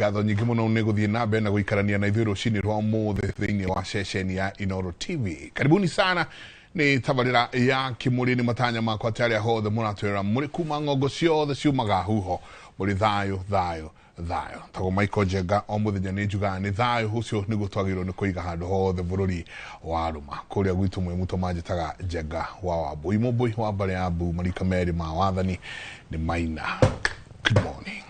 Ngatho nyingĩ mũno nĩ gũthiĩ na mbere na gũikarania na ithuĩ rũcinĩ rwa ũmũthĩ thĩinĩ wa ceceni ya Inooro TV. Karibuni sana nĩ tabarĩra ya Kĩmũrĩ, nĩ matanya makwa tarĩa hothe mũratwĩra mũrĩ kuma ng'ongo ciothe ciumaga huho mũrĩ thayũ. Tago Michael Njenga o mũthenya nĩ njugaga nĩ thayũ ũcio nĩguo twagĩrĩirwo nĩ kũiga handũ hothe bũrũri wa rũma. Kũrĩa gwitũ mwĩ mũto manjĩtaga Njenga wa Wambui, mũmbui wa mbarĩ ya Mbu, marika merĩ ma wathani nĩ Maina. Good morning.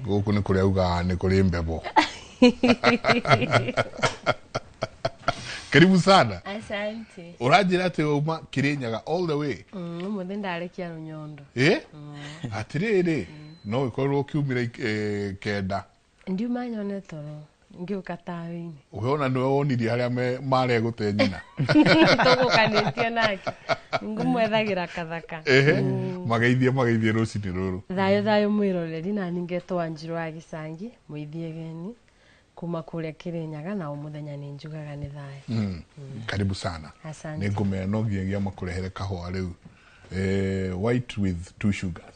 Gũkũ nĩ kũrĩa uga nĩ kũrĩ mbebo. Karibu sana. Asante. Ũranjĩra atĩ uma Kĩrĩnyaga all the way. Mũthĩ ndarĩkia Rũnyondo. Atĩrĩrĩ, no ĩkorwo ũkiumĩra Kenda. Ndiuma nyone toro, ngĩũka taũni. Ũkĩona nĩwe wonirie harĩa maregũte nyina. Tũgũkanĩtie nake. Ngũmwethagĩra kathaka. Mageithie rũcinĩ rũrũ. Thayũ mwĩroreri, na nĩngetwo Wanjirũ wa Gĩcangi, mũithiegeni kuma kũrĩa Kĩrĩnyaga, na mũthenya nĩ njugaga nĩ thayũ. Karibu sana. Asante. Nĩ ngũmenya no nginya makũrehere kahũa rĩu. White with 2 sugars.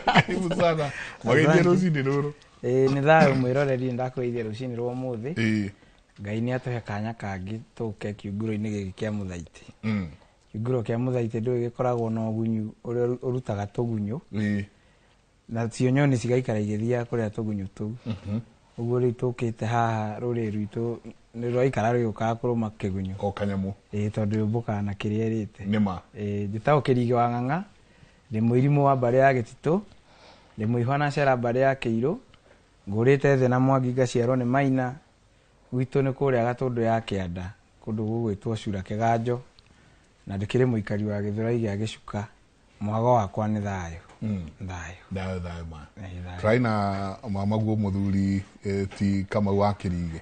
Karibu sana. Mageithie rũcinĩ rũrũ. Nĩ thayũ mwĩroreri, ndakwĩithia rũcinĩ rwa ũmũthĩ. Ngai nĩ atũhe kanya kangĩ tũke kiunguro-inĩ gĩkĩ kĩa mũthaiti. Kiunguro kĩa mũthaiti ndũĩ gĩkoragwo na ũgunyu ũrĩa ũrutaga tũgunyũ. Na cio nyoni cigaikara igĩthiaga kũrĩa tũgunyũ tũu. Ũguo rĩu tũkĩte haha rũrĩrĩ rwitũ nĩ rwaikara rũgĩũkaga kũrũma kĩgunyũ. O kanyamũ. Tondũ yũmbũkaga na kĩrĩa ĩrĩte. Nĩma. Njĩtagwo Kĩrigĩ wa Ng'ang'a, ndĩ mũirimũ wa mbarĩ ya Gĩtitũ, ndĩ mũihwa na cera mbarĩ ya Kĩirũ, ngũrĩte thĩ na Mwangi ngaciarwo nĩ Maina, gwitũ nĩ kũrĩa Gatũndũ ya Kĩanda, kũndũ gũgwĩtwo Cura Kĩganjo, na ndĩkĩrĩ mũikari wa Gĩthũrai gĩa Gĩcuka. Mwago wakwa nĩ thayũ. Thayũ ma. Tũraina mamaguo mũthuri ti Kamau wa Kĩrigĩ.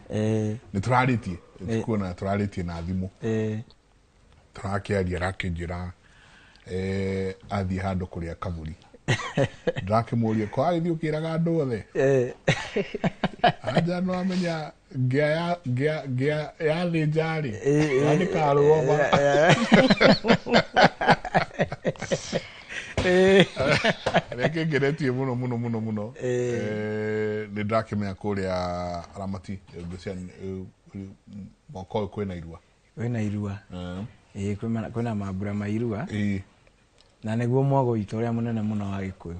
Nĩ tũrarĩtie, kuona tũrarĩtie na thimũ. Tũrakĩaria rakĩnjĩra athiĩ handũ kũrĩa kaburi. Ndakĩmũria ko agĩthiĩ ũkĩraga andũ othe. Anja no amenya ngĩa yathĩnja rĩ, yandĩka rũgoma. Nĩkĩngeretie mũno. Nĩ ndakĩmenya kũrĩa Aramati mwaka ũyũ kwĩna irua. Kwĩna irua. Kwĩna mambura ma irua. Na nĩguo mwago witũ ũrĩa mũnene mũno wa Gĩkũyũ.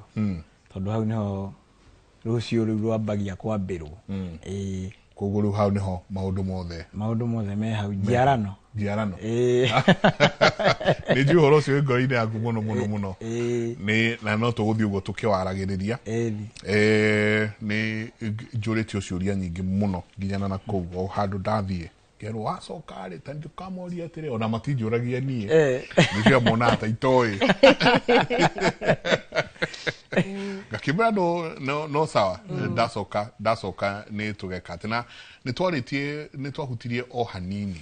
Tondũ hau nĩho rũciũ rũu rwambagia kwambĩrwo. Koguo rĩu hau nĩho maũndũ mothe me hau, njiarano. Nĩ njui ũhoro ũcio ngoro-inĩ yaku mũno. Na no tũgũthiĩ ũguo tũkĩwaragĩrĩria. Nĩ njũrĩtio ciũria nyingĩ mũno nginya na kũu o handũ ndathiĩ. Kerwo wacoka rĩ, ta ndũkamoria atĩrĩ, ona matinjũragia niĩ. Nĩcio monaga ta itoĩ. Ngakĩmera no sawa, ndacoka nĩ tũgeka atĩ, na nĩ twahutirie o hanini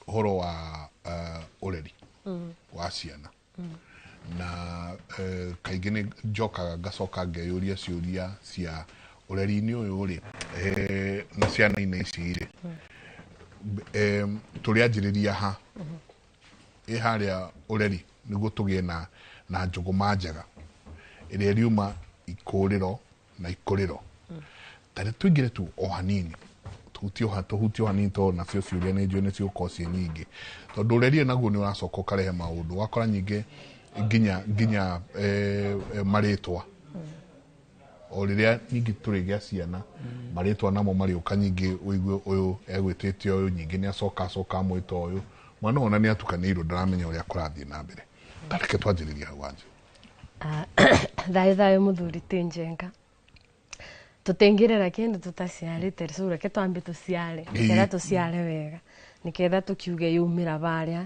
ũhoro wa ũreri wa ciana. Na kaingĩ nĩ njokaga ngacoka ngeyũria ciũria cia ũreri-inĩ ũyũ rĩ, na ciana-inĩ ici rĩ, tũrĩanjĩrĩria ha harĩa ũreri nĩguo tũgĩe na njũgũma njega ĩrĩa riuma ikũrĩro na ikũrĩro. Tarĩ tũingĩre tu o hanini, tũhutie o hanini tondũ nacio ciũria nĩ njũĩ nĩ cigũkorwo ciĩ nyingĩ. Tondũ ũreri naguo nĩ ũracoka ũkarehe maũndũ, wakora nyingĩ nginya marĩtwa. O rĩrĩa nyingĩ tũrĩgĩa ciana, marĩtwa namo marĩũka nyingĩ, ũigue ũyũ egwĩtĩte ũyũ, nyingĩ nĩ acoka mwĩta ũyũ. Mwana ona nĩ atukanĩirwo, ndaramenya ũrĩa kũrathiĩ na mbere. Tareke twanjĩrĩria hau Wanjĩ. Thayũ mũthuri ti Njenga. Tũtingĩrera kĩndũ tũtaciarĩte, rĩu reke twambe tũciare, nĩgetha tũciare wega, nĩgetha tũkiuge yumĩra harĩa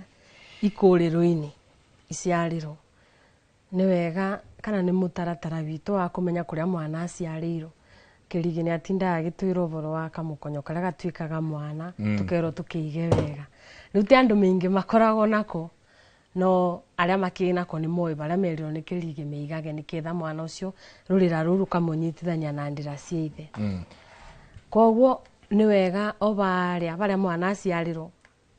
ikũrĩro-inĩ iciarĩrwo. Nĩ wega kana nĩ mũtaratara witũ wa kũmenya kũrĩa mwana aciarĩirwo. Kĩrigĩ nĩ atindaga agĩtwĩra ũhoro wa kamũkonyo karĩa gatuĩkaga mwana, tũkerwo tũkĩige wega. Rĩu ti andũ maingĩ makoragwo nako, no arĩa makĩrĩ nako nĩ moĩ barĩa merirwo nĩ Kĩrigĩ meigage, nĩgetha mwana ũcio rũrĩra rũu rũkamũnyitithania na ndĩra cia ithe. Koguo nĩ wega o barĩa mwana aciarĩrwo,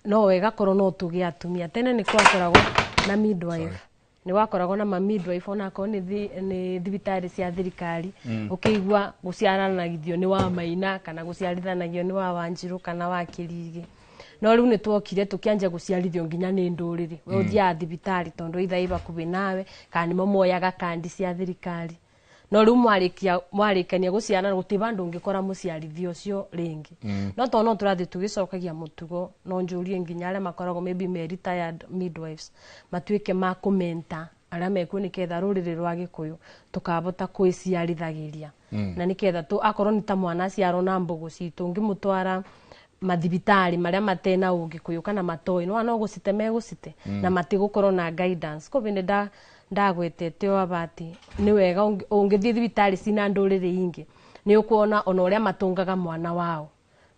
no wega korwo no tũgĩe atumia. Tene nĩ kwakoragwo na midwife, ni wakoragwo na ma midwife ona ko ni thibitari cia thirikari ukigwa guciaranagithio ni wa Maina kana guciarithanagio ni wa Wanjiru kana wa Kirigi no riu ni twokire tukianja guciarithio nginya ni nduriri we uthia thibitari tondu ithaiba kubi nawe kana nimo moyaga kandi cia thirikari no riu mwarikania guciarana gutibandu ungikora muciarithio cio ringi no tono turathi tugicokagia mutugo no njurie nginya aria makoragwo maybe retired midwives matuike ma kumenta aria mekuo niketha ruriri rwa Gikuyu tukabota kwiciarithagiria na niketha tu akorwo ni ta mwana ciaro na mbugu citu ngimutwara mathibitari maria matena Ugikuyu kana matoi no gucite megusite na matigukorwo na guidance ko binde ndagwetete abati ni wega ungithii thibitari cina nduriri ingi ni ukuona ona uria matungaga mwana wao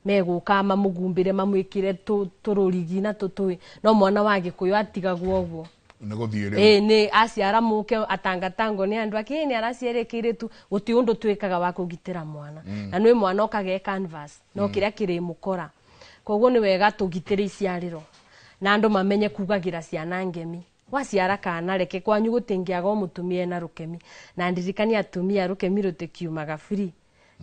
meguka mamugumbire mamwikire tururigi na tutui no mwana wa Gikuyu atigagwo guo ni aciara muke atangatango ni andu akini aracierekire tu guti undu twikaga wa kugitira mwana na nwi mwana okage canvas no kiria kiri mukora koguo ni wega tugitire iciariro na andu mamenye kugagira ciana ngemi waciara kana reke kwanyu gutingiaga mutumia na rukemi na ndirikania atumia rukemi rutikiumaga free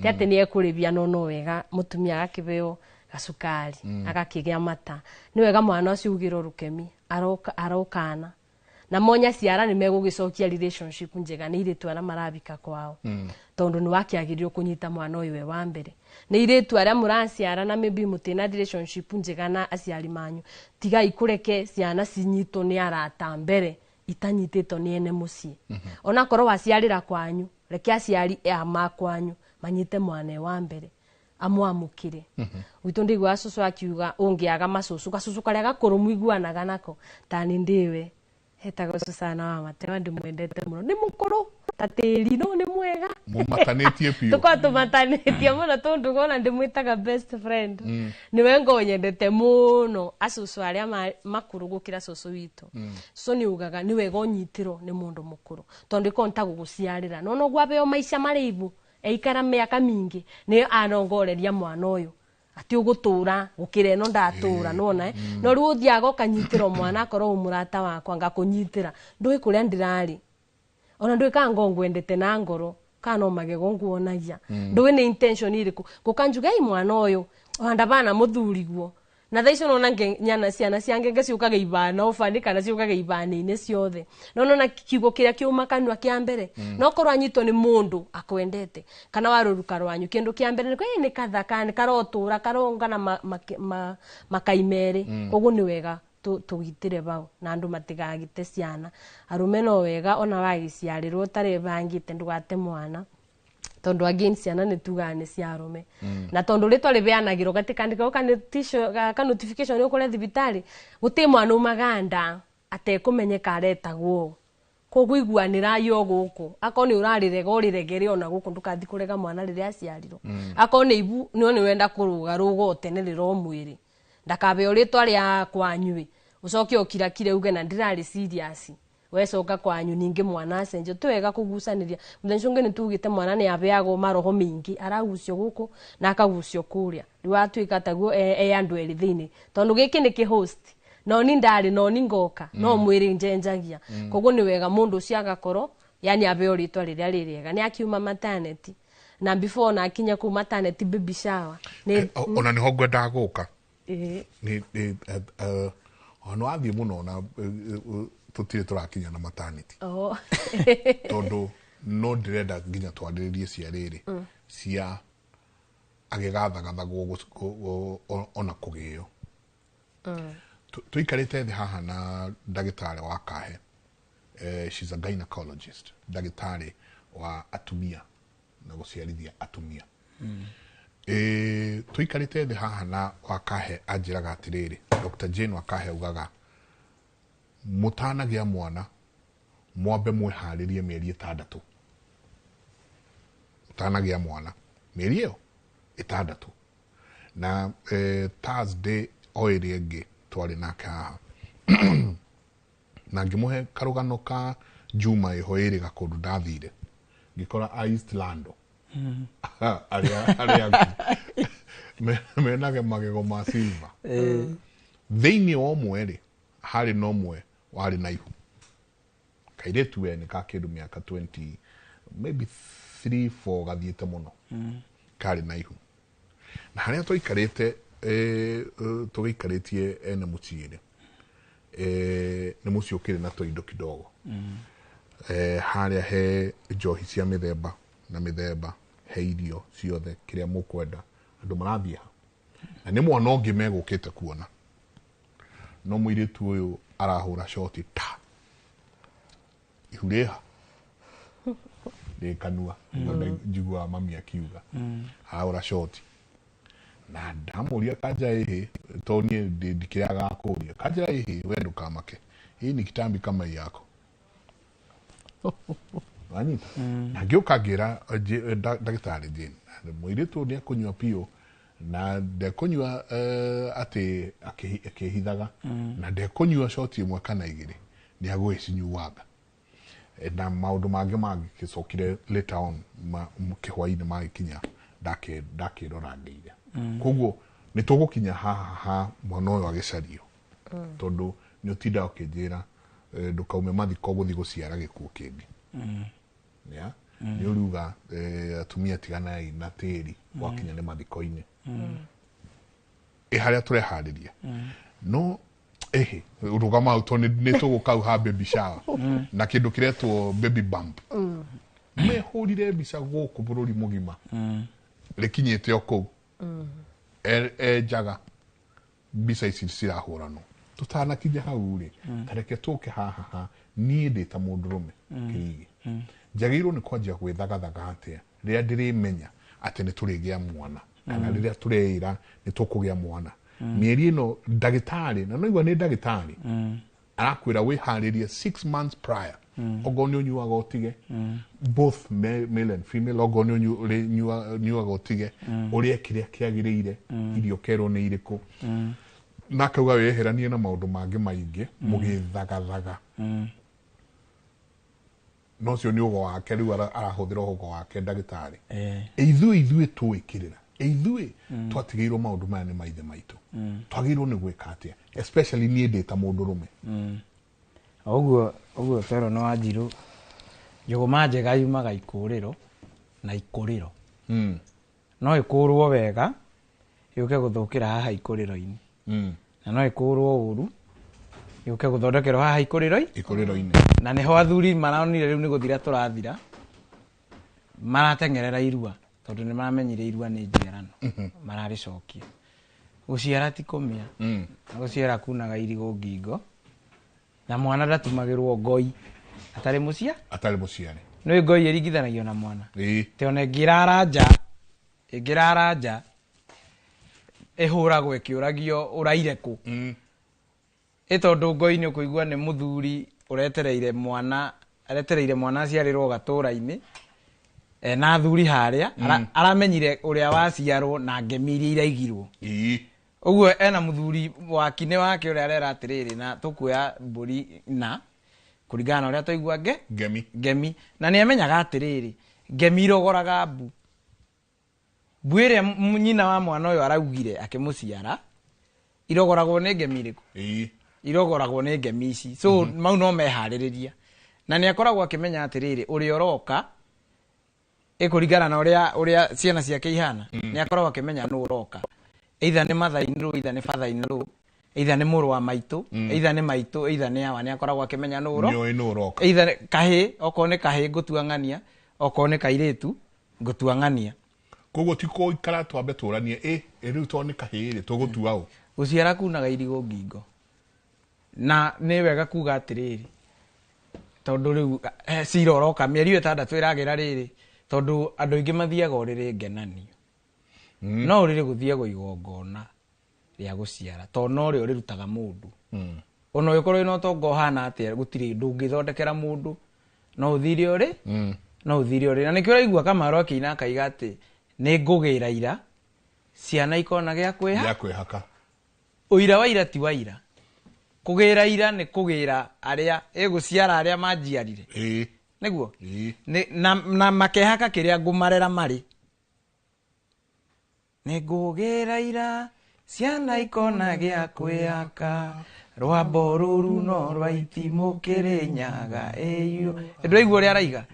tiate ni ekuribia no wega mutumia agakibeo gacukari agakigia mata ni wega mwana ucio ugiro rukemi arokana na monya ciara ni megugicokia relationship njega ni iritu ara marabika kwao tondu ni wakiagirio kunyita mwana uyu we wa mbere ni iritu ara muraciara na maybe mutina relationship njega na aciari manyu tiga ikureke ciana cinyito ni arata mbere itanyitito ni ene mucii ona korwo waciarira kwanyu reke aciari makwanyu manyite mwana wa mbere amwamukire witu ndigwa cucu akiuga ungiaga macucu gacucu karia gakuru muiguanaga nako tani ndiwe hetago Susana wa Matewa ndimwendete muno ni mukuru tatiri no ni mwega mumatanetie pio tukwa matanetie muno tondu gona ndimwitaga best friend ni wengo nyendete muno acucu aria makuru gukira cucu witu so ni ugaga ni wega unyitiro ni mundu mukuru tondu konta guguciarira no gwabeo maisha maribu eikara miaka mingi ni arongoreria mwana uyu ati ugutura gukire no ndatura nona no riu uthiaga ukanyitira mwana akorwo umurata wakwa ngakunyitira ndui kuria ndirari ona ndui ka ngongwendete na ngoro kana magego nguonagia ndui ni intention iriku gukanjuga i mwana uyu wanda bana muthuriguo na thaicio nona nyana ciana ciangenge ciukaga ibana ofani kana ciukaga ibana ine ciothe no kiugo kiria kiuma kanwa kia mbere no korwo anyito ni mundu akwendete kana waruruka rwanyu kindu kia mbere ni kathaka ni karotura karonga na makaimere koguo ni wega tugitire bau na andu matigagite ciana arume no wega ona wagiciarirwo tare bangite ndugate mwana tondu again ciana ni tugane ciarume na tondu ritwa ribeanagiro gatikandika ka notification ukore thibitari guti mwana umaganda atekumenyeka aretagwo koguo iguanira yo guku akoni urarirega uriregere ona guku ndukathi kurega mwana riria aciarirwo akoni ibu ni wenda kuruga rugo tenerero mwiri ndakabe uritwa ria kwanyui ucoke okira kire uge na ndirari serious wecoka kwanyu ningi mwana acenje twega kugucaniria muthenshunge ni tugite mwana ni abeago maroho mingi aragucio guku na akagucio kuria riu atuika taguo andu eri thini tondu giki ni kihost no ni ndari no ni ngoka no mwiri njenjagia koguo ni wega mundu ucio agakoro yani abeo ritwa riria ririega ni akiuma maternity na before na akinya ku maternity baby shower ni ona ni hogwenda guka ni ono athi muno na tutire turakinya na maternity tondu no ndirenda nginya twandiririe cia riri cia agigathagathago ona kugio tuikarite thi haha na ndagitari wa Kahe she's a gynecologist ndagitari wa atumia na guciarithia atumia tuikarite thi haha na wa Kahe anjiraga atiriri Dr. Jane wa Kahe ugaga mutanagia mwana mwambe mwiharirie mieri 6 mutanagia mwana mieri iyo 6 na Thursday oiri enge twari nake haha na ngimuhe karugano ka juma ihoiri gakundu ndathire ngikora Iceland aria menage magego ma silver thiini o mweri hari no mwe wari na ihu kairetu we nä kakä miaka 20 maybe 3-4 gathiäte må no karä na ihu na harä a twaikarä te tå gä ikarä tie ene må ciä rä nä må ciä å kä rä na tåindo kidogo harä a he njohi cia mä themba na mä themba he irio ciothe kä rä a må kwenda andå marathiä ha na nä mwana å ngä megå kä te kuona no må irä tu å yå arahå ra shoti ta ihu rä ha rä kanua njigua mami akiuga arahå ra shoti na ndamå ria kanja ä hä to niä ndikä rä aga kå ria kanja ä hä we ndå kamake hii ni kitambi kama yako wanyita na ngä å ka ngä ra ndagä tarä jane må irä tu nä akå nyua piå na ndekũnyua atä akĩhithaga na ndekũnyua shoti ĩmwe kana igĩrĩ nĩ agũgĩcinyuanga na maũndũ mangĩ mangĩcokire later on kĩhwainĩ magĩkinya ndakĩrora ngĩire koguo nĩ tũgũkinya haha mwana ũyũ agĩcario tondũ nĩ ũtinda ũkĩnjĩra ndũkaume mathiko gũthiĩ gũciara gĩkuũ kĩngĩ nĩ ũriuga atumia tiganai na tĩri wakinya nĩ mathiko-inĩ harĩa tũreharĩria no rũgama hau tondũ nĩ tũgũkau ha baby shower na kĩndũ kĩretwo baby bump mehũrire mbica gũkũ bũrũri mũgima rĩkinyĩte o kũu enjaga mbica ici cirahũranwo tũtanakinya hau rĩ tareke tũke haha niĩ ndĩ ta mũndũrũme kĩrigi njagĩrĩirwo nĩ kwanjia gwĩthagathaga atĩa rĩrĩa ndĩrĩmenya atĩ nĩ tũrĩgĩa mwana kana rĩrĩa tũreĩra nĩ tũkũgĩa mwana mĩeri ĩno ndagĩtarĩ na no igua nĩ ndagĩtarĩ arakwĩra wĩharĩrie 6 months prior ogo nĩ ũnyuaga ũtige both male and female ogo nĩ ũnyuaga ũtige ũrĩa kĩrĩa kĩagĩrĩire irio kerwo nĩ irĩkũ na akauga wĩyeheranie na maũndũ mangĩ maingĩ mũgĩthagathaga no cio nĩ ũgo wake rĩu arahũthĩra ũgo wake ndagĩtarĩ ithuĩ tũĩkĩrĩra ithuĩ twatigĩirwo maũndũ maya nĩ maithe maitũ twagĩrĩirwo nĩ gwĩka atĩa especially niĩ ndĩ ta mũndũrũme ũguo Pero nĩ Wanjirũ njũgũma njega yumaga ikũrĩro na ikũrĩro no ĩkũrwo wega yũke gũthũkĩra haha ikũrĩro-inĩ na no ĩkũrwo ũru yũke gũthondekerwo haha ikũrĩro-inĩ na nĩho athuri maronire rĩu nĩ gũthira tũrathira marateng'erera irua tondũ nĩ maramenyire irua nĩ njiarano mararĩcokia gũciara ti kũmĩa gũciara kunaga irigũ ngingo na mwana ndatumagĩrwo ngoi atarĩ mũciare nĩ ngoi ĩringithanagio na mwana te ona ĩngĩrara nja ĩhũragwo ĩkĩũragio ũraire kũ tondũ ngoi nĩ ũkũigua nĩ mũthuri ũretereire mwana aciarĩrwo gatũũra-inĩ na athuri harĩa aramenyire ũrĩa waciarwo na ngemi iria iraigirwo ũguo ena mũthuri wakine wake ũrĩa arera atĩrĩrĩ na tũkuoya mbũri na kũringana na ũrĩa twaigua ngemi na nĩ amenyaga atĩrĩrĩ ngemi irogoraga mbu ĩrĩa nyina wa mwana ũyũ araugire akĩmũciara irogoragwo nĩ ngemi irĩkũ irogoragwo nĩ ngemi ici so mau no meharĩrĩria na nĩ akoragwo akĩmenya atĩrĩrĩ ũrĩa ũroka ĩkũringana na ũrĩa ciana ciake ihana nĩ akoragwo akĩmenya nũ ũroka either nĩ mother-in-law either nĩ father-in-law either nĩ mũrũ wa maitũ either nĩ maitũ either nĩ awa nĩ akoragwo akĩmenya nũ ũroka either kahĩ okorwo nĩ kahĩ ngũtuang'ania okorwo nĩ kairĩtu ngũtuang'ania koguo ti kũikara twambe tũranie rĩu to nĩ kahĩ rĩ tũgũtua ũ gũciara kunaga irigũ ngingo na nĩ wega kuga atĩrĩrĩ tondũ rĩu cira ũroka mĩeri 6 ĩragĩra rĩrĩ tondũ andũ aingĩ mathiaga ũrĩrĩ ngenanio no ũrĩrĩ gũthiagwo igongona rĩa gũciara tondũ no rĩo rĩrutaga mũndũ ona ũgĩkorwo wĩna ũtonga ũhana atĩa gũtirĩ ndũngĩthondekera mũndũ no ũthire ũrĩ na nĩkĩo ũraigua Kamaro akĩina akaiga atĩ nĩ ngũgĩra ira ciana ikona gĩa kwĩhaka ũira wa ira ti wa ira kũgĩra ira nĩ kũgĩra arĩa gũciara arĩa manjiarire nĩguo na makehaka kĩrĩa ngũmarera marĩ nĩ ngũgĩra ira ciana ikona gĩa kwĩhaka rwambo ruru no rwaitimo Kirinyaga eyo ndo igwo ri araiga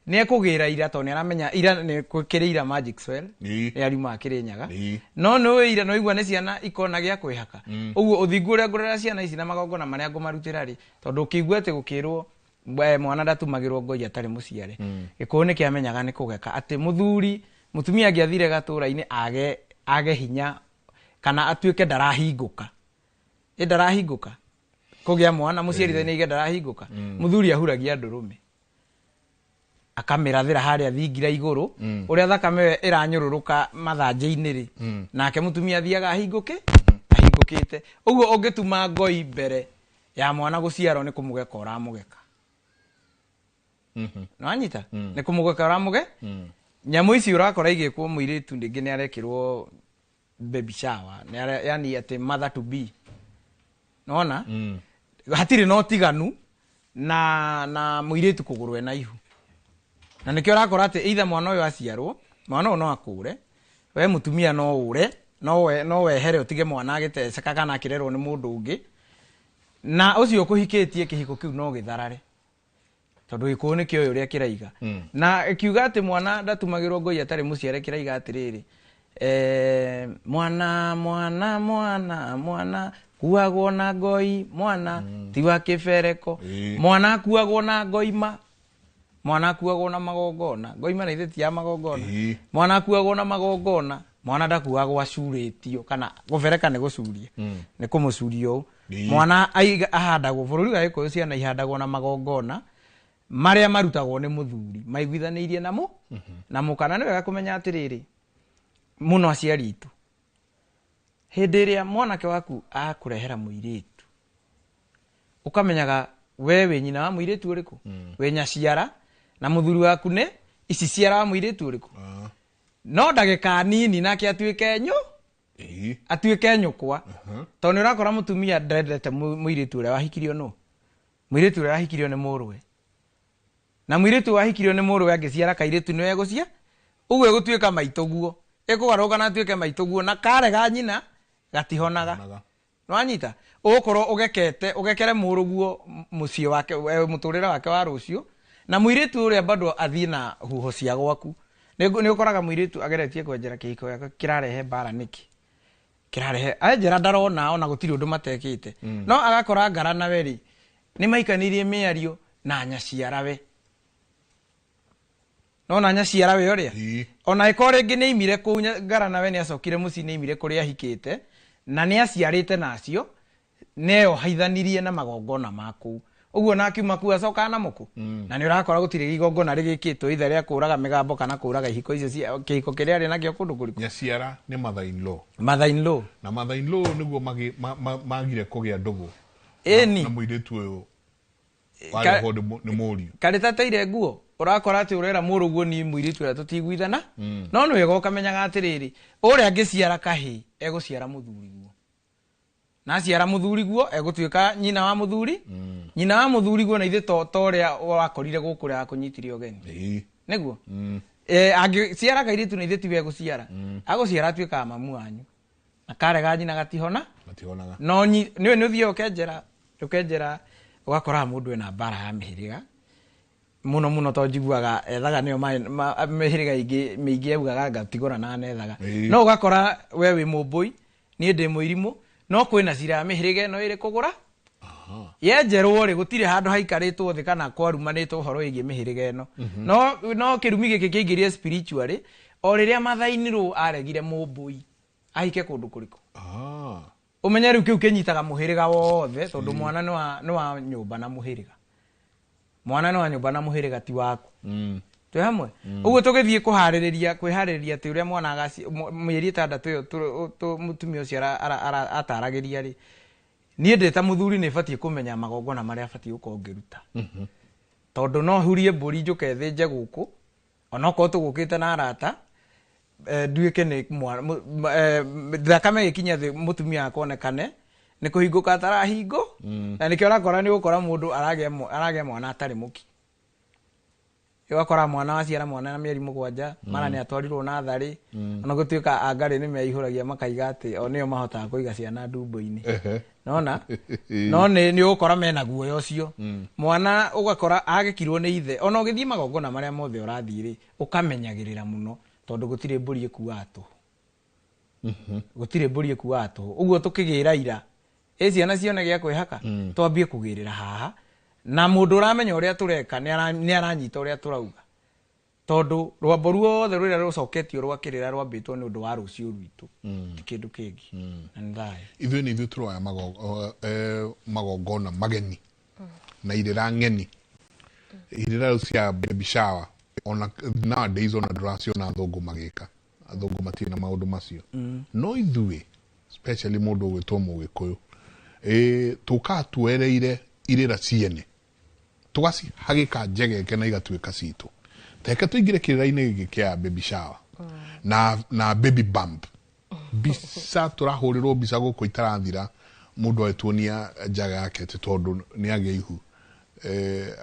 ni ekugira ira to ni aramenya ira ni kwikirira magic swell ni arima Kirinyaga no no ira no igwa ni ciana ikona gya kwihaka uguo uthingu ria ngurera ciana ici na magongona maria ngumarutira ri tondu kigwa ati gukirwo mwana ndatumagirwo ngoi atari muciare gikuo ni kiamenyaga ni kugeka ati mutumia angiathire gatura-ini age hinya kana atuike ndarahinguka ndarahinguka kugia mwana muciarithania ige ndarahinguka muthuri ahuragia ndurume akamirathira haria thingira iguru uria thakame iranyururuka mathanjĩ-inĩ ri nake mutumia thiaga ahinguke ahingukite uguo ungituma ngoi mbere ya mwana guciarwo ni kumugeka uramugeka no anyita ni kumugeka uramuge nyamu ici urakora igikwo muiritu ndingi ni arekirwo baby shower yani ati mother to be nona hatiri no tiganu na muiritu kugurwe na ihu na nikio urakora ati either mwana uyu aciarwo mwana no akure we mutumia no ure no wehere utige mwana agiteceka kana akirerwo ni mundu ungi na ucio kuhikitie kihiko kiu no githarare tondu gikuo ni kio uria kiraiga na kiuga ati mwana ndatumagirwo ngoi atari muciare kiraiga atiriri mwana kuagwo na ngoi mwana tiwa kibereko mwana kuagwo na ngoima mwana kuagwo na magongona ngoima na itheti ya magongona mwana kuagwo na magongona mwana ndakuagwo acuritio kana gubereka ni gucuria ni kumucurio mwana ahandagwo bururi wa Gikuyu ciana ihandagwo na magongona maria marutagwo ni muthuri maiguithaniirie namo na mukana ni wega kumenya atiriri muno aciari itu hindi iria mwanake waku akurehera muiritu ukamenyaga wewe nyina wa muiritu uriku we nyaciara na muthuri waku ne ici ciara wa muiritu uriku no ndagika nini nake atuike atuike nyukwa to ni urakora mutumia ndendete muiritu uria wahikirio no muiritu uria wahikirio ni murwe na muiritu wahikirio ni murwe angiciara kairitu ni wegucia uguo gutuika maitoguo ekugaruka na atuike maitoguo na karega nyina gatihonaga no anyita ukorwo ugekere muruguo mucie wake muturira wake wa rucio na muiritu uria bado athie na huho cia gwaku ni ukoraga muiritu ageretie kwenjera kihiko gake kirarehe bara niki kirarehe ajera ndarona ona gutiri undu matekite no agakora ngara na weri ni maikanirie miario na nyaciara we no na nyaciara we uria ona ikore ngi ni imire ku ngara na we ni acokire muci ni imire kuria hikite na ni aciarite nacio neo haithanirie na magongona maku uguo na akiuma ku acoka na muku na ni urakora gutire igongona rigikitwo ithe ria kuraga migambo kana kuraga ihiko icio kihiko kiria ari nakio kundu kuriku nyaciara ni mother in law na mother in law niguo magire kugia ndugu na muiritu uyu wale hodi ni muri karitateire nguo urakora ati urera muruguo ni muiritu ria tutiguithana no no wega ukamenyaga atiriri uria angiciara kahi eguciara muthuri guo na ciara muthuri guo egutuika nyina wa muthuri guo na ithe to ria wakorire guku ria kunyitire ogeni niguo angiciara kairitu na ithe tiwe guciara aguciara tuika mamu wanyu na karega nyina gatihonaga no ni uthie ukenjera ugakora mundu ena bara ya mihiriga muno to njiguaga ethaga nio mihiriga mingi eugaga ngatigora na nethaga no ugakora we wi mumbui ni ndi muirimu no kwina cira ya mihiriga eno iri kugura yenjerwo ri gutire handu haikaritwo thi kana kwarumanitwo horo igi mihiriga eno no kirumi giki kiingirie spiritually o riria mathainirwo aregire mumbui ahike kundu kuriku umenya riu kiu kinyitaga muhiriga wothe tondu mwana ni wa nyumba na muhiriga ti waku twi hamwe uguo tugithie kwihariria ati uria mwana agaci mweri 6 tu mutumia ucio ataragiria ri nie ndeta muthuri ni batie kumenya magongona maria batie ukongeruta tondu no hurie mburi njuke thinje guku ona ko tugukite na arata nduike ni thakame gikinya thi mutumia akonekane ni kuhinguka atarahingo na nikio urakora ni gukora mundu aragia mwana atari muki Igakora mwana waciara mwana na mieri 7 mara ni atwarirwo na thari ona gutuika angari ni meihuragia makaiga ati o nio mahotaga kuiga ciana ndumbo-ini nona no ni ukora mena guoya ucio mwana ugakora agikirwo ni ithe ona ugithie magongona maria mothe urathiri ukamenyagirira muno tondu gutire mburi ikuwa atu gutire mburi ikuwa atu uguo tukigira ira ciana cione gia kwihaka twambie kugirira haha na mundu uramenya uria tureka ni aranyita uria turauga tondu rwambo ruothe ruria rucoketio rwakirira rwambitwo ni undu wa rucio rwitu ti kindu kingi na ndai ithuĩ turoya magongona mageni na irĩra ng'eni irĩra cia baby shower ona nowadays ona ndũraciona athũngũ magĩka athũngũ matirĩ na maũndũ macio no ithuĩ especially mũndũ ũgwĩtwo Mũgĩkũyũ tũkaga tuereire irĩra ciene tugacihagĩka njegeke na igatuĩka citũ teke tũingĩre kĩrĩra-inĩ gĩkĩ kĩa baby shower na baby bump bisa tũrahũrĩrwo bisa gũkũ itarathira mũndũ aetuonia njaga yake ti tondu ni agĩa ihu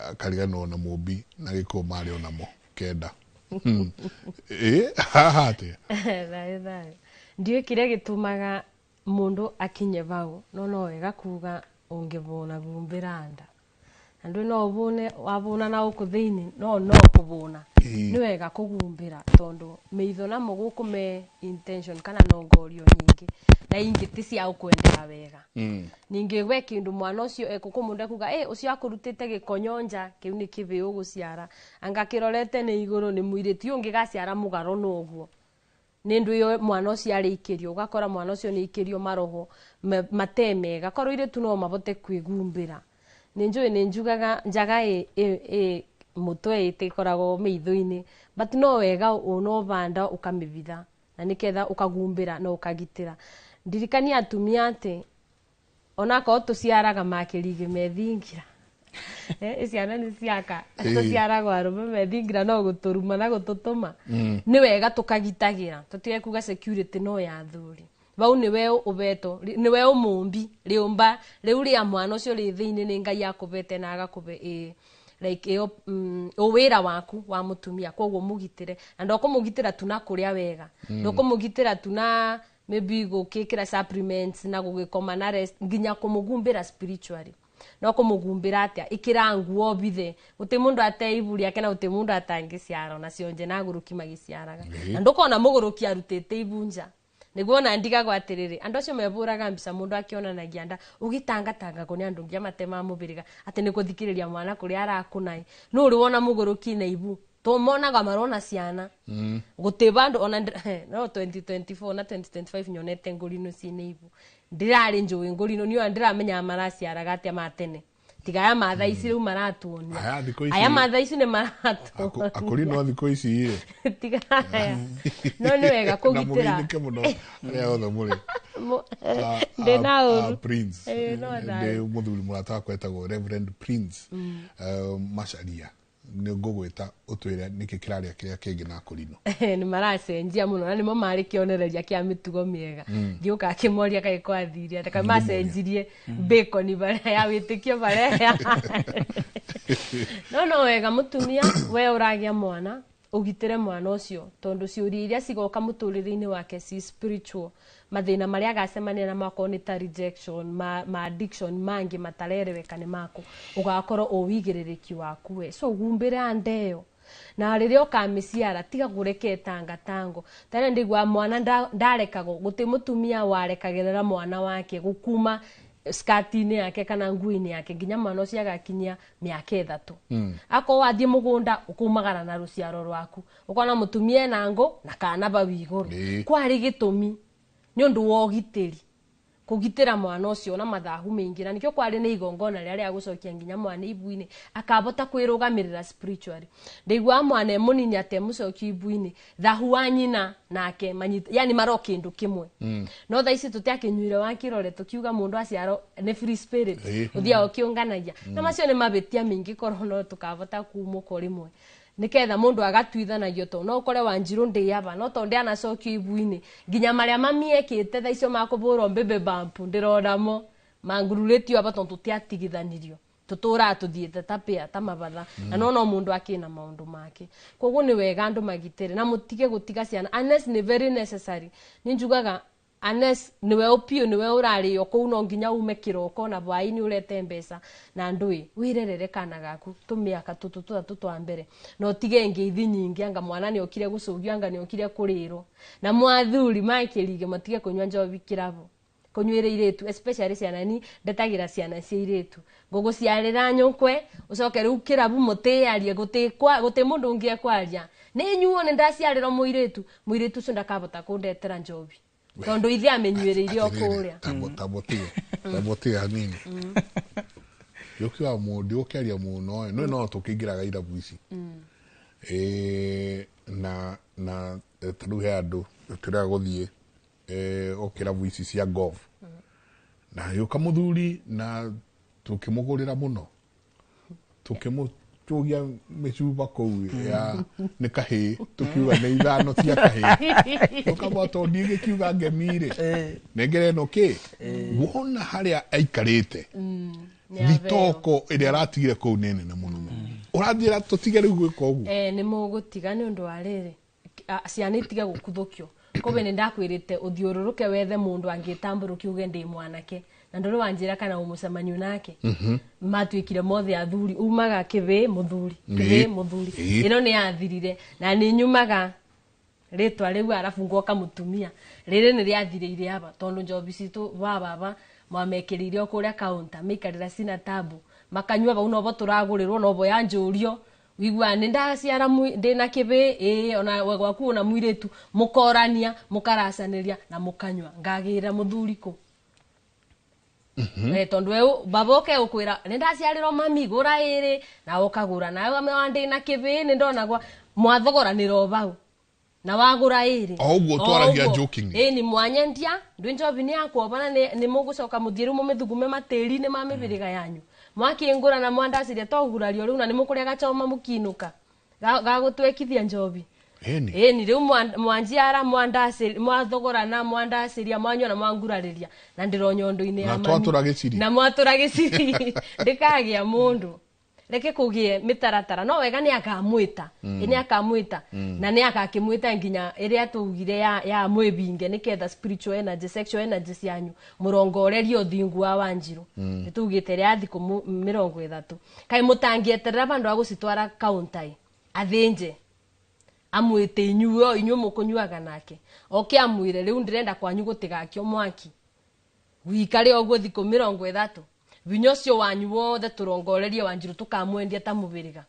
akariganwo na mũmbi na gĩkũ marĩ onamo kenda haha atĩa ndiũ kĩrĩa gĩtũmaga mũndũ akinye bau no wega kuga ũngĩbũna gumbĩra nda andu no ubune wabuna na uku thiini no kubuna ni wega kugumbira tondu meitho na muguku me intention kana nongorio nyingi na ingi ti cia ukwendera wega ningi we kindu mwana ucio ekukumunda kuga ucio akurutite gikonyonja kiu ni kibi uguciara anga kirorete ni iguru ni muiriti ungi gaciara mugaro noguo nindu yo mwana ucio ari ikirio ugakora mwana ucio ni ikirio maroho matemega korwo ire tu no mabote kwigumbira ninjugaga njaga mutwe itikoragwo meitho-ini but no wega uno banda ukamibitha na niketha ukagumbira no ukagitira ndirikania atumia ati ona ko tuciaraga makirige methingira ciana ni ciaka tuciaraga arume methingira no guturuma na gututuma ni wega tukagitagira tutige kuga security no ya thuri bau niwe ubeto niwe umumbi riumba riu ria mwana ucio ri thiini ni Ngai akubete na agakube like wira waku wa mutumia koguo mugitire na ndokumugitira tuna kuria wega ndokumugitira tuna maybe gukikira supplements na gugikoma na rest nginya kumugumbira spiritually no kumugumbira atia ikira nguo bithe uti mundu ateiburi akena uti mundu atangiciara na cionje na guruki magiciaraga na ndukona muguruki arutete ibunja niguo na ndigagwo atiriri andu acio meburaga mbica mundu akionanagia nda ugitanga kuni andu ngia matema mubiriga ati ni kuthikiriria mwana kuri arakunai no uri wona muguruki na ibu to monaga marona ciana gutibandu ona no 2024 na 2025 nyonete ngurino cine ibu ndirari njui ngurino niyo ndiramenya maraciaraga atia matene tigaya matha ici riu maratuonia aya matha ici ni maratuonia akuri no thiko ici tigaya no ni wega kugitira na muno aria othe muri Prince de muthuri murata kwetagwo Reverend Prince Macharia ni ngugwita utwira niki kiraria kiria kingi na kurino ni maracenjia muno na nimo mari kionereria kia mitugo miega ngiuka akimoria kai kwathiria taka macenjirie bacon baria ya witikio baria no wega mutumia we uragia mwana ugitire mwana ucio tondu ciuri iria cigoka muturire-ini wake si spiritual mathina maria agacemania na mako ni ta rejection ma addiction mangi matarereweka ni mako ugakorwo uwigiririki waku we so gumbire andeyo na riria ukamiciara tiga gureke tango tane ndigwa mwana ndarekago guti mutumia warekagirira mwana wake gukuma skati-ini yake kana ngui-ini yake nginya mwana ucio agakinyia miaka 3 ako wathie mugunda ukumagara na ruciaro rwaku ukona mutumia na ngo na kana bawiguru kwari gitumi ni undu wa ugitiri kugitira mwana ucio na mathahu maingi na nikyo kwari ni igongona riria gucokia nginya mwana ibu-ini akabota kwirugamirira spiritually ndigwa mwana munini ate mucokia ibu-ini thahu wa nyina nake yani maro kindu kimwe no tha ici tutiakinyuire wa kirore tukiuga mundu aciaro ni free spirit uthia ukiunganagia na macio ni mabetia mingi korono tukabota kumuko rimwe niketha mundu agatuithanagio to no kore Wanjiru ndi yaba no to ndi anacokio ibu-ini nginya maria mamiekite tha icio makuburo mbebe bump ndirona mo mangururetio aba tondu tiatigithanirio tutura tuthiete tapia tamabatha na no mundu akina maundu make koguo ni wega andu magitire na mutige gutiga ciana unless ni very necessary ninjugaga unless niwe opio niwe urari oko no nginya ume kiroko na bwaini urete mbeca na ndui wirerere kana gaku tumiaka tutu twa mbere no tige ngeithi nyingi anga mwana ni okire gucugio anga ni okire kuriro na mwathuri makirige matige kunywa njobi kirabo kunyuire iretu especially ciana ni ndetagira ciana cia iretu gogo ciarira nyukwe ucoke riu kirabu mutiarie guti mundu ungie kwaria ni nyuo ni ndaciarira muiretu ucio ndakabota kundetera njobi tondu ithe amenyuireirie okuria tabotia hanini yokiwa mundu ukiaria muno no tukingiraga irabu ici na taruhe andu turaga guthie okirabu ici cia golf na yuka muthuri na tukimugurira muno tugia mechuba kou ya ni kahi tukiuga ni ithano cia kahi tukaba to ndige kiuga ngemire negere no ki wona haria aikarite thitoko ire aratigire kou nene na muno urathira tutigere gwika ugu ni mugutiga ni undu wa riri ciana itiga gukuthukio kobe ni ndakwirite uthiururuke wethe mundu angitamburuki uge ndi mwanake na ndoro wanjira kana umucemanio nake matwikire mothe athuri umaga kibe muthuri ino ni athirire na ni nyumaga ritwa riu arafu ngoka mutumia riri ni riathiriire aba tondu njobi citu baba mwamekirire okuria counter mikarira sina tabu makanywa bau no bo turagurirwo no bo yanjurio wigwa nenda ciara ndina kibe ona gwaku na muiretu mukorania mukaracaniria na mukanywa ngagira muthuriko tondu eu baboke ukwira nenda ciariro mami gura iri na ukagura nawe amewande na kibe ni ndona gwa mwathogoranira bau na wagura iri oguo twaragia joking ni mwanyendia ndwinjobi ni akwobana ni mugucoka muthiru mumithugume matiri ni mamibiriga yanyu mwakingura na mwandasiria togurario riu na ni mukuria gachoma mukinuka gagutwekithia njobi ni riu mwanjiara mwandasiri mwathogorana mwandasiria mwanyo na mwangurariria na ndironyondo-ini ya mami na mwaturagiciri ndikagia mundu reke kugie mitaratara no wega ni akamwita ni akamwita na ni akakimwita nginya iria tugire ya mwebinge niketha spiritual energy sexual energy cianyu murongorerio thingu wa Wanjiru nitugite ria thiku 30 kai mutangieterera bandu agusitwara counter athinje amwite inyu mukunyuaga nake oke amwire riu ndirenda kwanyu gutigakio mwaki wikare ogwo thiku 30 vinyo cio wanyu wothe turongorerie Wanjiru tukamwendia ta mubiriga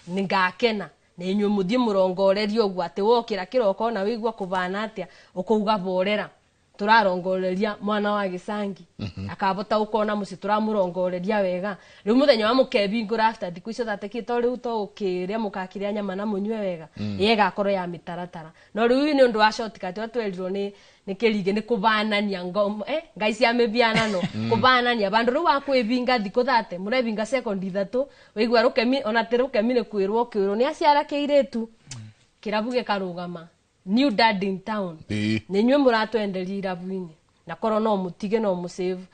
ningakena na inyu muthie murongorerie ogwo ati wokira kiroko na wigwa kubana atia ukuuga borera turarongoreria mwana wa Gicangi akabota ukona muci turamurongoreria wega riu muthenya wa mukebingura after thiku icio tatekito riu to ukiria mukakiria nyama na munywe wega yega akoro ya mitaratara no riu ni undu wa shortcut watwerirwo ni kirige ni kubanania ngai cia mibianano kubanania bandu riu akwibinga thiku 30 murebinga second 3 wigwa rukemi ona te rukemi ni kwirwo ni aciara kiiretu kirabu gikarugama new dad in town ni nywe muratwenderia irabu-ini na koro no mutige no musave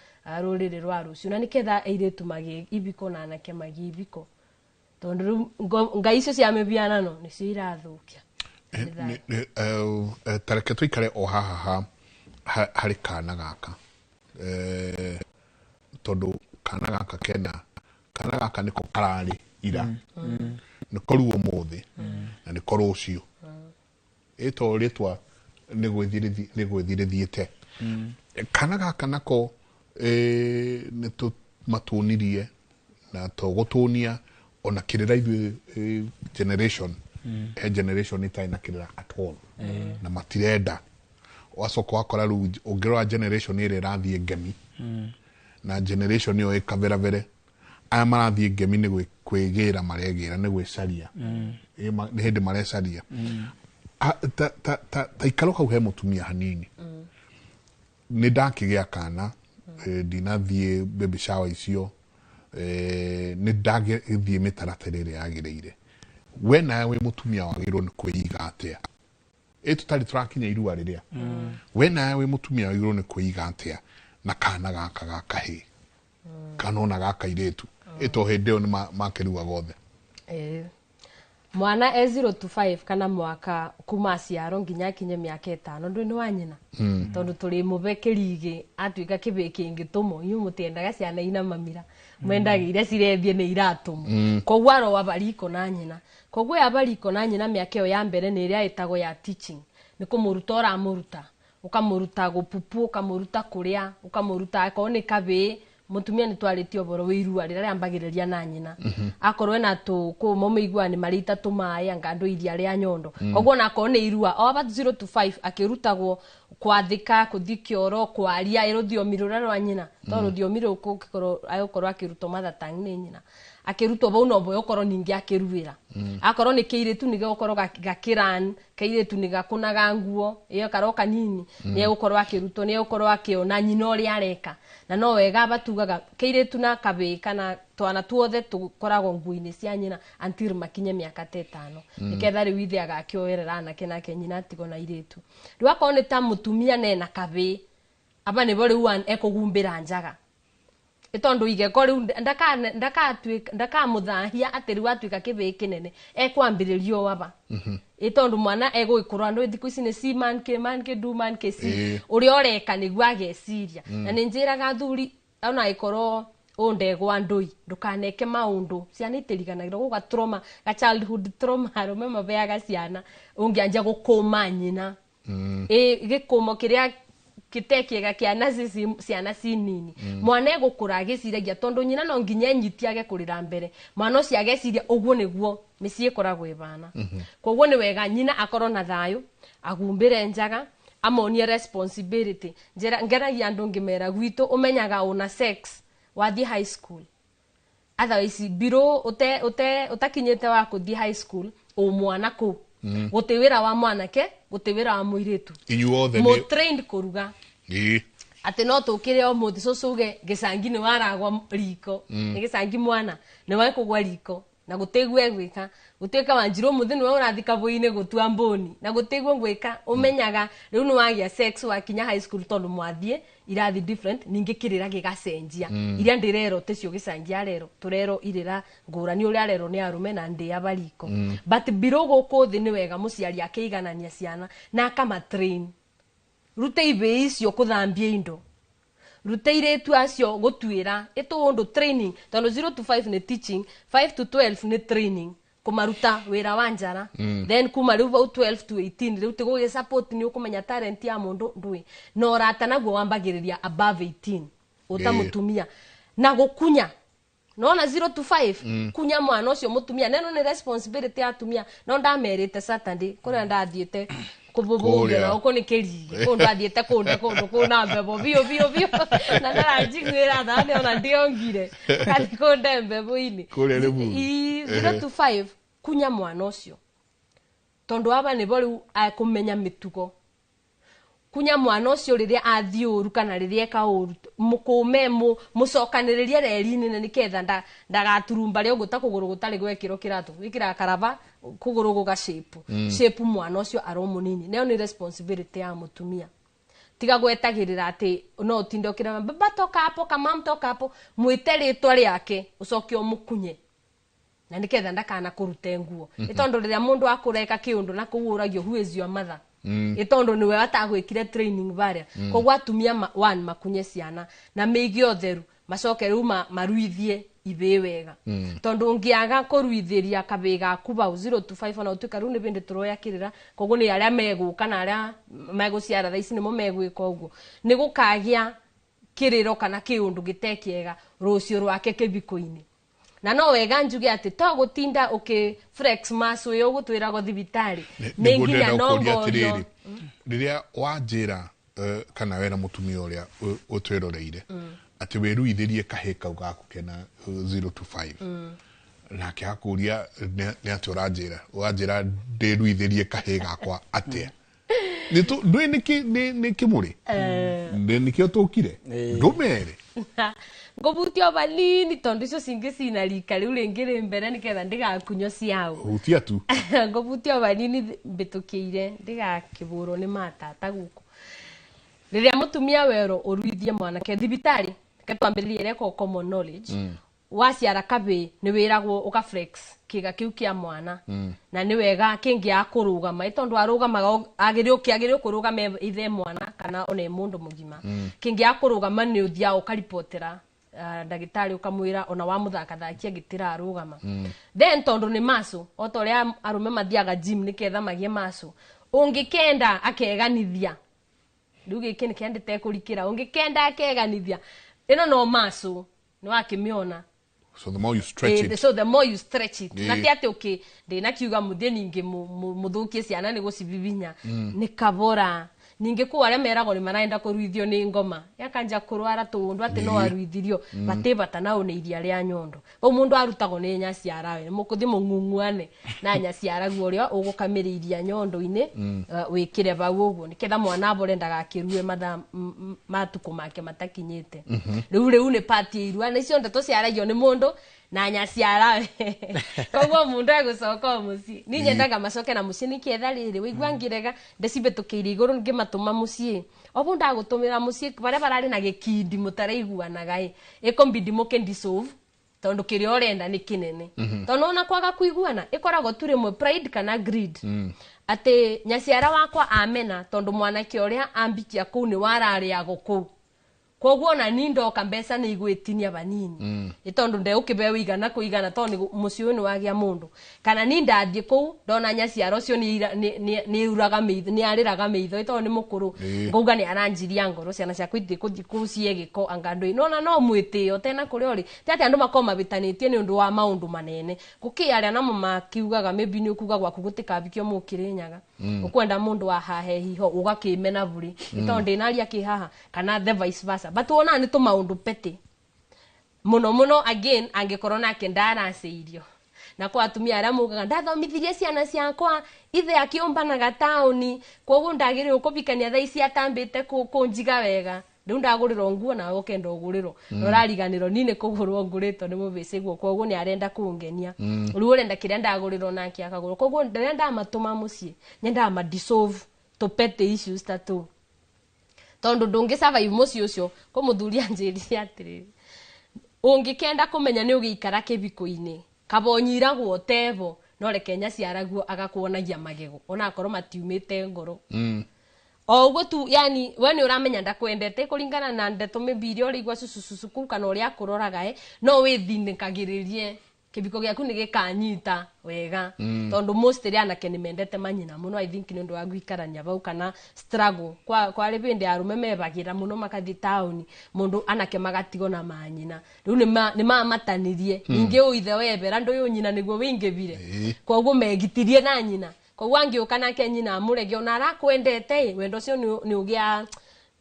rurire rwa rucio na niketha eiretu magi ibiko na anake magi ibiko tondu ngai icio cia mibianano ni cio irathukia tareke tuikare o haha hari kana gaka tondu kana gaka niko karari ira niko ruo muthi na niko rucio eto ritwa nigwithirithiete kana gaka nako ni matunirie na togutunia ona kirira ithu generation generation itaina kirira at all na matirenda wacoka wakora riu ungirwa generation iri rathie ngemi na generation iyo ikavera vere aya marathie ngemi ni kwigira maregira ni gwicaria ni hindi marecaria ta ikaro hau he mutumia hanini ni ndakigia kana ndinathie baby shower icio ni ndagithie mitaratara iri yagireire we nawe mutumia wagirwo ni kuiga atia tutari turakinya irua riria we nawe mutumia wagirwo ni kuiga atia na kana gaka gakahi kana ona gaka iretu ito hedeo ni makeruga gothe mwana e 0 to 5 kana mwaka kuma ciaro nginya kinye miaka 5 ndui ni wa nyina tondu turi mubekirige atuika kibiki ngitumo yu mutiendaga ciana ina mamira mwendagire cirethie ni iratumo kogwa aro wabariko na nyina kogwa abariko na nyina miaka yo ya mbere ni iria itago ya teaching ni kumuruta ora muruta ukamuruta gupupu ukamuruta kuria ukamuruta akone kabe mutumia ni twaritio boro wirua rira ambagiriria na nyina akorwe na tu ku momeigwa ni marita tumaye angando iria ria nyondo kogwo na akone irua o aba 0 to 5 akirutagwo kwathika kuthikioro kwaria iruthio mirura rwa nyina to ruthio miro ukikoro ayokorwa akiruto mathatang ni nyina akirutwo bau no boyo korwo ningi akiruira akorwo ni kiiritu ni gokorwo gakiran kiiritu ni gakunaga nguo iyo karoka nini ni gukorwo akirutwo ni gukorwo akiona nyina uri areka na no wega batugaga kiiritu na kabe kana twana tuothe tukoragwo nguini cia nyina until makinye miaka 5 niketha ri withe agakioerera na kena kenyina tigo na iritu riwa kone ta mutumia ne na kabe aba ne bori wan ekugumbira njaga itondo igeko riu ndaka muthahia atiri watuika kibe kinene ekwambiririo waba itondo mwana egwikurwa ndo thiku ici ni C-man K-man K-do-man K-C uri oreka nigwa geciria na ninjiraga thuri ona ikoro ondegwa ndui ndukaneke maundu ciana itiriganagira guga trauma ga childhood trauma rume mabeaga ciana ungianja gukuma nyina gikumo kiria kitekiega kia nazi ciana cinini mwana egukura agiciragia tondu nyina no nginya nyitiage kurira mbere mwana ucio ageciria uguo niguo micii koragwo ibana kogwo ni wega nyina akorwo na thayu agumbire njaga amonie responsibility ngeragia andu ngimera gwitu umenyaga una sex wathi high school otherwise biro utakinyete wa kuthi high school o mwana ku gutiwira wa mwanake gutiwira wa muiritu inyuothe mo trained kuruga ati no tukire o muthi cucuge gicangi ni waragwa riko ni gicangi mwana ni wa kugwa riko na gutegwe gwika guteka wanjiro muthi ni urathika boine gutua mboni na gutegwe gwika umenyaga riu ni wagia sex wakinya high school tondu mwathie irathi different ningi kirira gigacenjia iria ndirero tecio gicangia rero turero irira ngurani uri arero ni arume na ndi abariko but birogo kuthi ni wega muciari akeiganania ciana na kama train rute ibe icio kuthambia indo rute iretu acio gutwira ito undu training tondu 0 to 5 ni teaching 5 to 12 ni training kumaruta wira wa njara then kuma riu 12 to 18 riu tigo support ni ukumenya talent ya mundu ndui no rata naguo wambagiriria above 18 utamutumia na gukunya nona 0 to 5 kunya mwana ucio mutumia neno ni responsibility atumia no ndamerite Saturday kuria ndathiete kububungira uko ni kirige ko ndathiete kunde kundu kuna mbebo bio na narajigwira thani ona ndiongire kali kunde mbebo ini 0 to 5 kunya mwana ucio tondu aba ni bori akumenya mitugo kunya mwana ucio riria athii uru kana riria eka uru mukume mucokaniririe reri-ini na niketha ndagaturumba rio guta kuguru gutari gwekiro kiratu wikira karaba kuguru guga shape mwana ucio aro munini neo ni responsibility ya mutumia tiga gwetagirira ati no tinde okira baba toka hapo kama mtoka hapo mwite ritwa riake ucokio mukunye na niketha ndakana kurute nguo itondo riria mundu akureka kiundu na kuuragio who is your mother itondo niwe atagwikire training baria kogwa atumia one makunye ciana na meigi otheru macoke riu maruithie ibe wega tondu ngiaga kuruithiria kabiga kuba 0 to 5 ona utuka riu ni bindi turoya kirira kogwo ni aria meguka na aria meguciara thaici ni mo megwika uguo ni gukagia kiriro kana kiundu gitekiega rucio rwake kibiko-ini na no wega njuge ati to gutinda flex maso yo gutwirago thibitari ninginya no ngono riria wanjira kana wena mutumia uria utwiroreire ati wiruithirie kaheka ugakukena 0 to 5 nake akuria ni ati uranjira ndiruithirie kaheka kwa atia ndui ni kimuri niki utukire ndumere ngobutio balini tondu icio cingi cina rika riu ringiri mbere niketha ndigakunyo ciao hutia tu ngobutio balini mbitukiire ndigakiburo ni matata guku riria mutumia wero uruithie mwanake thibitari ketwambiririe reko common knowledge waciara kabe ni wiragwo uka flex kiga kiu kia mwana na ni wega kingi akurugama itondu arugamaga agirio kurugama ithe mwana kana one mundu mugima kingi akurugama ni uthia ukaripotera ndagitari ukamwira ona wa muthaka thakia gitira arugama then tondu ni maso otoria arume mathiaga gym niketha magie maso ungikenda akeganithia nduge kini kiandite kurikira ungikenda akeganithia ino no maso no akimiona. So the more you stretch it. So the more you stretch it. Na tiate okay, ndina kiuga muthie ninge muthukie ciana ni gucibibinya ni kabora ninge ku aria merago ni maraenda kuruithio ni ngoma yakanja kurwara tundu ati no aruithirio batibata na one iria ria nyondo o mundu arutago ni nyasi arawe mukuthi mung'ung'uane na nyasi aragu uria ugukamiriria nyondo-ini wikire bau uguo niketha mwana abore ndagakirue matha matuko make matakinyite riu ni party irua ni cio ndeto ciaragio ni mundu na nyasi arawe koguo mundu agucoka muci ni nyendaga macoke na muci nikietha riri wigua ngirega ndecibetukiire iguru ngimatuma muci obu ndagutumira muci bare barari na gikindi mutaraiguanaga ikombidi muke dissolve tondu kirio orenda ni kinene tondu ona kwaga kuiguana ikoragwo turimwe pride kana greed ate nyaciara wakwa amena tondu mwanake uria ambikia kuu ni warari agoku koguo na nindo kambesa ni igwetinia banini itondu nde ukibewe igana kuigana tondu mucio ni wagia mundu kana ni ndathie kuu ndona nyaciara ucio ni uraga meitho ni ariraga meitho itondu ni mukuru ngauga ni aranjiria ngoro ciana cia kwiti kucie giko angando nona no mwitio tena kuri ori tete andu makoma bitanitie ni undu wa maundu manene kuki aria namo makiugaga maybe ni ukuga gwaku gutikabikio mukirinyaga ukwenda mundu wa hahe hiho ugakimena buri itondu ndinaria kihaha kana the vice versa but wona ni to maundu pete muno again angekorwo nake ndaraceirio na kwa atumia aria mugaga ndathomithirie ciana ciakwa ithe akiombanaga tauni koguo ndagirirwo kubikania thaa ici atambite kunjiga wega riu ndagurirwo nguo na ukenda ugurirwo norariganirwo nini kugurwo ngurito ni mubiciguo koguo ni arenda kungenia riu urenda kiria ndagurirwo nake akagurwo koguo ndenda matuma mucie nyenda ma dissolve to pete issues tatu tondu ndungi survive muci ucio ko muthuri anjiri atiri ungikenda kumenya ni ugikara kibiko-ini kabonyiragwo tevo no reke nyaciaraguo agakuonagia magego ona akorwo matiumite ngoro o uguo tu yani we ni uramenya ndakwendete kuringana na ndeto maybe uri igwa sususuku kana uri akuroraga no withinikagiririe kibiko giaku ni gikanyita wega tondu mostly anake ni mendete manyina muno I think ni ndu wa gwikarania bau kana struggle kwa ribindi arume mebagira muno makathi town mundu anake magatigo na manyina riu ni mamatanirie ninge uithe webera ndu yu nyina niguo wingivire koguo megitirie na nyina koguo angiuka nake nyina amurege ona arakwendete wendo cio ni ugia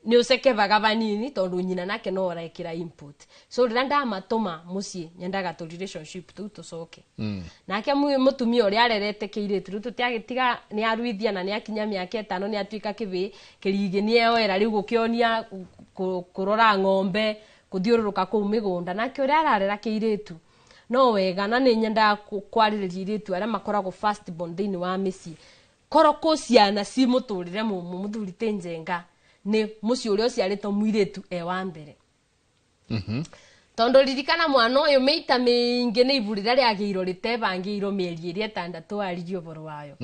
ni usekevaga banini tondu nyina nake no arekira input so randa matuma mucie nyendaga to relationship tu tucoke nake mutumia uri arerete kiiritu riu tutiagitiga ni aruithia na ni akinya miaka 5 ni atuika kibi kirigi ni eoera riu gukionia kurora ng'ombe kuthiururuka ku migunda nake uri ararera kiiritu no wega na ni nyenda kwaririria iritu aria makoragwo first born thini wa micie koroko ciana ci muturire muthuri tenjenga ni muci uria uciarito muiritu wa mbere tondu ririkana mwana uyu meita mingi ni iburi ria agiiro ritebangiiro mieri iria 6 aririo boro wayo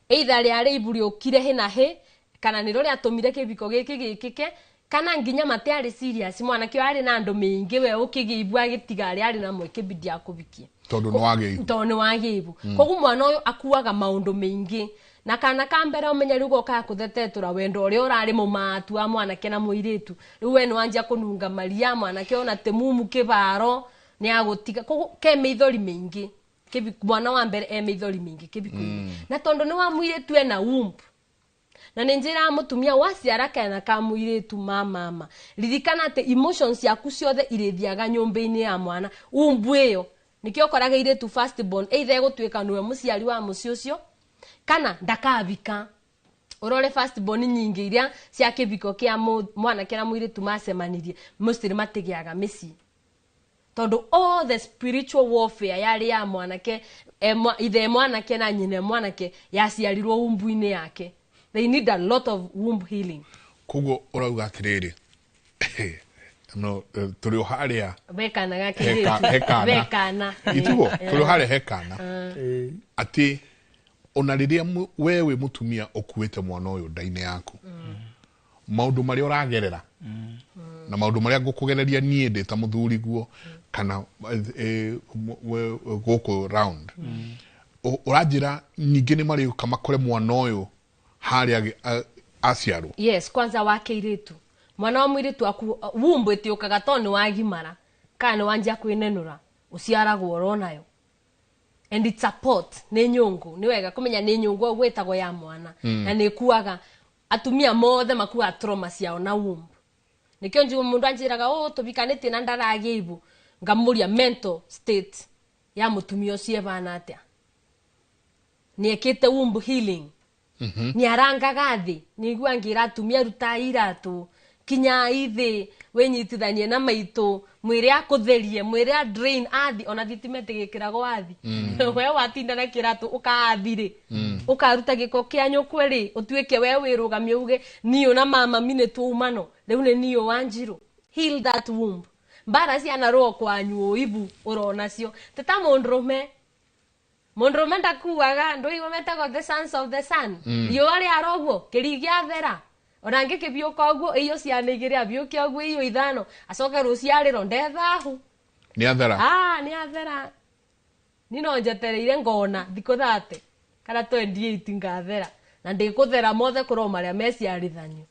either ria iburi ukire hina he kana ni ria atumire kibiko gikike kana nginya mate serious mwana kio ari na andu mingi we ukigibwa gitiga ari na mweke bidi akubikie tondu ni wagiibu koguo mwana uyu akuaga maundu mingi na kana kambere umenya rugo ka kuthetetura wendo uri urari mumatu wa mwanake na muiritu riu we nwanjia kununga maria mwanake ona temumu kibaro ni agutiga ke meithori mingi mwana wa mbere meithori mingi kibiko na tondu ni wa muiritu ena womb na ninjira mutumia waciara kana ka muiritu mama ririkana ate emotions yaku ciothe irithiaga nyumba-ini ya mwana umbu iyo nikio koraga iritu first born either gutwika niwe muciari wa muci ucio kana ndakabika urore first born nyingi iria cia kibiko kia mwana kena muiritu macemanirie mostly matigiaga mici tondu all the spiritual warfare yari ya mwanake ithe mwanake na nyine mwanake yaciarirwo umbu-ini yake they need a lot of womb healing koguo urauga atiriri no tuli o haria bekana gakiritu bekana itugo tuli o haria hekana ati ona riria wewe mutumia okuite mwana uyu ndaine yaku maundu maria uragerera na maundu maria ngukugereria nie ndi ta muthuri guo kana goko round urajira nyingi ni mari kamakore mwana uyu haria aciarwo. Yes, kwanza wakiritu mwana wa mwiritu aku wumbu etiukaga toni wagimara kana wanja kwinenura uciaragwo ronayo and it's support ni nyungu ni wega kumenya ni nyungu gwetagwo ya mwana na ni kuaga atumia mothe makua trauma ciao na wumbu nikyo njugo mundu anjiraga tubikanite na ndarage ibu ngamuria mental state ya mutumia ucie bana atia ni ekite wumbu healing ni aranga gathi ni guangira atumia ruta iratu kinya ithi wenyitithanie na maitu mwire akutherie mwire drain athi ona thitimete gikirago athi we watinda na kiratu ukaathire ukaruta giko kia nyokweri utuike we wirugamie uge niyo na mama mine tuumano riu ni niyo wanjiru heal that womb bara ciana ro kwanyu ibu urona cio teta mondrome ndakuaga ndoi wametago the sons of the sun yo ari arogwo kirigia thera ona ngikibioka ogwo iyo ciana igire abiokia ogwo iyo ithano acoka ruciariro ndethahu ni athera ni athera nino njetereire ngona thiko thate kana 28 ngathera na ndikuthera mothe kuroma ria meciarithanio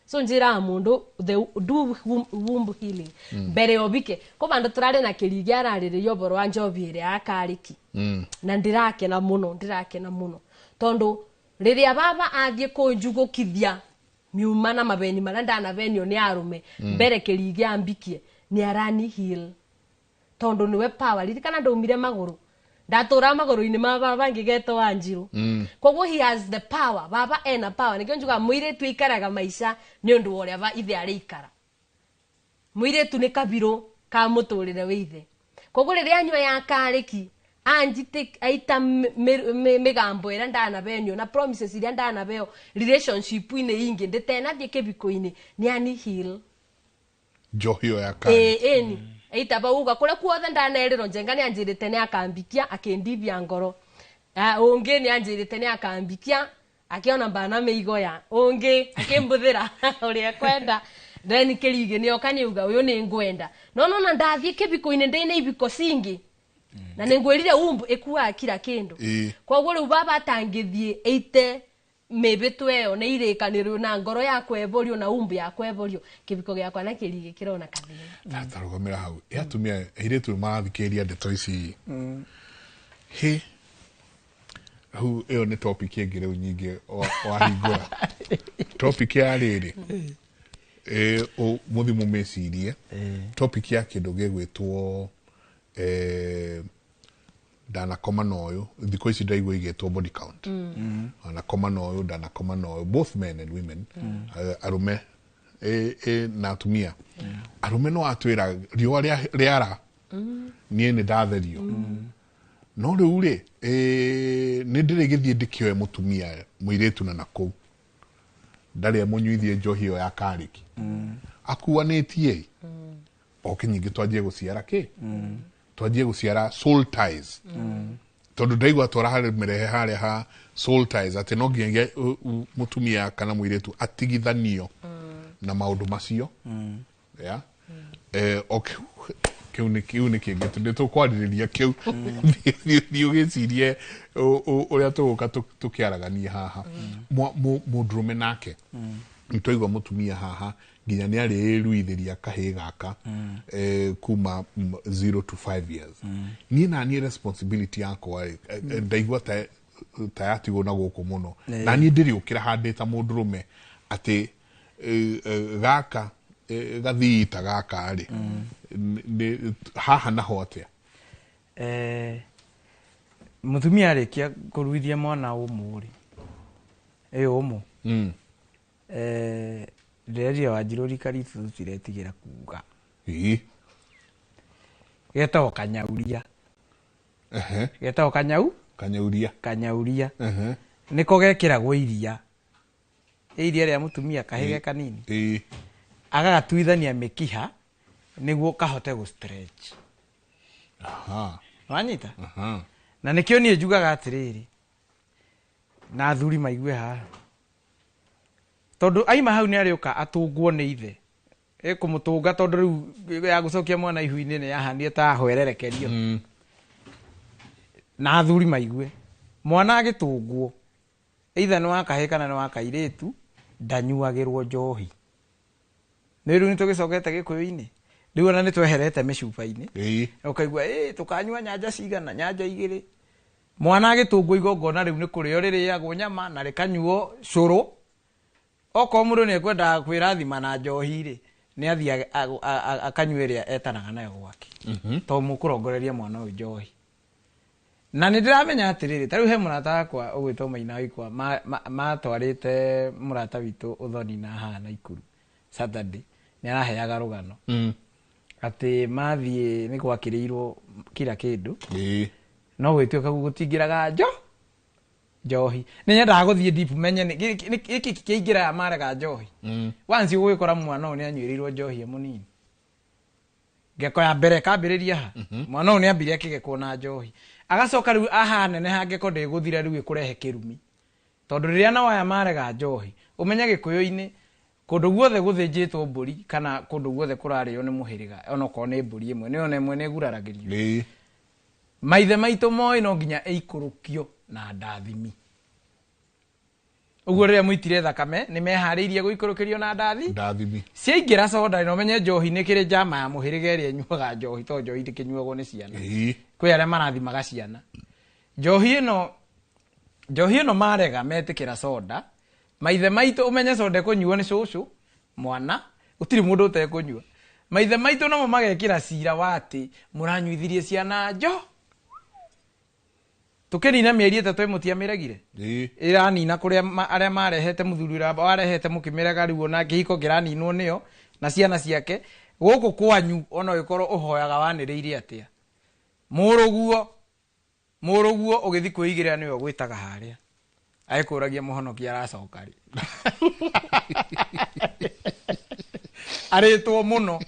so njira mundu the do womb healing bere obike ko bandu turare na kirigia araririo boro wa njobire akariki na ndirake na muno tondu riria baba athie kunjugukithia miuma na mabeni maranda na benio ni arume bere kirigia ambikie ni arani heal tondu niwe power ririkana ndaumire maguru ndatura maguru-ini ma baba ngigeto Wanjiru koguo he has the power baba ena power nikyo njuga mwire tu ikaraga maisha ni undu woria ba ithe ari ikara mwire tu ni kabiro ka muturire we ithe koguo riria anywa ya kariki anjite aita migambo era ndana benyo na promises iria ndana beo relationship ine ingi ndetena thie kebiko-ini ni ani heal johio ya kariki eni aita bauga kule kuothe ndanerero njengani anjirite ni akambikia akendibia ngoro ungi ni anjirite ni akambikia akiona bana meigo ya ungi akimbuthira uria kwenda then kirige ni okani uga uyu ni ngwenda no na ndathie kebiko-ini ndine ibiko singi na ningwirire umbu ekuwa kila kindu koguo riu baba atangithie eite mebetu eyo na irekaniro na ngoro ya kwevorio na umbu ya kwevorio kibiko giakwa na kirige kirona kathina tarugomera hau yatumia iretu marathikiria ndeto ici he hu eyo ni topic ingire nyingi wa hingura topic ya riri o muthimu mecirie topic ya kindu gigwitwo dana koma noyo thiko ici ndaigua igetwo body count ana koma noyo dana koma noyo both men and women arume na atumia arume no atwira riwa riara nie ni ndatherio no riu ri ni ndire githie ndikioe mutumia muiretu na naku ndari munyuithie njohio ya kariki akuanitie okinyingi twajie guciara ki twajie guciara soul ties tondu ndaigua twara hari merehe hari ha soul ties ati no nginya mutumia kana muiretu atigithanio na maundu macio ya okay kiu ni kingi tunde tukwariria kiu thiu gicirie uria tuguka tukiaragania haha mudrume nake nitwaigua mutumia haha nginya ni ari ruithiria kahi gaka kuma 0 to 5 years ni na ni responsibility yako ndaigua ta yatigo na guku muno na ni ndiri ukira handita mudrume ati gaka gathita gaka ari haha na hote mutumia arikia kuruithia mwana umuri umu Rĩrĩa Wanjiru rikaritu ciretigira kuga getagwo kanyauria getagwo kanyauria niko gekĩragwo iria iria rĩa mutumia kahĩge kanini agagatuithania mĩkiha niguo kahote go stretch. Aha. Wanyita? Aha. Na nikio nie njugaga atiriri. Na athuri maigue ha. Tondu aima hau ni arioka atungwo ni ithe. Kumutunga tondu riu ya gucokia mwana ihu-ini ni yahanie ta hwererekerio. Na athuri maigue. Mwana agitungwo. Either ni wakahe kana ni wakairitu ndanyuagirwo njohi. Ni riu nitugicokete Gikuyu-ini. Riu ona nitweherete micuba-ini. Ukaigua tukanyua nyanja cigana, nyanja 2. Mwana agitungwo igongona riu ni kurio ririagwo nyama na rikanyuo curu. Oko mundu ni ekwenda kwirathima na njohi ri ni athi akanyua iria etanaga nayo gwake. To mukurongoreria mwana uyu njohi. Na ni ndiramenya atiriri tariu he murata wakwa ugwitwo Maina wikwa matwarite murata witu uthoni na hana Ikuru Saturday ni araheaga rugano ati mathie ni gwakirirwo kila kindu no gwituika gutingiraga njohi ni nyenda guthie deep menye ni giki kiingira marega njohi wanzi ugikora mwana ni anywirirwo njohi munini ngeko ya mbere kambiriria ha mwana ni ambire akigekwo na njohi agacoka riu ahane ne hangeko ndiguthira riu ikurehe kirumi tondu riria na waya marega njohi umenya Gikuyu-ini kundu guothe guthinjitwo mburi kana kundu guothe kurario ni muhiriga onoko ni mburi imwe ni ona imwe ni guraragirio maithe maitu moi no nginya eikurukio na ndathimi uguo riria muitire thakame ni mehariirie guikurukirio na ndathimi ciaingira soda no menye njohi ni kiri jama ya muhiriga iria nyuaga njohi to njohi ndikinyuagwo ni ciana kwi aria marathimaga ciana njohi ino marega metikira soda maithe maitu umenye soda kunyuo ni cucu mwana utiri mundu utekunyua maithe maitu no magekira cira wati muranyuithirie ciana njo tukinina mieri 3 mutiamiregire iranina kuria aria marehete muthuri ura warehete mukimirega riu ona kihiko kiraninwo niyo na ciana ciake guku kwanyu ona ukorwo uhoyaga waniriire atia muruguo ugithi kuigira niyo gwitaga haria aikuragia muhonokia aracoka ri aritwo muno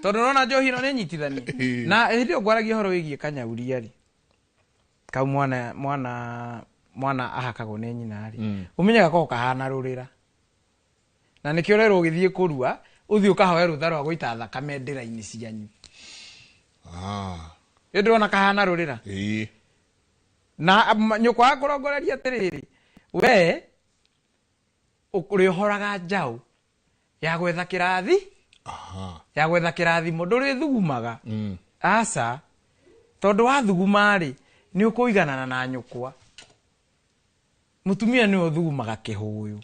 tondu nona njohi no ni nyitithanie na hindi ngwaragia horo wigie kanyauria ri kau mwana ahakagwo ni nyina ri umenyaga ko kahana rurira na nikio rero ugithie kurua uthi ukahoya rutha rwa guita thakame ndira-ini cianyu ndona kahana rurira na nyukwa akurongoreria atiriri we ukurihoraga njau ya gwetha kirathi mundu ri thugumaga asa tondu wa thuguma ri ni ukuiganana na nyukwa mutumia ni uthugumaga kihuyu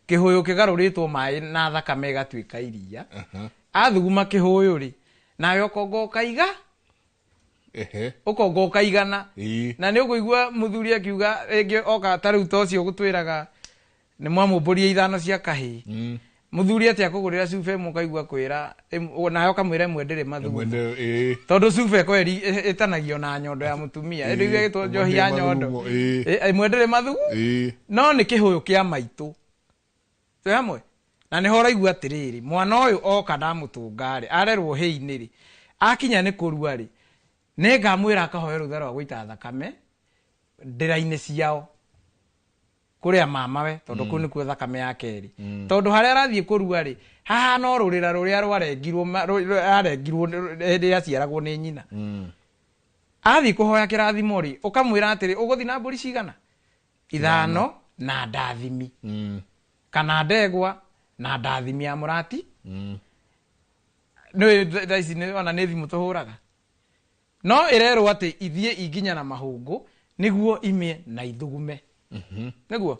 kihuyu kigaruritwo mai na thakame gatuika iria athuguma kihuyu ri nawe ukongo kaiga ukongo kaigana na ni ukuigua muthuri akiuga ringi oka tariu tocio gutwiraga ni mwamumburia 5 cia kahi muthuri ati akugurira cufe mukaigua kwira nayo kamwira mwendere mathugu tondu cufe kweri itanagio na nyondo ya mutumia ndio igitwo njohi ya nyondo mwendere mathugu no ni kihuyu kia maitu tu hamwe na ni hora igua atiriri mwana uyu oka ndamutungari arerwo hei-ini ri akinya ni kurua ri ne ngamwira akahoya rutha rwa guita thakame ndira-ini ciao kuria mama we tondu kuni ku thakame ya keri tondu haria arathie kurua ri haha no rurira ruria arengirwo hindi aciaragwo ni nyina athi kuhoya kirathimo ri ukamwira atiri uguthi na mburi cigana 5 na ndathimi kana ndegwa na ndathimi ya murati no daisi ni ona ni thimu tuhuraga no irero ati ithie iginya na mahungu niguo imie na ithugume niguo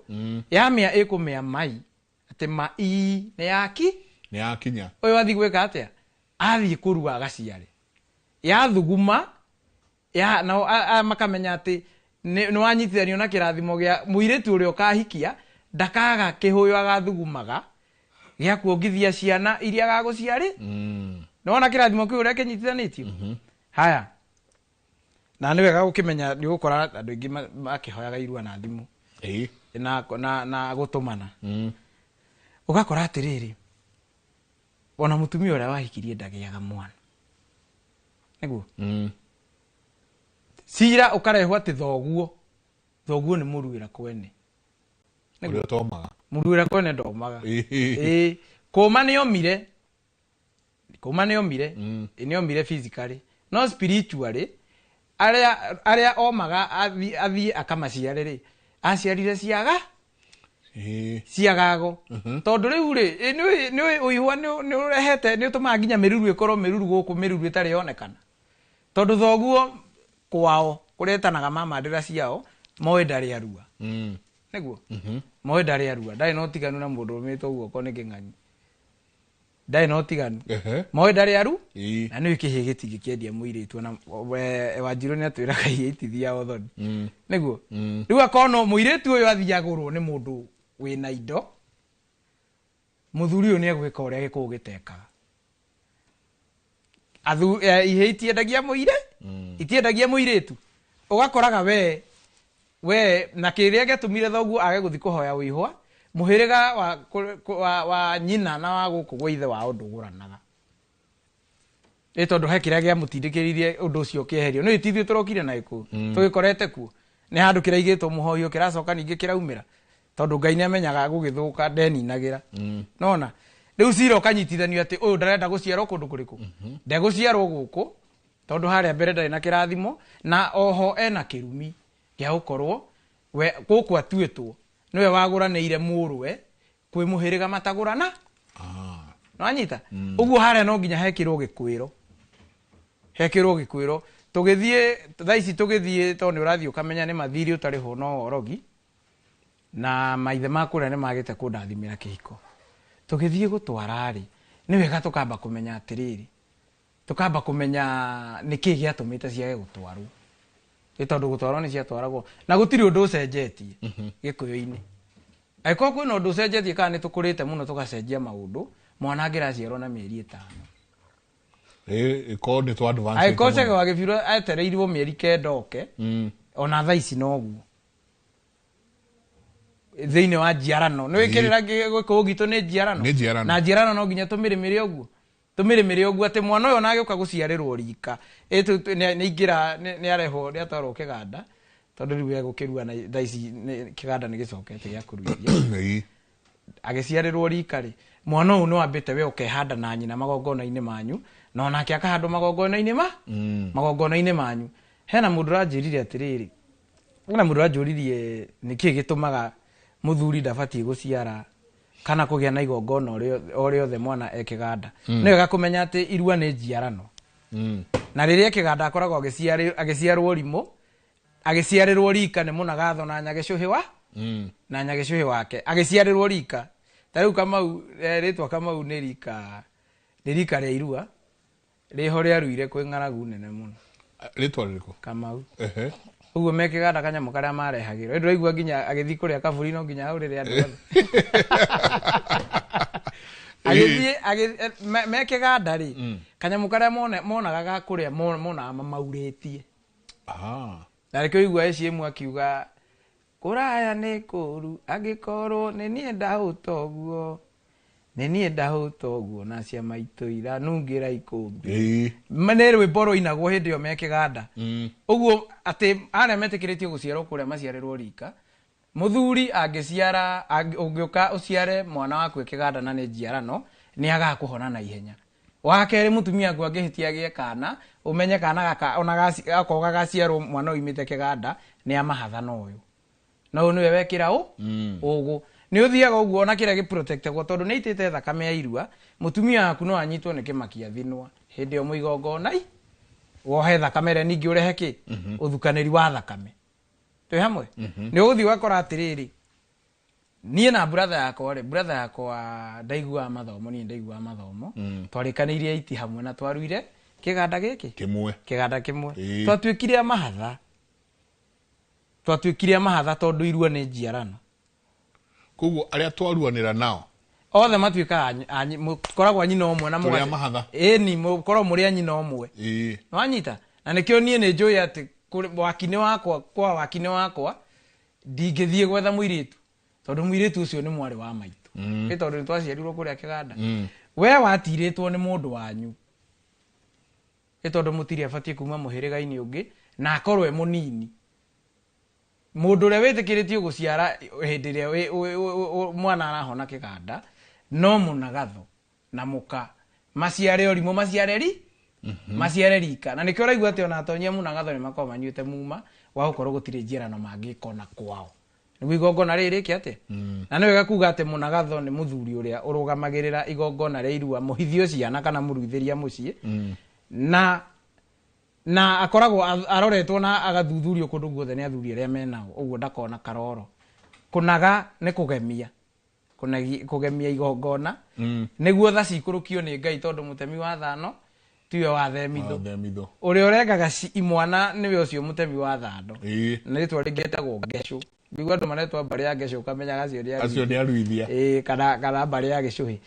yamia ikumia mai ati mai ne yakinya oyo athi gwika atia athi kurua agaciare ya thuguma ya na makamenya ati ni wanyitithanio na kirathimo gia muiritu urio kahikia ndakaga kihuyu agathugumaga gia kuongithia ciana iria gaguciari nona kirathimo kiu uria kinyitithanitio haya na ni wega gukimenya ni gukora andu ingi makihoyaga irua na thimu na gutumana ugakora atiriri ona mutumia uria wahikirie ndagiaga mwana niguo cira ukarehwo ati thoguo ni muruira kwene niguo tomaga muruira kwene ndomaga kuma ni omire physically no spiritually aria omaga athie akamaciare ri aciarire ciagago tondu riu ri ni uihwa ni urehete ni utuma nginya miruru ikorwo miruru guku miruru itari yonekana tondu thoguo kwao kuretanaga mama ndira ciao moe ndari arua niguo moe ndari arua ndai no tiganu na mundu umitwo guoko ni king'anyi ndai no tiganu moe ndari aru na ni ikihigiti gikiendia muiritu na Wanjiru ni atwiraga itithia othoni niguo riu akono muiritu uyu athiagurwo ni mundu wina indo muthuri uyu ni egwika uria gikugitekaga ihe itiendagia muire itiendagia muiritu ugakoraga we na kiria getumire thoguo age guthi kuhoya wihwa muhiriga wa nyina na wa guku gwa ithe wa nduguranaga tondu he kiria gia mutindikiririe undu ucio kieherio no itithio turokire na iku tugikorete kuo ni handu kiraigitwo muhoyo kiracoka ningi kiraumira tondu Ngai ni amenyaga gugithuka ndeninagira nona riu cira ukanyitithanio ati uyu ndarenda guciarwo kundu kuriku ndeguciarwo guku tondu haria mbere ndari na kirathimo na oho ena kirumi gia gukorwo we guku atuitwo niwe waguraniire murwe kwi muhiriga matagurana no anyita uguo haria no nginya hekirwo gikwiro tugithie thaici tugithie tondu urathie ukamenya ni mathiri utari ho no orogi na maithe makuria ni magite kundathimira kihiko tugithie gutwara ri ni wega tukamba kumenya atiriri tukamba kumenya niki giatumite ciage gutwarwo tondu gutwarwo ni ciatwaragwo na gutiri undu ucenjetie gikuyu-ini aiko kwina undu ucenjetie kana ni tukurite muno tugacenjia maundu mwana ngiraciarwo na mieri 5 iko ni to advance aiko cege wagibiro atereirio mieri 9 oke ona thaici noguo thiini wa njiarano ni wikirira gwikugitu ni njiarano na njiarano no nginya tumirimire oguo ati mwana uyu nagiuka guciarirwo rika ni ingira ni areho ni atwarwo kiganda tondu riu egukirua na thaici kiganda ni gicokete gia kuruithia agiciarirwo rika ri mwana uyu no ambite we ukehanda na nyina magongona-ini manyu na onake akahandwo magongona-ini manyu hena mundu ranjirire atiriri na mundu ranjuririe niki gitumaga muthuri ndabatie guciara kana kugia na igongona oriothe mwana ekiganda ni wega kumenya ati irua ni njiarano na riria kiganda akoragwo agiciarwo rimo agiciarirwo rika ni munagatho na nyagicuhi wake agiciarirwo rika tariu Kamau ritwa Kamau ni rika ria irua riho riaruire kwi ng'aragu nene muno ritwa ririku Kamau uguo mekiganda kanyamu karia marehagirwo ndu raigua nginya agithi kuria kaburi no nginya aurire andu othe mekiganda ri kanyamu karia monaga ga kuria monaga mauritie na rikio igua ecimu akiuga kuraya ni kuru agikorwo ni nie ndahutoguo na ciama itu iranungira ikumbi mane rwimbo rũinagwo hindi yo mekiganda uguo ati aria metikiritie guciarwo kuria maciarirwo rika muthuri angiciara ungiuka uciare mwana waku ikiganda na ni njiarano ni agakuhona na ihenya wakeri mutumia aku angihitia gie kana umenye kana gaka ona gakoga gaciarwo mwana uimite kiganda ni amahatha noyo no niwe wekira ugu ni uthiaga uguo ona kiria giprotectagwo tondu ni itite thakame ya irua mutumia aku no anyitwo ni kimakia thinwa hindi yo muigongona wohe thakame ria ningi urehe ki uthukaniri wa thakame twi hamwe ni uguthi wakora atiriri nie na brother yakwa ndaigua mathomo twarikanirie iti hamwe na twaruire kiganda giki kiganda kimwe twatuikirie mahatha tondu irua ni njiarano koguo aria twaruanira nao othe matuikaga mukoragwo nyina omwe na mwe ni mukorwo muri nyina omwe no anyita na nikio nie ni njui ati wakine wakwa ndingithie gwetha muiritu tondu muiritu ucio ni mwari wa maitu tondu twaciarirwo kuria kiganda we watiritwo ni mundu wanyu itondo mutiri abatie kuma muhiriga-ini ungi na akorwe munini mundu ria witikiritio guciara hindi ria mwana arahona kiganda no munagatho na muka maciare orimo maciareri maciare rika na nikio raigua ati ona atonyia munagatho ni makoma manyuite muma wa gukorwo gutire njirano mangikona kwao niguo igongona riri kiate na niwe gakuga ati munagatho ni muthuri uria urugamagirira igongona ria irua muhithio ciana kana muruithiria mucii na akoragwo aroretwo na agathuthurio kundu guothe ni athuri aria menao uguo ndakona karoro kunaga ni kugemia kugemia igongona niguo tha cikurukio ni Ngai tondu mutemi wa thano tiwe wa themitho uria urengaga imwana niwe ucio mutemi wa thano na ritwa ringetagwo Geshu bigwa andu maretwa mbari ya Geshu kamenya acio ni aruithia kana mbari ya Geshuhi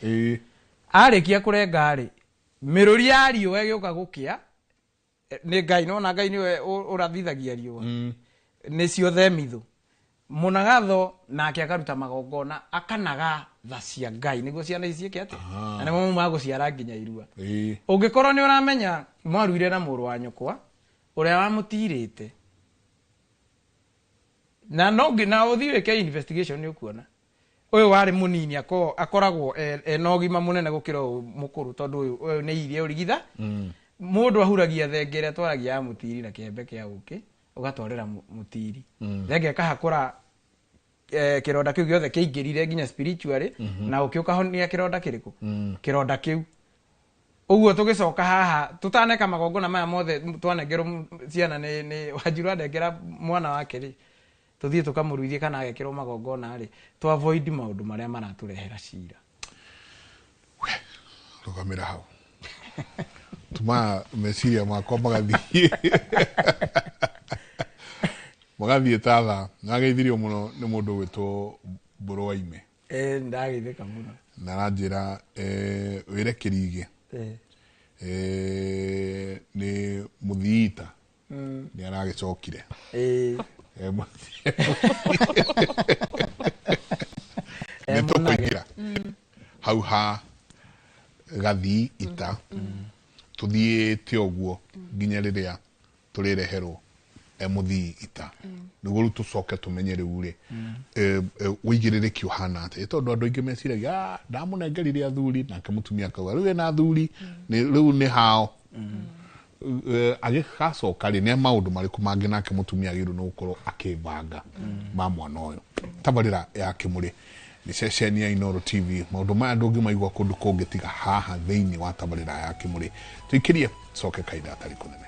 arikia kurenga ri miruri ya riũa gĩũka gũkĩa ni Ngai nona Ngai niwe ũrathithagia riũa nicio themitho munagatho nake akaruta magongona akanaga tha cia Ngai niguo ciana ici ciake ati na nimo muma guciara nginya irua ungikorwo ni uramenya mwaruire na mũrũ wa nyũkwa uria wamutirite na nongi na uthire ke investigation ni ukuona uyu wari munini akoragwo ena ũgima munene gukira mukuru tondu uyu ni irie urigitha mundu ahuragia thengere twaragia ya mutiri na kiembe kia uki ugatwarira mutiri thenge kahakura kironda kiu giothe kiingirire nginya spiritually na uki ukahonia kironda kiriku kironda kiu uguo tugicoka haha tutaneka magongona maya mothe twanengerwo ciana ni Wanjiru anengera mwana wake ri tuthie tukamuruithie kana agekirwo magongona ri to avoid maundu maria maraturehera cira rugamira hau tuma meciria makwa magathie tatha nageithirio muno ni mundu gwitwo Mburu wa Ime ndageithika muno na ranjira wire kirige ni muthiita ni aragicokire ni tukuingira hau ha gathi ita tuthiite uguo nginya riria turireherwo muthii ita niguo tucoke tumenye riu ri uigirire hana ati tondu andu aingi meciragia ndamunengerire athuri nake mutumia akauga riu ena athuri riu ni hao agikacoka ri ni maundu mariku mangi nake mutumia agiru no gukorwo akibanga ma mwana uyu tabarira ya Kimuri ni ceceni ya Inooro TV maundu maya ndungimaigua kundu kungi tiga haha thiini wa tabarira ya Kimuri tuikirie coke kaida atari kunene.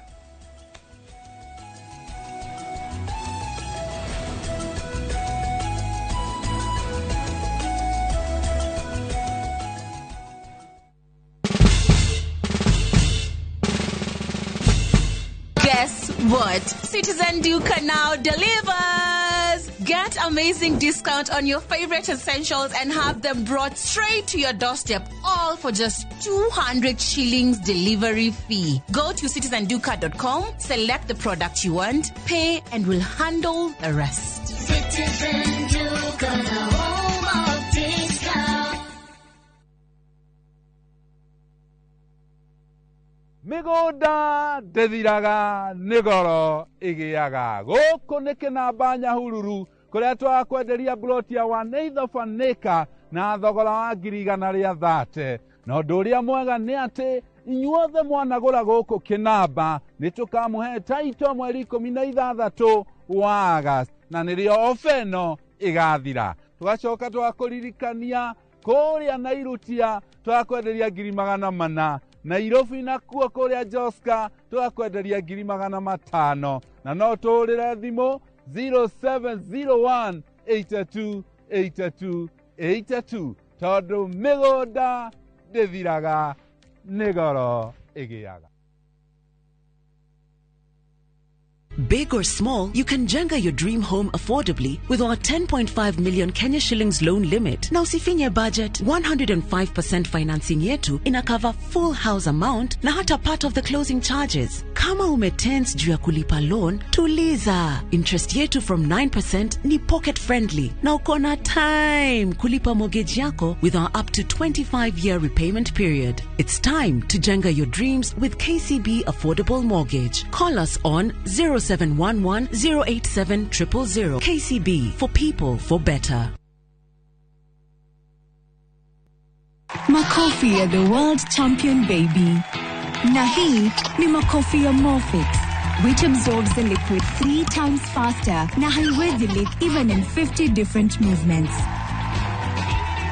Guess what? Citizen Duka now delivers! Get amazing discount on your favorite essentials and have them brought straight to your doorstep, all for just 200 shillings delivery fee. Go to citizenduka.com, select the product you want, pay, and we'll handle the rest. Citizen Duka, the home of discount. Migunda ndethiraga nigoro igiaga guku ni Kinamba Nyahururu kuria twakwenderia ploti ya 1/8 of an acre na thogora wa 130 na undu uria mwega ni ati inyuothe mwanagura guku Kinamba ni tukamuhe taito mweri 16 wa August na nirio ofeno igathira tugacoka twakuririkania kuria Nairutia twakwenderia 400 Nairobi nakuo kuria Joska twakwenderia 500 na no turire thimu 0701 828282 tondu migunda ndithiraga nigoro igiaga. Big or small, you can jenga your dream home affordably with our 10.5 million Kenya shillings loan limit. Na usifinye budget, 105% financing yetu inakava full house amount na hata part of the closing charges. Kama umetense juu ya kulipa loan, tuliza. Interest yetu from 9% ni pocket friendly. Na ukona time kulipa mortgage yako with our up to 25-year repayment period. It's time to jenga your dreams with KCB Affordable Mortgage. Call us on 0711 087 000. KCB, for people, for better. Makofi ya the world champion baby. Na hii ni makofi ya Morphix, which absorbs the liquid 3 times faster na haiwezi leak even in 50 different movements.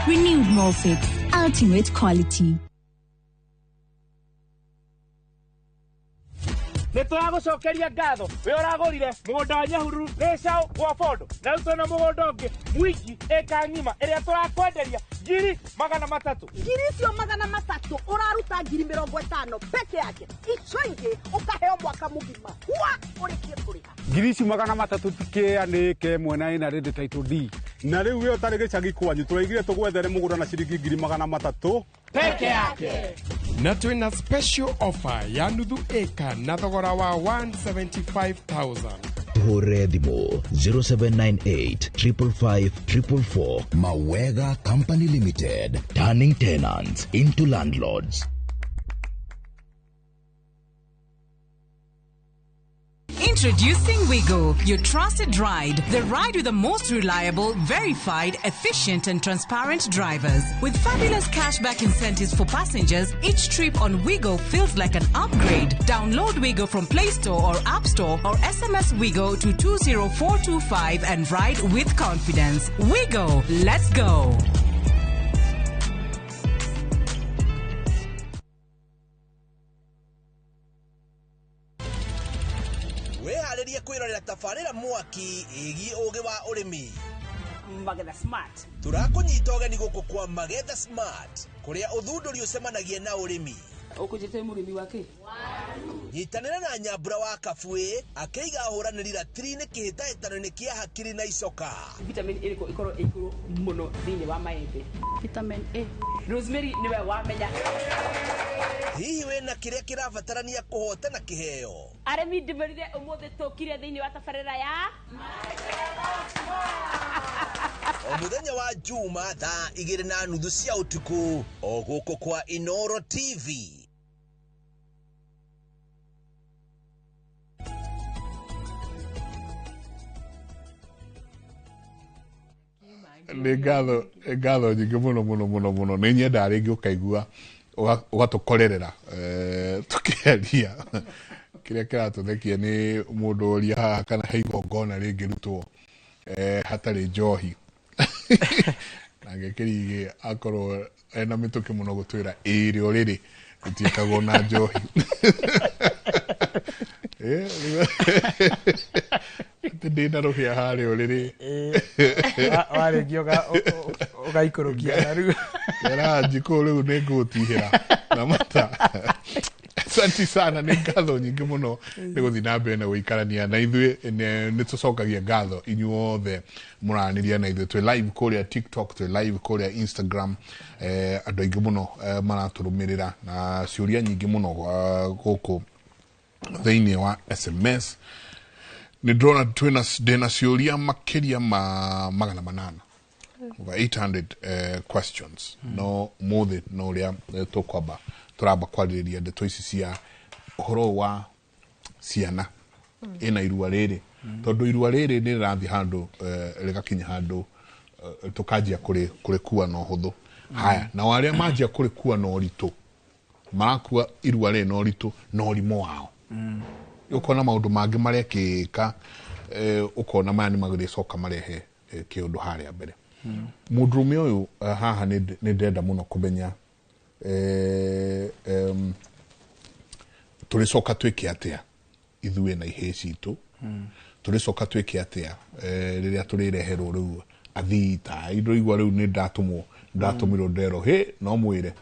Renewed Morphix, ultimate quality. Nituragucokeria ngatho we uragurire mugunda wa Nyahururu Resau gwa Bondo na utona mugunda ungi mwiki eka ngima iria turakwenderia ngiri 300. Ngiri cio 300 uraruta 50,000 peke yake. Ico ingi ukaheo mwaka mugima. Wa urikie kuriha. Ngiri cio 300 tikianike mwena ina ready title D. Na riu we utari gicagi kwanyu turaigire tugwethere mugunda na ciringi 300 peke yake. Na twina special offer ya nuthu eka na thogora wa 175,000. Hore thimo 0798 555 444. Mawega Company Limited, turning tenants into landlords. Introducing Wigo, your trusted ride. The ride with the most reliable, verified, efficient and transparent drivers. With fabulous cashback incentives for passengers, each trip on Wigo feels like an upgrade. Download Wigo from Play Store or App Store or SMS Wigo to 20425 and ride with confidence. Wigo, let's go. Weharĩrie kwĩrorera tabarĩra mwaki ĩgiĩ ũgĩ wa ũrĩmi. Magetha Smart. Tũrakũnyita ũgeni gũkũ kwa Magetha Smart, kũrĩa ũthundũri ũcemanagia na ũrĩmi. Ũkũnjĩte mũrĩmi wake? Nyitanĩra na Nyambura wa Kabuĩ akĩiga ahũranĩri ratiri-inĩ kĩhĩtahĩtano-inĩ kĩa hakiri na icoka. Vitamin A ĩkorwo ĩkũrũ mũno thĩinĩ wa maembe. Vitamin A. Rosemary niwe wamenya. Hihi wĩna kĩrĩa kĩrabatarania kũhotana kĩheo? Arĩmi ndĩmerire ũmũthĩ tũkire thĩinĩ wa tabarĩra ya o mũthenya wa Juma thaa 2:30 cia ũtukũ o gũkũ kwa Inoro TV. Nĩ ngatho nyingĩ mũno nĩ nyenda rĩngĩ ũkaigua ũgatukorerera tukĩaria kĩrĩa kĩratũthekia nĩ mũndũ ũria haha kana he igongona rĩngĩrutwo hatarĩ njohi na gĩkĩrigi akorwo ena mĩtũkĩ mũno gũtwĩra ĩrĩ rĩrĩ rĩtiĩkagwo na njohi ndĩna rũhĩa harĩa ũrĩrĩ warĩngĩ ũgaikũrũkia na rĩu njikũ rĩu nĩ ngũtihĩra na mata. Asante sana, nĩ ngatho nyingĩ mũno nĩ gũthiĩ na mbere na gũikarania na ithuĩ nĩ tũcokagia ngatho inyuothe mũranĩria na ithuĩ twĩ live kũrĩa TikTok, twĩ live kũrĩa Instagram, andũ aingĩ mũno maratũrũmĩrĩra na ciũria nyingĩ mũno gũkũ thĩinĩ wa SMS. Nĩ ndĩrona ndĩna ciũria makĩria ma 800 over 800 questions. No mũthĩ no ũrĩa tũkwamba turaba kwarĩrĩria ndeto ici cia ũhoro wa ciana ĩna irua rĩrĩ, tondũ irua rĩrĩ nĩ rĩrathiĩ handũ rĩgakinya handũ tũkanjia kũrĩkua na ũhũthũ. Haya, na arĩa manjia kũrĩkua na ũritũ marakua irua rĩrĩ na ũritũ na ũrimũ wao. Ũkona maũndũ mangĩ marekĩka, ũkona maya nĩ magĩcoka marehe kĩũndũ harĩa mbere. Mũndũrũme ũyũ haha nĩ ndenda mũno kũmenya tũrĩcoka twĩke atĩa ithuĩ na ihĩĩ citũ, tũrĩcoka twĩke atĩa rĩrĩa tũrĩreherwo rĩu athita indo igua rĩu nĩ ndatũmirwo ndero no mwĩre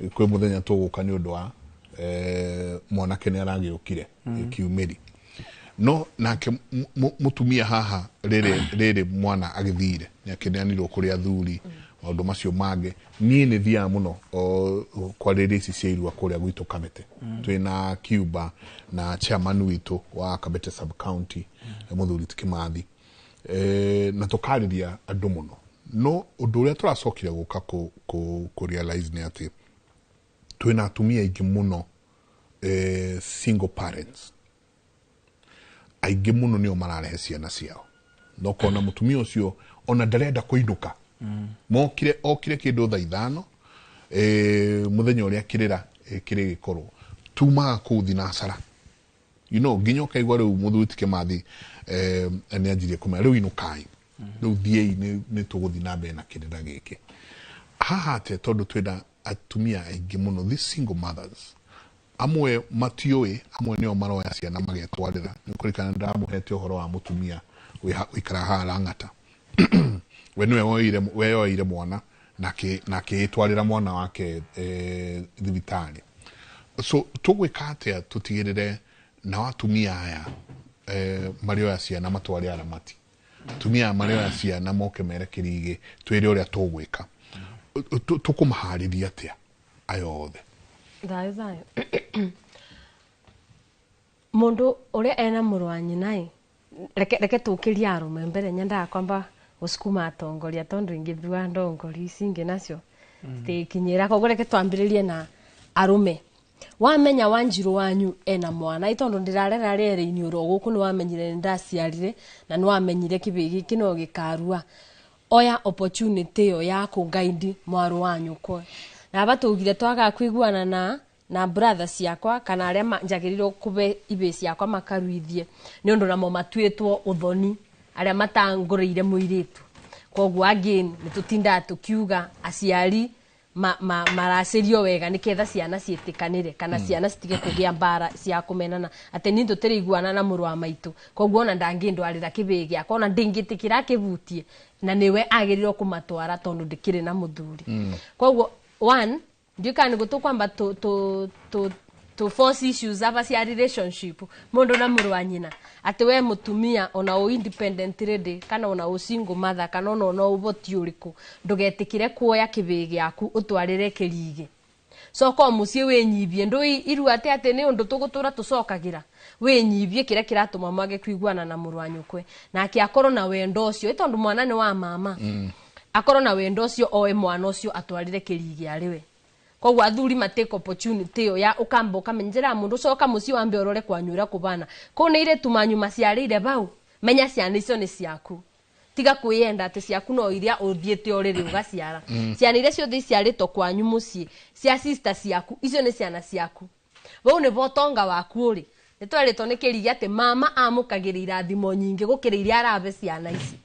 kwĩ mũthenya tũgũka nĩ ũndũ wa mwanake nĩ aragĩũkire kiumĩri. no nake mutumia haha rere mwana agithire nyakeneanirwo kuri athuri maundu macio mange nie ni thia muno kwa rere cia irua kuria gwitu Kabete twina Cuba na chairman witu wa Kabete sub county muthuri Kimathi na tukariria andu muno no undu uria turacokire guka ku realize ni ati twina atumia ingi muno single parents aingĩ muno nĩo mararehe ciana ciao no kona mutumia ũcio ona ndarenda kũinũka okire kĩndũ thaa 5 muthenya ũrĩa kĩrĩra kĩrĩ gĩkorwo tumaga kũu thinacara nginya ũkaigua rĩu mũthuri Kimathi nĩ anjirie kũmera rĩu inũkai rĩu thiĩi nĩ tũgũthiĩ na mbere na kĩrĩra gĩkĩ haha atĩ tondũ twĩna atumia aingĩ muno these single mothers amwe matioi amwe nio maroya ciana magetwarira nikurikana ndamuhete uhoro wa mutumia wikara hala ngata wenwe woire mwana nake itwarira mwana wake thibitari so tugwika atia tutigirire na watumia aya marioya ciana matwari aramati tumia marioya ciana moke merekirige twire uria tugwika tukumahariria atia ayothe Thaiza mundu uria ena murwa nyina reke tukiria arume mbere nyenda kwamba gusukuma atongoria tondu ingithua ndongori icingi nacio tikinyira koguo reke twambiririe na arume wamenya Wanjiru wanyu ena mwana itondu ndirarera rere-ini uro guku ni wamenyire ndaciarire na ni wamenyire kibigi kino gikarua oya opportunity yo ya kuguide mwaru wanyu ko na batugire twaga kwiguana na brothers ciakwa kana aria njagiriro kube ibe ciakwa makaruithie ni undu namo matwetwo uthoni aria matanguriire muiritu koguo again nitutinda tukiuga aciari maracirio wega niketha ciana cietikanire kana ciana citige kugia mbara cia kumenana ati ni tutiriguana na muru wa maitu koguo ona ndangindwarira kibigi akwa ona ndingitikira kibutie na niwe agirirwo kumatwara tondu ndikire na muthuri koguo one ndikani gutukwamba to force issues aba cia relationship mundu na muru wa nyina ati we mutumia ona o independent ready kana ona o single mother kana ona uboti uriku ndugetikire kuoya kibigi yaku utwarire kirige so ko mucie wenyibie ndu iru ati ni undu tugutura tucokagira wenyibie kira kiratuma mage kwiguana na muru wa nyukwe na akiakoro na wendo ucio itondu mwana ni wa mama akoro na wendo ucio oe mwana ucio atwarire kirige ariwe koguo athuri matake opportunity yo ya ukamboka menjera mundu coka muci wambe orore kwanyura kubana ko ne ire tumanyu maciarire bau menya ciana icio ni ciaku tiga kwiyenda ati ciaku no iria uthiete orire ugaciara ciana ire cio thiciarito kwanyu muci cia sister ciaku icio ni ciana ciaku bau ne botonga waku uri nitwarito ni kirigi ati mama amukagirira irathimo nyingi gukira iria arabe ciana ici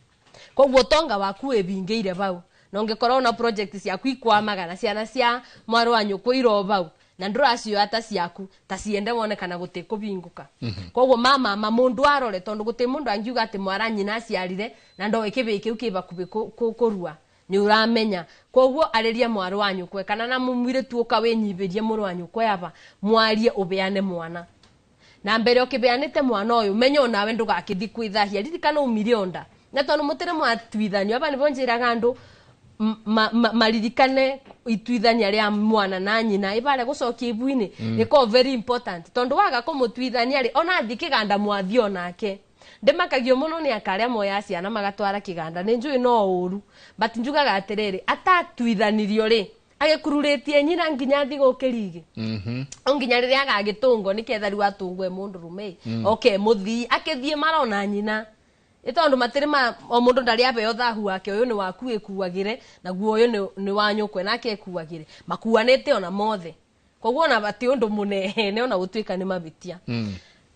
koguo tonga waku ebingeire bau na ungekorwo na project ciaku ikwamaga na ciana cia mwaru wanyu kwiro bau na nduracio ata ciaku ta ciende wone kana gutikubinguka koguo mama mundu arore tondu guti mundu angiuga ati mwara nyina ciarire na ndo ikibiki ukiba kurua ni uramenya koguo ariria mwaru wanyu kwe kana na mumwire tuoka wenyibirie mwaru wanyu kwe aba mwarie ubeane mwana na mbere ukibeanite mwana uyu menyo nawe ndugakithi kwithahia ririkana umilionda na tondu mutire mwatwithanio aba nibonjiraga andu maririkane itwithania ria mwana na nyina ibare gucokia ibuini iko very important tondu waga kumutwithania ri ona athi kiganda mwathio nake ndimakagio muno ni akaria moya ciana magatwara kiganda ni njui no uru but njugaga atiriri atatwithanirio ri agikururitie nyina nginya thi gukirige onginya riria agagitungo niketha riu atungwe mundu rumei okay muthi akithie marona nyina itondu matirima o mundu ndari abeo thahu wake uyu ni waku ekuagire na guo uyu ni wanyukwe nake ekuagire makuanete ona mothe koguo na bati undu munene ona gutwika ni mabitia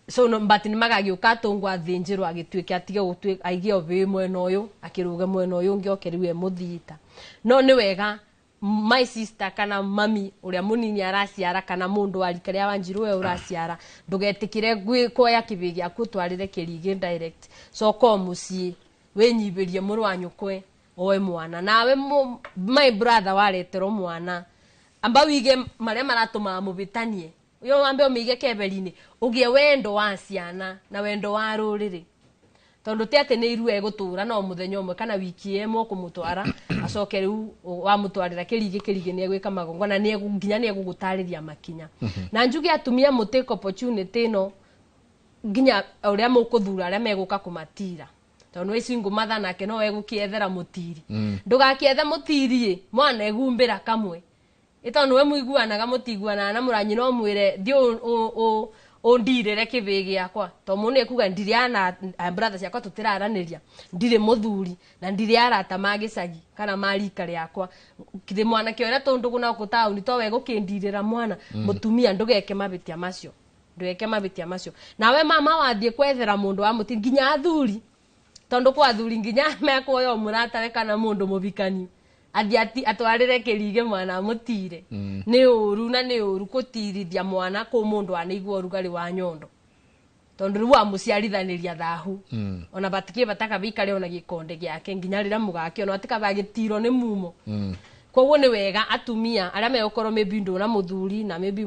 so no mbati ni magagiuka tungwa thinjiro agitwike atige gutwika aige obe mwena uyu akiruga mwena uyu ngi okeriwe muthita no ni wega my sister kana mami uria munini araciara kana mundu arikaria Wanjiru we uraciara ndugetikire kuoya kibigi akutwarire kirige direct so ko muci wenyibirie muru wanyu kwe oe mwana nawe my brother waretero mwana amba wige maria maratuma mubitanie yo ambe omige keberi-ini ugie wendo wa ciana na wendo wa ruriri tondu ti ati ni iru egutura no muthenya umwe kana wiki emo kumutwara acoke riu wa mutwarira kirigi ni egwika magongo na ni nginya ni egugutariria makinya na njugi atumia mutake opportunity no nginya uria mukuthura aria meguka kumatira tondu ici ngumatha nake no egukiethera mutiri ndugakiethe mutiri mwana egumbira kamwe itondu we muiguanaga mutiguana na muranyi no mwire thi ondirire kibigi yakwa to mune kuga ndiri ana brother yakwa tutiraraniria ndire muthuri na ndiri arata magicagi kana marikari yakwa kire mwana kiora tondu kuna ku town to we gukindirira mwana mutumia ndugeke mabitia macio nawe mama wathie kwethera mundu wa muti nginya athuri tondu kwa athuri nginya meko yo muratawe kana mundu mubikani athi atwarire kirige mwana mutire ni uru na ni uru kutirithia mwana ku mundu anaigua urugari wa nyondo tondu riu amuciarithaniria thahu ona batikie bataka bikare ona gikonde giake nginya rira mugake ona batika bagitiro ni mumo koguo ni wega atumia aria megukoro maybe ndu na muthuri na maybe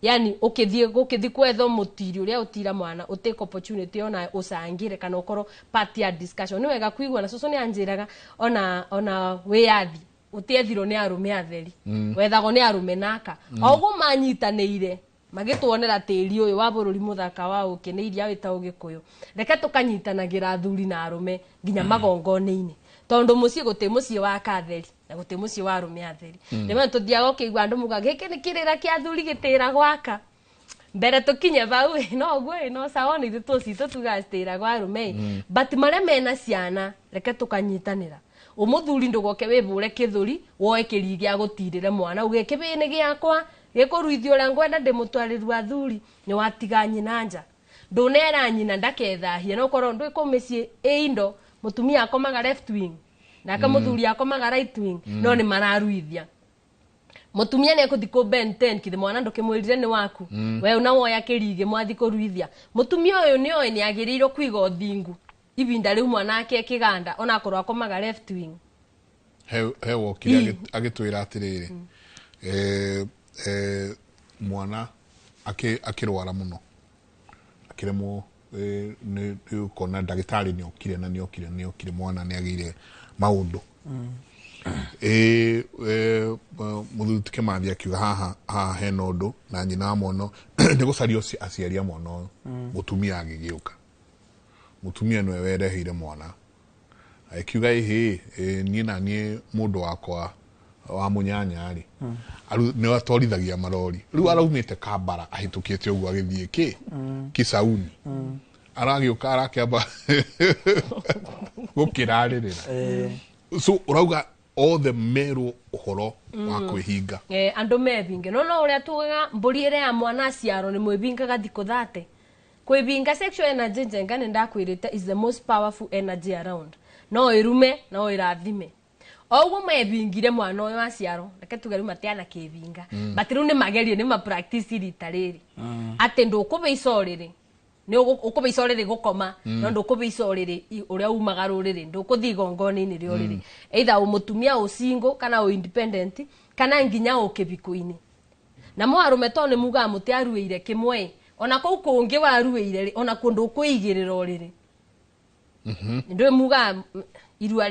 yani ukithi kwetho mutiri uria utira mwana utake opportunity ona usangire kana ukoro party ya discussion ni wega kuigwa na soso ni anjiraga ona weyathi utiethiro ni arume atheri wethago ni arume naka ogo manyitanire magitwonera tiri uyu wa bururi muthaka wa ukeniria wita ugikuyu reke tukanyitanagira athuri na arume nginya magongone-ini tondu mucie guti mucie wa katheri na guti mucie wa arume atheri rime tuthiaga ukigwa andu muga giki ni kirira kia athuri gitira gwaka mbere tukinye bau no gwe no sawa ni tuci tutugastira gwa arume but mare mena ciana reke tukanyitanira umuthuri ndugoke wibure kithuri woe kirigi agutirire mwana uge kibini giakwa gikuruithio ria ngwenda ndimutwariru athuri ni watiga nyina nja ndunera nyina ndakethahia no korwo ndu ikumicie indo mutumia akomaga left wing na kamuthuri akomaga right wing no ni mararuithia mutumia ni akuthiko Ben 10 kithe mwana ndukimwirire ni waku we una woya kirigi mwathi kuruithia mutumia uyu ni oi ni agiriiro kwiga uthingu ibinda riu mwana ake kiganda ona akorwo akomaga left wing hewo kiri agitwira atiriri mwana akirwara muno akiremo ni ukona ndagitari ni okire na ni okire mwana ni agire maundu muthuti kemathia kiuga haha hena undu na nyina mono ni gucario aciaria mono mutumia agigiuka mutumia no wereheire mwana akiuga ni na ni mundu wakwa wa munyanya ari ni watorithagia marori riu araumite Kambara ahitukite uguo agithie Kisauni aragiuka arakiamba gukiraririra so urauga all the mero uhoro wa kwihinga andu mebinge no uria tugaga mburi ire ya mwana ciaro ni mwibingaga thiko thate kwibinga sexual energy njenga ni ndakwirite is the most powerful energy around no irume no irathime oguo mebingire mwana uyu wa ciaro reke tugeru matiana kibinga batiru ni magerie ni ma practice ritariri ati ndukubicoriri ni ukubicoriri gukoma no ndukubicoriri uria umaga ruriri ndukuthi gongoni-ini rioriri either umutumia usingo kana independent kana nginya ukibiko-ini na mwarume to ni muga muti aruire kimwe ona kou kungi waruire ona kundu kuigirira oriri ndu muga irua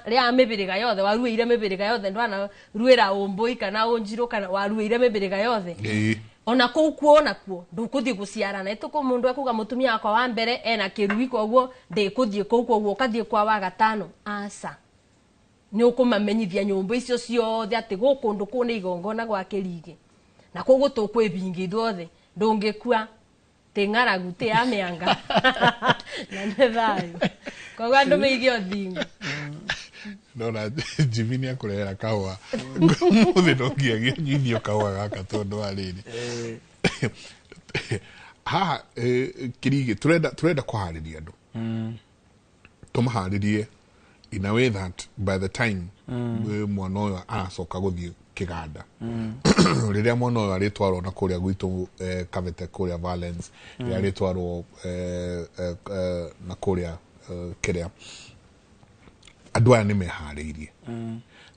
ria mibiriga yothe waruire mibiriga yothe ndwana ruira umbui kana unjiru kana waruire mibiriga yothe ona kou kuona kuo ndukuthi guciarana ituko mundu akuga mutumia akwa wa mbere ena kirui koguo ndikuthie kou koguo kathie kwa wa gatano asa ni ukumamenyithia nyumba icio ciothe ati guku nduku ni igongona gwa kirigi na koguo tukwibingi thothe ndungikua tingaragu ti ameanga na nethayo koguo andu meige othingu Nona Jimini akurera kawa muthi nongiagia nyithio kawa gaka tondu ariri ha kirigi turenda kuhariria andu tumaharirie in a way that by the time mwana uyu aracoka guthie kiganda riria mwana uyu aritwarwo na kuria gwitu Kavete kuria Valence riria aritwarwo na kuria kiria andu aya ni mehariirie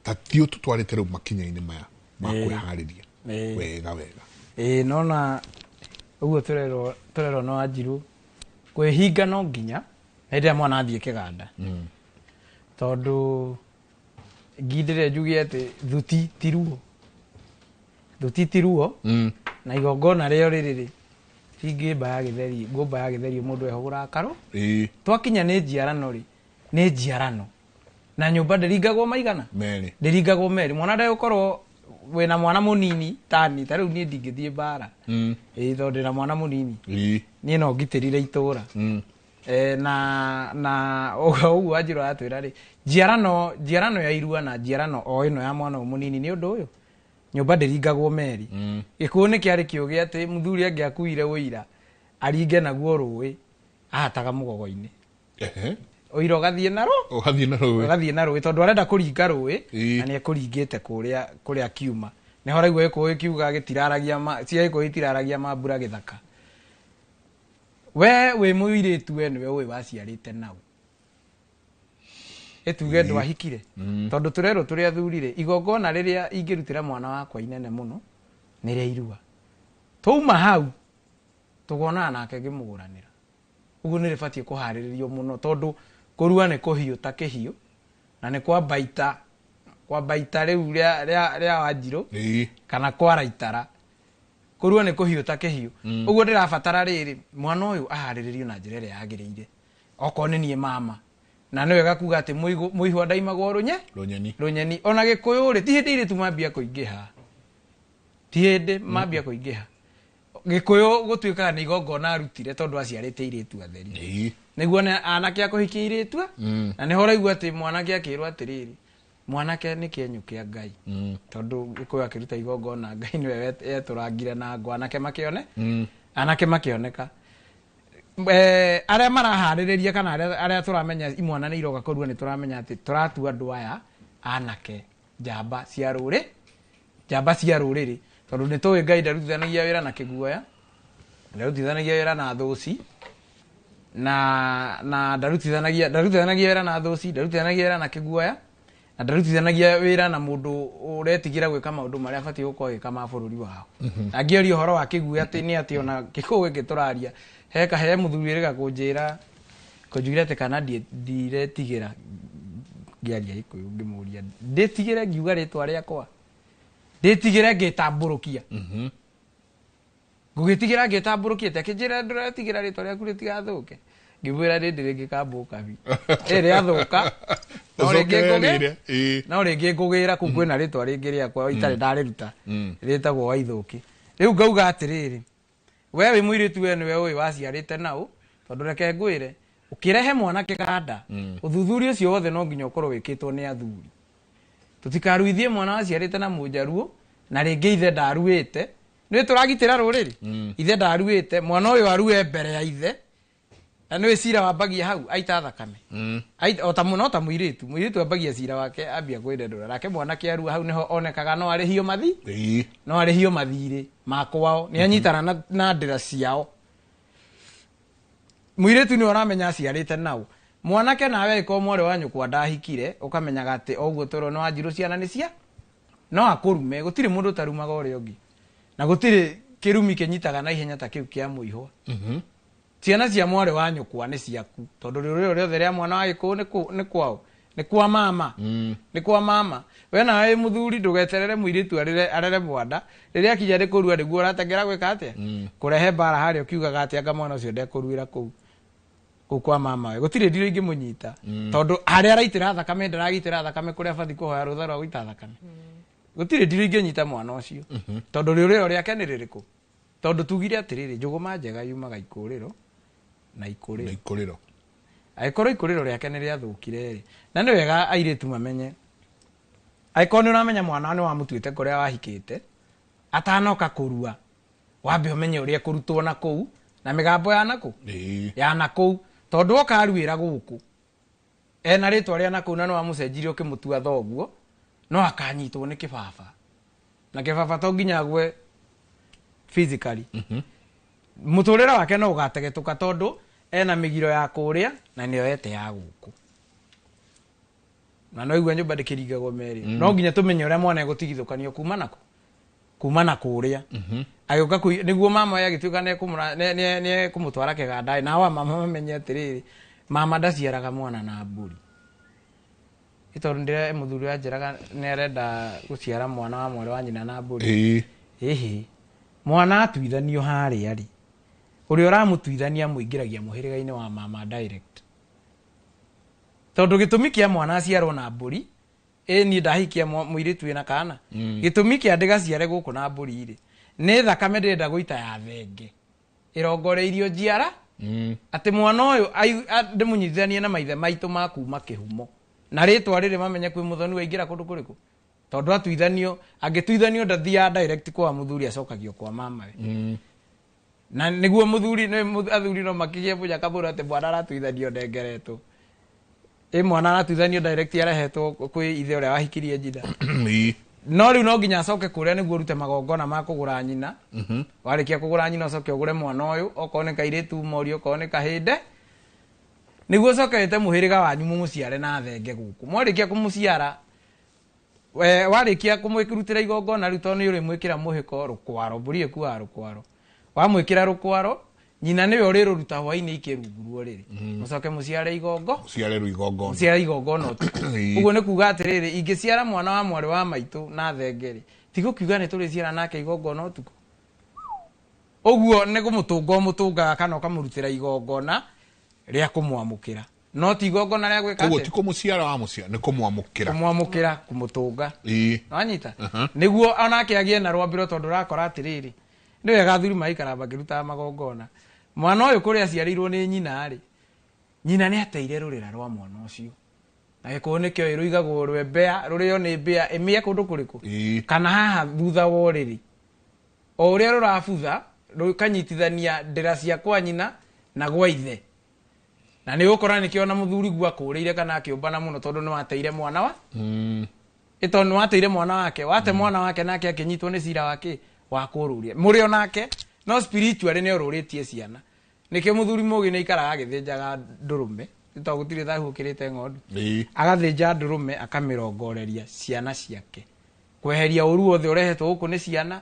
tatio tutwarite riu makinya-ini maya ma kwihariria wega nona uguo turero no Wanjiru kwihinga no nginya hĩndĩ mwana athiĩ kĩganda tondũ ngindĩre njuge atĩ thuti tiruo na igongona rĩo rĩrĩ ngũmba ya gĩtheri mũndũ ehogora karo twakinya nĩ njiarano na nyũmba ndĩringagwo maigana ndĩringagwo merĩ mwana ndegũkorwo wĩna mwana mũnini tani ta rĩu niĩ ndingĩthiĩ mbara tondũ ndĩna mwana mũnini niĩ no ngitĩrire itũũra na ũguo Wanjiru atwĩra rĩ njiarano ya Irua na njiarano o ĩno ya mwana mũnini nĩ ũndũ ũyũ nyũmba ndĩringagwo merĩ gĩkũyũ nĩ kĩarĩ kĩũgĩ atĩ mũthuri angĩakuire ũira aringe naguo rũĩ ahataga mũgogo-inĩ ũira ũgathiĩ na rũĩ tondũ arenda kũringa rũĩ na nĩ ekũringĩte kũrĩa kiuma nĩ ho raigua gĩkũyũ kiuga gĩkũyũ itiraragia mambura gĩthaka we wĩ mũirĩtu we nĩwe ũĩ waciarĩte nau etuge ndwahikire tondũ turero tũrĩa athurire igongona rĩrĩa ingĩrutĩra mwana wakwa inene mũno nĩ rĩa Irua twauma hau tũgonaga nake ngĩmũgũranĩra ũguo nĩ rĩbatiĩ kũharĩrĩrio mũno tondũ kũrua nĩ kũhiũ ta kĩhiũ na nĩ kwambaita rĩu rĩa Wanjiru kana kwara itara kũrua nĩ kũhiũ ta kĩhiũ ũguo ndĩrabatara rĩrĩ mwana ũyũ aharĩrĩrio na njĩra ĩrĩa yagĩrĩire okorwo nĩ niĩ mama na nĩ wega kuga atĩ mũihwa ndaimagwo rũnyeni ona gĩkũyũ rĩ ti hĩndĩ irĩtu mambia kũingĩha gĩkũyũ gũtuĩkaga nĩ igongona arutire tondũ aciarĩte irĩtu atheri nĩguo anake akũhikia irĩtu na nĩ ho raigua atĩ mwanake akĩrwo atĩrĩrĩ mwanake nĩ kĩenyũ kĩa Ngai tondũ gĩkũyũ akĩruta igongona Ngai nĩwe yetũrangire na ngo anake makĩoneka arĩa maraharĩrĩria kana arĩa tũramenya imwana nĩ iroga kũrua nĩ tũramenya atĩ tũratua andũ aya anake njamba cia rũrĩrĩ tondũ nĩ tũĩ Ngai ndarutithanagia wĩra na kĩguoya ndarutithanagia wĩra na thũci na ndarutithanagia wĩra na thũci ndarutithanagia wĩra na kĩguoya na ndarutithanagia wĩra na mũndũ ũretigĩra gwĩka maũndũ marĩa abatiĩ gũkorwo agĩka ma bũrũri wao angĩoria ũhoro wa kĩguoya atĩ nĩ atĩ ona gĩkũyũ gĩkĩ tũraria he mũthuri rĩga kũnjĩra atĩ kana ndiretigĩra ngĩaria gĩkũyũ ngĩmũria ndĩtigĩre ngiuga rĩtwa rĩakwa ndĩtigĩre ngĩtambũrũkia ngũgĩtigĩra ngĩtambũrũkia takĩnjĩra ndĩretigĩra rĩtwa rĩaku rĩtigathũke ngĩmwĩra rĩndĩ rĩngĩkambũka rĩathũka no rĩngĩ ngũgĩra kũu kwĩna rĩtwa rĩngĩ rĩakwa itarĩ ndarĩruta rĩtagwo Waithũki rĩu ngauga atĩrĩrĩ we wĩ mũirĩtu we nĩwe ũĩ waciarĩte naũ tondũ reke ngwĩre ũkĩrehe mwana kĩganda ũthuthuria ũcio wothe no nginya ũkorwo wĩkĩtwo nĩ athuri tũtikaruithie mwana waciarĩte na Mũnjaruo na rĩngĩ ithe ndaruĩte nĩ tũragitĩra rũrĩrĩ ithe ndaruĩte mwana ũyũ arue mbere ya ithe na nĩ cira wambagia hau aita thakame ota mũirĩtu ambagia cira wake ambia kwĩndendũra nake mwanake arua hau nĩho onekaga no arĩhio mathirĩ makwao nĩ anyitana na ndĩra ciao mũirĩtu nĩ ũramenya aciarĩte naũ mwanake nawe ĩkorwo mwarĩ wa nyũkwa ndahikire ũkamenyaga atĩ oguo tũrwo no Wanjiru ciana nĩcia no akũrume gũtirĩ mũndũ ũtarumaga ũrĩa ũngĩ na gũtirĩ kĩrumi kĩnyitaga na ihenya ta kĩu kĩa mũihwa ciana cia mwarĩ wa nyũkwa nĩ ciaku tondũ rĩrĩa rĩothe rĩa mwana wa gĩkũyũ nĩ kwao nĩ kwa mama we nawe mũthuri ndũgeterere mũirĩtu arere mwana rĩrĩa akinya nĩ kũrua nĩguo ũratengera gwĩka atĩa kũrehe mbara harĩa ũkiugaga atĩ anga mwana ũcio ndekũruĩra kũu kwa mama we gũtirĩ ndirũ ingĩmũnyita tondũ harĩa araitĩra thakame ndaragitĩra thakame kũrĩa abathi kũhoya rũtha rwa gũita thakame gũtirĩ ndirũ ingĩnyita mwana ũcio tondũ rĩũrĩro rĩake nĩ rĩrĩkũ tondũ tugire atĩrĩrĩ njũgũma njega yumaga ikũrĩro na ikũrĩro agĩkorwo ikũrĩro rĩake nĩ rĩathũkire rĩ na nĩ wega airĩtu mamenye agĩkorwo nĩ ũramenya mwana nĩ wamũtuĩte kũrĩa wahikĩte atanoka kũrua wambe ũmenye ũrĩa kũrutwo na kũu na mĩgambo ya nakũu tondũ okaruĩra gũkũ ena rĩtwa rĩa nakũu na no amũcenjirie ũkĩmũtua thoguo no akanyitwo nĩ kĩbaba na kĩbaba to nginya gwe physically mũtũrĩre wake no ũgategetũka tondũ ena mĩgiro ya kũrĩa na nĩyo yete ya gũkũ na no igua nyũmba ndĩkĩringagwo merĩ no nginya tũmenye ũrĩa mwana egũtigithũkanio kuma na kũrĩa agĩũka nĩguo mama agĩtuĩka nĩ kũmũtwara kĩganda na wa mama mamenye atĩrĩrĩ mama ndaciaraga mwana na mbũri tondũ ndĩre mũthuri anjĩraga nĩ arenda gũciara mwana wa mwarĩ wa nyina na mbũri ĩhĩ mwana atuithanio harĩa rĩ ũrĩa ũramũtuithania mũingĩragia mũhĩrĩga-inĩ wa mama direct tondũ gĩtũmi kĩa mwana aciarwo na mbũri niĩ ndahikia mũirĩtu wĩna kana gĩtũmi kĩa ndĩgaciare gũkũ na mbũri rĩ nĩ thakame ndĩrenda gũita ya thenge ĩrongoreirio njiara atĩ mwana ũyũ ndĩmũnyitithanie na maithe maitũ ma kuma kĩhumo na rĩtwa rĩrĩ mamenye kwĩ mũthoni waingĩra kũndũ kũrĩkũ tondũ atuithanio angĩtuithanio ndathiaga direct kwa mũthuri acokagio kwa mamawe na nĩguo athuri no makĩgie mũnya kabũra atĩ mwana aratuithanio ndengeretwo mwana aratuithanio direct arehetwo kwĩ ithe ũrĩa wahikirie njitha no rĩu no nginya acoke kũrĩa nĩguo rute magongona ma kũgũra nyina warĩkia kũgũra nyina ũcoke ũgũre mwana ũyũ okorwo nĩ kairĩtu mori okorwo nĩ kahĩnde nĩguo ũcokerete mũhĩrĩga wanyu mũmũciare na thenge gũkũ mwarĩkia kũmũciara warĩkia kũmwĩkĩrutĩra igongona rĩu tondũ nĩ ũrĩmwĩkĩra mũhĩko rũkwaro mbũri ĩkuaga rũkwaro wamwĩkĩra rũkwaro nyina nĩwe ũrĩrũruta hwainĩ ikĩrunguruo rĩrĩ mũcoke mũciare igongona ũtukũ ũguo nĩ kuuga atĩrĩrĩ ingĩciara mwana wa mwarĩ wa maitũ na thenge rĩ tigũkiuga nĩ tũrĩciara nake igongona ũtukũ ũguo nĩ kũmũtũnga ũmũtũngaga kana ũkamũrutĩra igongona rĩa kũmwamũkĩra no ti igongona rĩa gwĩka atĩ ti kũmũciara wa mũciara nĩ kũmwamũkĩra kũmũtũnga wanyita nĩguo onake agĩe na rwambĩro tondũ ũrakora atĩrĩrĩ nĩ wega athuri maikara makĩrutaga magongona mwana ũyũ kũrĩa aciarĩirwo nĩ nyina rĩ nyina nĩ ateire rũrĩra rwa mwana ũcio na gĩkũyũ nĩkĩo rũigagwo rwe mbĩa rũrĩo nĩ mbĩa ĩmĩe kũndũ kũrĩkũ kana haha thutha wa ũrĩrĩ o ũrĩa rũrabutha rũkanyitithania ndĩra cia kwa nyina na gwa ithe na nĩ ũkora nĩkĩo na mũthuri gua kũrĩire kana akĩũmbana mũno tondũ nĩ wateire mwana wa tondũ nĩ wateire mwana wake wate mwana wake nake akĩnyitwo nĩ cira wake wa kũrũria mũrĩ onake no spiritually nĩ ũrũrĩtie ciana nĩkĩo mũthuri mũgĩ nĩ ikaraga agĩthĩnjaga ndũrũme tondũ gũtirĩ thahu ũkĩrĩte ng'ondu agathĩnja ndũrũme akamĩrongoreria ciana ciake kweheria ũru wothe ũrehetwo gũkũ nĩ ciana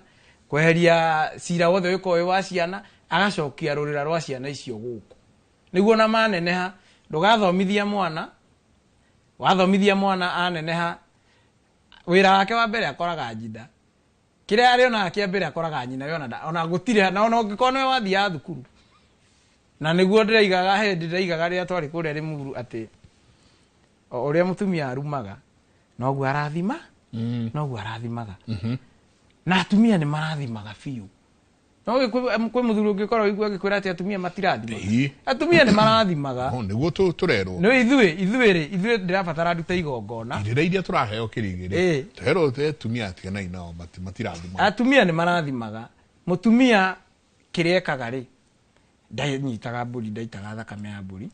kweheria cira wothe wĩko wa ciana agacokia rũrĩra rwa ciana icio gũkũ nĩguo na maneneha ndũgathomithia mwana wathomithia mwana aneneha wĩra wake wa mbere akoraga njinda kĩrĩa arĩ ona kĩa mbere akoraga nyina yona ona gũtirĩ na ona ũngĩkorwo nĩwe wathiaga thukuru na nĩguo ndĩraigaga rĩrĩa twarĩ kũrĩa Rĩmuru atĩ ũrĩa mũtumia arumaga noguo arathimaga na atumia nĩ marathimaga biũ no kwĩ mũthuri ũngĩkorwo igua gĩkwĩra atĩ atumia matirathimaga atumia nĩ marathimaga nĩguo tũrerwo no ithuĩ ndĩrabatara ndute igongona irĩra iria tũraheo kĩrĩgĩrĩ tũrerwo atumia atiganai nao matirathimaga atumia nĩ marathimaga mũtumia kĩrĩa ekaga rĩ ndanyitaga mbũri ndaitaga thakame ya mbũri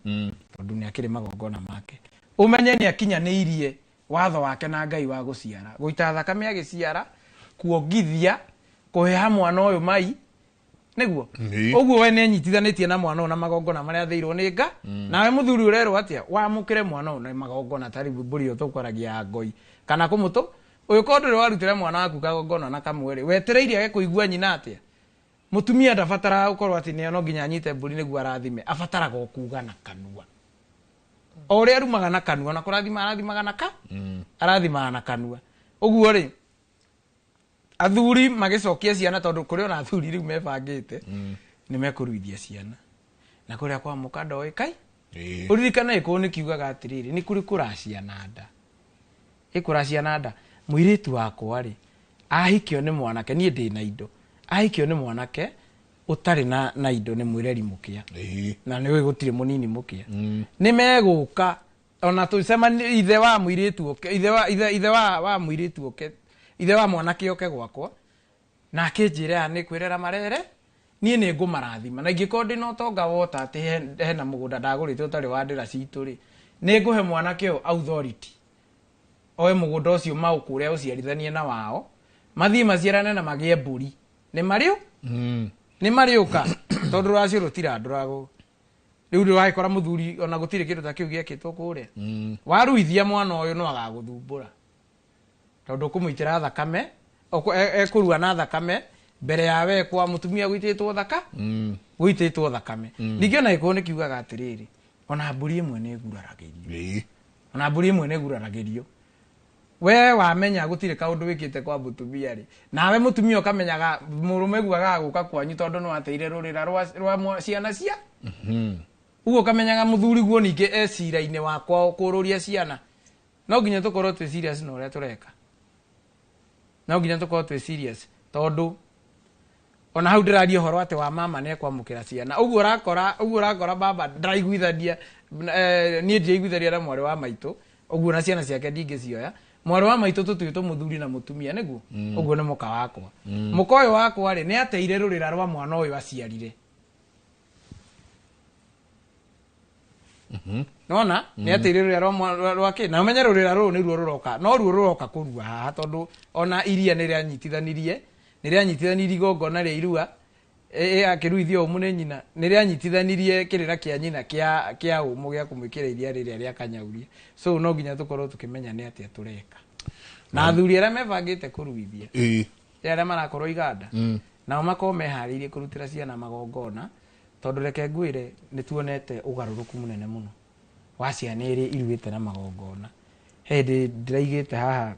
tondũ nĩ akĩrĩ magongona make ũmenye nĩ akinyanĩirie watho wake na Ngai wa gũciara gũita thakame agĩciara kuongithia kũheha mwana ũyũ mai nĩguo ũguo we nĩ nyitithanĩtie na mwana ũyũ na magongona marĩa athĩirwo nĩ Nga nawe mũthuri ũrerwo atĩa wamũkĩre mwana ũyũ na magongona tarĩ mbũri ĩyo tũkwaragia ngoi kana kũmũtũ ũyũ korwo ndũrĩ warutĩra mwana waku kagongona na kamwe rĩ wetereire age kũigua nyina atĩa mũtumia ndabataraga gũkorwo atĩ nĩ no nginya anyite mbũri nĩguo arathime abataraga o kuuga na kanua o ũrĩa arumaga na kanua na kũrathima arathimaga na arathimaga na kanua ũguo rĩ athuri magĩcokia ciana tondũ kũrĩ ona athuri rĩu mebangĩte nĩ mekũruithia ciana na kũrĩa kwa mũka ndoĩkai ũririkana ĩkũũ nĩ kiugaga atĩrĩrĩ nĩ kũrĩ kũracia na nda ĩkũracia na nda mũirĩtu wakwa rĩ ahikio nĩ mwanake niĩ ndĩ na indo ahikio nĩ mwanake ũtarĩ na indo nĩ mwĩreri mũkĩa na nĩ gũtirĩ mũnini mũkĩa nĩ megũka ona tũcema ithe wa mũirĩtu ũke ithe wa mũirĩtu ũke ithe wa mwanake ũke gwakwa na akĩnjĩra nĩ kwĩrera marere niĩ nĩ ngũmarathima na ingĩkorwo ndĩ na ũtonga wota atĩ hena mũgũnda ndagũrĩte ũtarĩ wa ndĩra citũ rĩ nĩ ngũhe mwanake ũyũ authority oe mũgũnda ũcio maũkũrĩa ũciarithanie na wao mathiĩ maciarane na magĩe mbũri nĩ marĩũka tondũ rũracio rũtirandũragwo rĩu ndĩragĩkora mũthuri ona gũtirĩ kĩndũ ta kĩu gĩekĩtwo kũrĩa waruithia mwana ũyũ no agagũthumbũra tondũ kũmũitĩra thakame ekũrua na thakame mbere ya we kwa mutumia gwititwo thaka gwititwo thakame ningĩ ona ĩkorwo nĩ kiugaga atĩrĩrĩ ona mbũri ĩmwe nĩ ĩguraragĩrio ona mbũri ĩmwe nĩ ĩguraragĩrio we wamenya gũtirĩ kaũndũ wĩkĩte kwa mũtumia rĩ nawe mũtumia ũkamenyaga mũrũme guaga gũka kwanyu tondũ nĩ wateire rũrĩra rwa ciana cia uguo ũkamenyaga mũthuri guo ningĩ ecira-inĩ wakwa kũrũria ciana no nginya tũkorwo twĩ serious na ũrĩa tũreka no nginya tũkorwo twĩ serious tondũ ona hau ndĩraria ũhoro atĩ wa mama nĩ ekwamũkĩra ciana ũguo ũrakora baba ndaraiguithania niĩ ndiraiguithania na mwarĩ wa maitũ ũguo na ciana ciake ndingĩcioya mwarĩ wa maitũ tũtuĩtwo mũthuri na mũtumia nĩguo ũguo nĩ mũka wakwa mũka ũyũ wakwa rĩ nĩ ateire rũrĩra rwa mwana ũyũ aciarire nona nĩ ateire rũrĩra rwake na ũmenye rũrĩra rũrũ nĩruo rũroka no ruo rũroka kũrua haha tondũ ona iria nĩ rĩanyitithanirie igongona rĩa irua akĩruithio ũmũ nĩ nyina nĩ rĩanyitithanirie kĩrĩra kĩa nyina kĩa ũmũ gĩa kũmwĩkĩra iria rĩrĩa rĩa kanyauria so no nginya tũkorwo tũkĩmenya nĩ atĩa tũreka na athuri arĩa mebangĩte kũruithia arĩa marakorwo iganda nao makorwo meharĩirie kũrutĩra ciana magongona tondũ reke ngwĩre nĩ tuonete ũgarũrũku mũnene mũno wa ciana iria iruĩte na magongona hĩndĩ ndĩraigĩte haha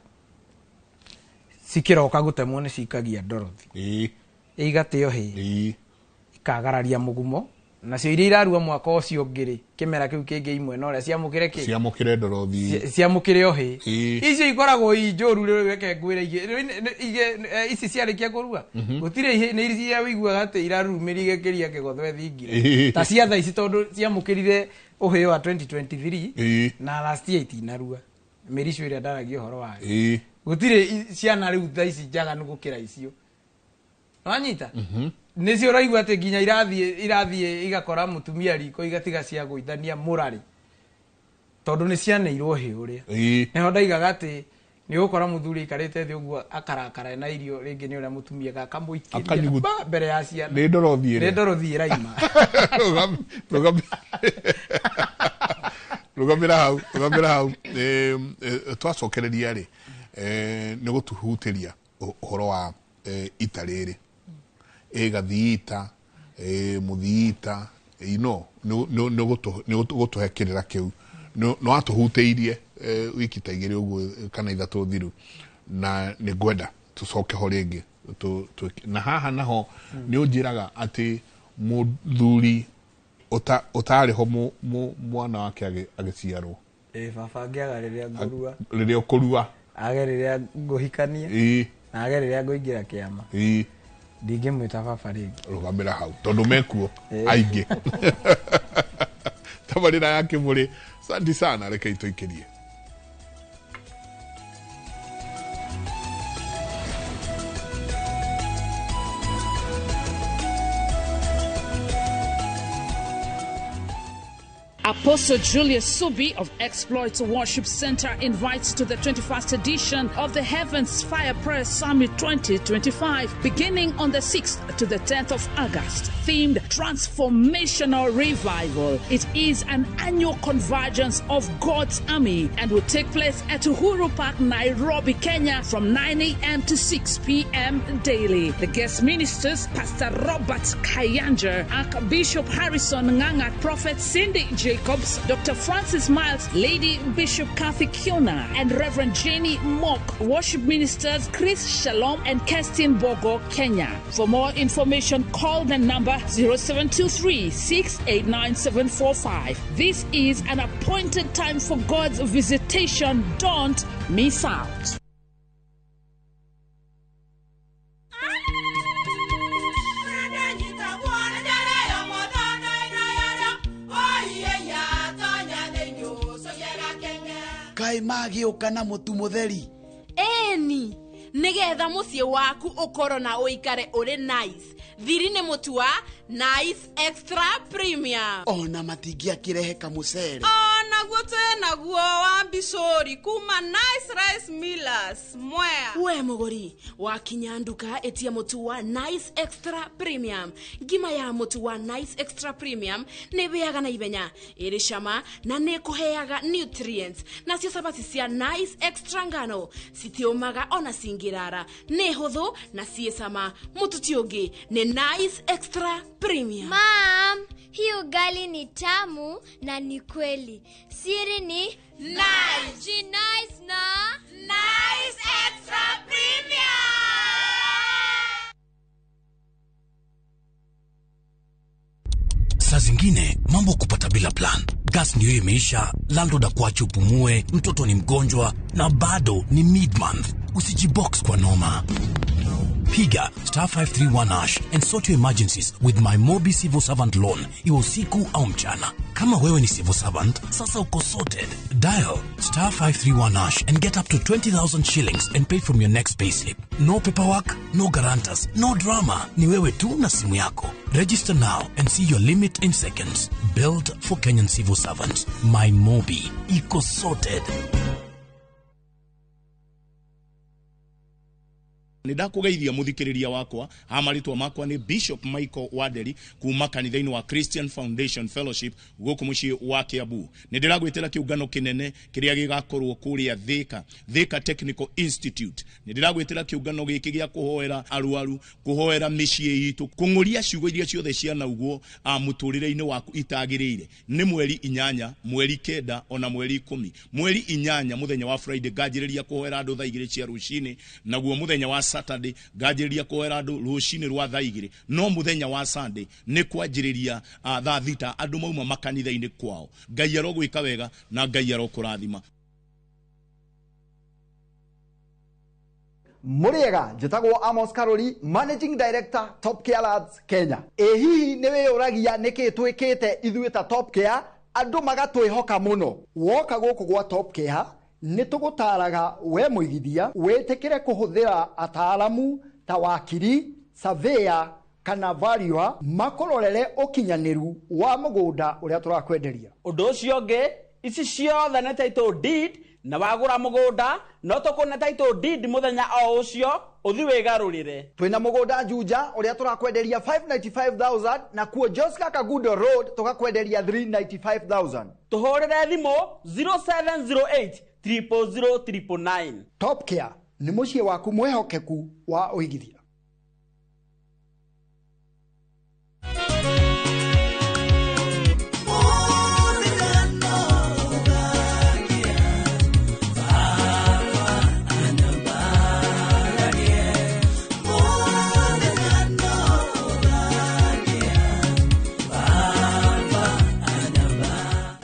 cikiroka gutemwo ni cikagia ndorothi igateo hi ikagararia mugumo nacio iria irarua mwaka ũcio ngiri kimera kiu kingi imwe no ria ciamukire ndorothi ciamukire ohi icio ikoragwo injoru reke ngwire ici ciarikia kurua gutire ni iria wiguaga ati irarumirie gekeria kigotho thingire ta cia tha ici tondu ciamukirire ohi wa 2023 na last year itinarua mirisho iria ndaragia horo wayo gutire ciana riu tha ici njaganu gukira icio wanyita nicio raigua ati nginya irathie igakora mutumia riko igatiga cia guithania murari tondu ni cianeirwo hi uria neho ndaigaga ati ni gukora muthuri ikarite thi uguo akarakara na irio ringi ni uria mutumia gakamuikiria mbere ya ciana ni ndorothi raima rugamira hau twacokereria ri nĩ gũtuhutĩria ũhoro wa ita rĩrĩ ĩgathiita mũthiita nĩ gũtũhe kĩrĩra kĩu nĩ watũhutĩirie wiki ta igĩrĩ ũguo kana ithatũ thiru na nĩ ngwenda tũcoke ho rĩngĩ na haha naho nĩ ũnjĩraga atĩ mũthuri ũtarĩ ho mwana wake agĩciarwo baba angĩaga rĩrĩa ũkũrua agererea nguhikania na agererea nguingira kiama ndingĩmwĩta baba rĩngĩ rugamĩra hau tondũ mekuo aingĩ tabarĩra yake mũrĩ santi sana reke itũikĩrie Apostle Julius Subi of Exploits Worship Center invites to the 21st edition of the Heavens Fire Prayer Summit 2025, beginning on the 6th to the 10th of August, themed Transformational Revival. It is an annual convergence of God's army and will take place at Uhuru Park, Nairobi, Kenya from 9 a.m. to 6 p.m. daily. The guest ministers, Pastor Robert Kayanja, Archbishop Harrison Nganga, Prophet Cindy Jacobs, Dr. Francis Miles, Lady Bishop Kathy Kiona, and Reverend Jenny Mock. Worship ministers Chris Shalom and Kestin Bogo, Kenya. For more information, call the number 0723 689 745. This is an appointed time for God's visitation. Don't miss out. Kai magĩũka na mũtu mũtheri eni nigetha muciĩ waku ũkorwo na ũikare ũrĩ nice. Thiri nĩ mũtu wa Nice Extra Premium. Ona matingĩakĩrehe kamũcere. Ona naguo naguo wa Bishori kuma Nice Rice Millers Mwea. We mugori wakinya nduka etia mutu wa Nice Extra Premium. Ngima ya mutu wa Nice Extra Premium nebeaga na ibenya iri shama na nekuheaga nutrients nacio sabati cia Nice Extra ngano sitiomaga ona singirara nehotho na siesama mutu tiongi ni Nice Extra Premium. Mom, hii ugali ni tamu na ni kweli. Siri ni nice. Ji nice na Nice Extra Premium. Saa zingine mambo kupata bila plan. Gas ndio imeisha, landlord akuache upumue, mtoto ni mgonjwa na bado ni mid-month. Usijibox kwa noma. Piga *531# and sort your emergencies with my Mobi Civil Servant Loan. Iwe usiku au mchana. Kama wewe ni civil servant, sasa uko sorted. Dial *531# and get up to 20,000 shillings and pay from your next payslip. No paperwork, no guarantors, no drama. Ni wewe tu na simu yako. Register now and see your limit in seconds. Built for Kenyan civil servants. My Mobi. Iko sorted. Nidakugeithia muthikiriria wakwa amaritwa makwa ni Bishop Michael Waderi kuma kanitha-ini wa Christian Foundation Fellowship guku mucii wa Kiambu. Nidiragwitira kiungano kinene kiria gigakorwo kuria Thika Technical Institute. Nidiragwitira kiungano giki gia kuhoera arwaru, kuhoera micii itu, kunguria ciugo iria ciothe ciana uguo muturire-ini waku itagirire. Ni mweri 8, mweri 9 ona mweri 10. Mweri 8 muthenya wa Friday gajiriria kuhoera andu thaa 2 cia rucini, naguo muthenya wa Saturday gajiriria kuhoera andu rucini rwa thaa 2. No muthenya wa Sunday ni kwanjiriria thaa 6 andu mauma makanitha-ini kwao. Ngai arogwika wega na Ngai arokurathima. Muriega njitagwo Amos Karoli, Managing Director Top Care Lads Kenya. Hihi niwe uragia niki twikite ithuĩ ta Top Care andu magatwihoka muno. Woka guku gwa Top Care nitugutaraga we muigithia wetekere kuhuthira ataalamu ta wakiri, surveyor kana valuer makororere ukinyaniru wa mugunda uria turakwenderia. Undu ucio ngi ici ciothe na title deed na wagura mugunda no tukuna title deed muthenya o ucio uthi wigarurire. Twina mugunda Juja uria turakwenderia 595,000 na kuo Josca Kagundo Road tukakwenderia 395,000. Tuhorere thimo 0708 0000999. Top Care ni mucii waku mwehokeku wa uigithia.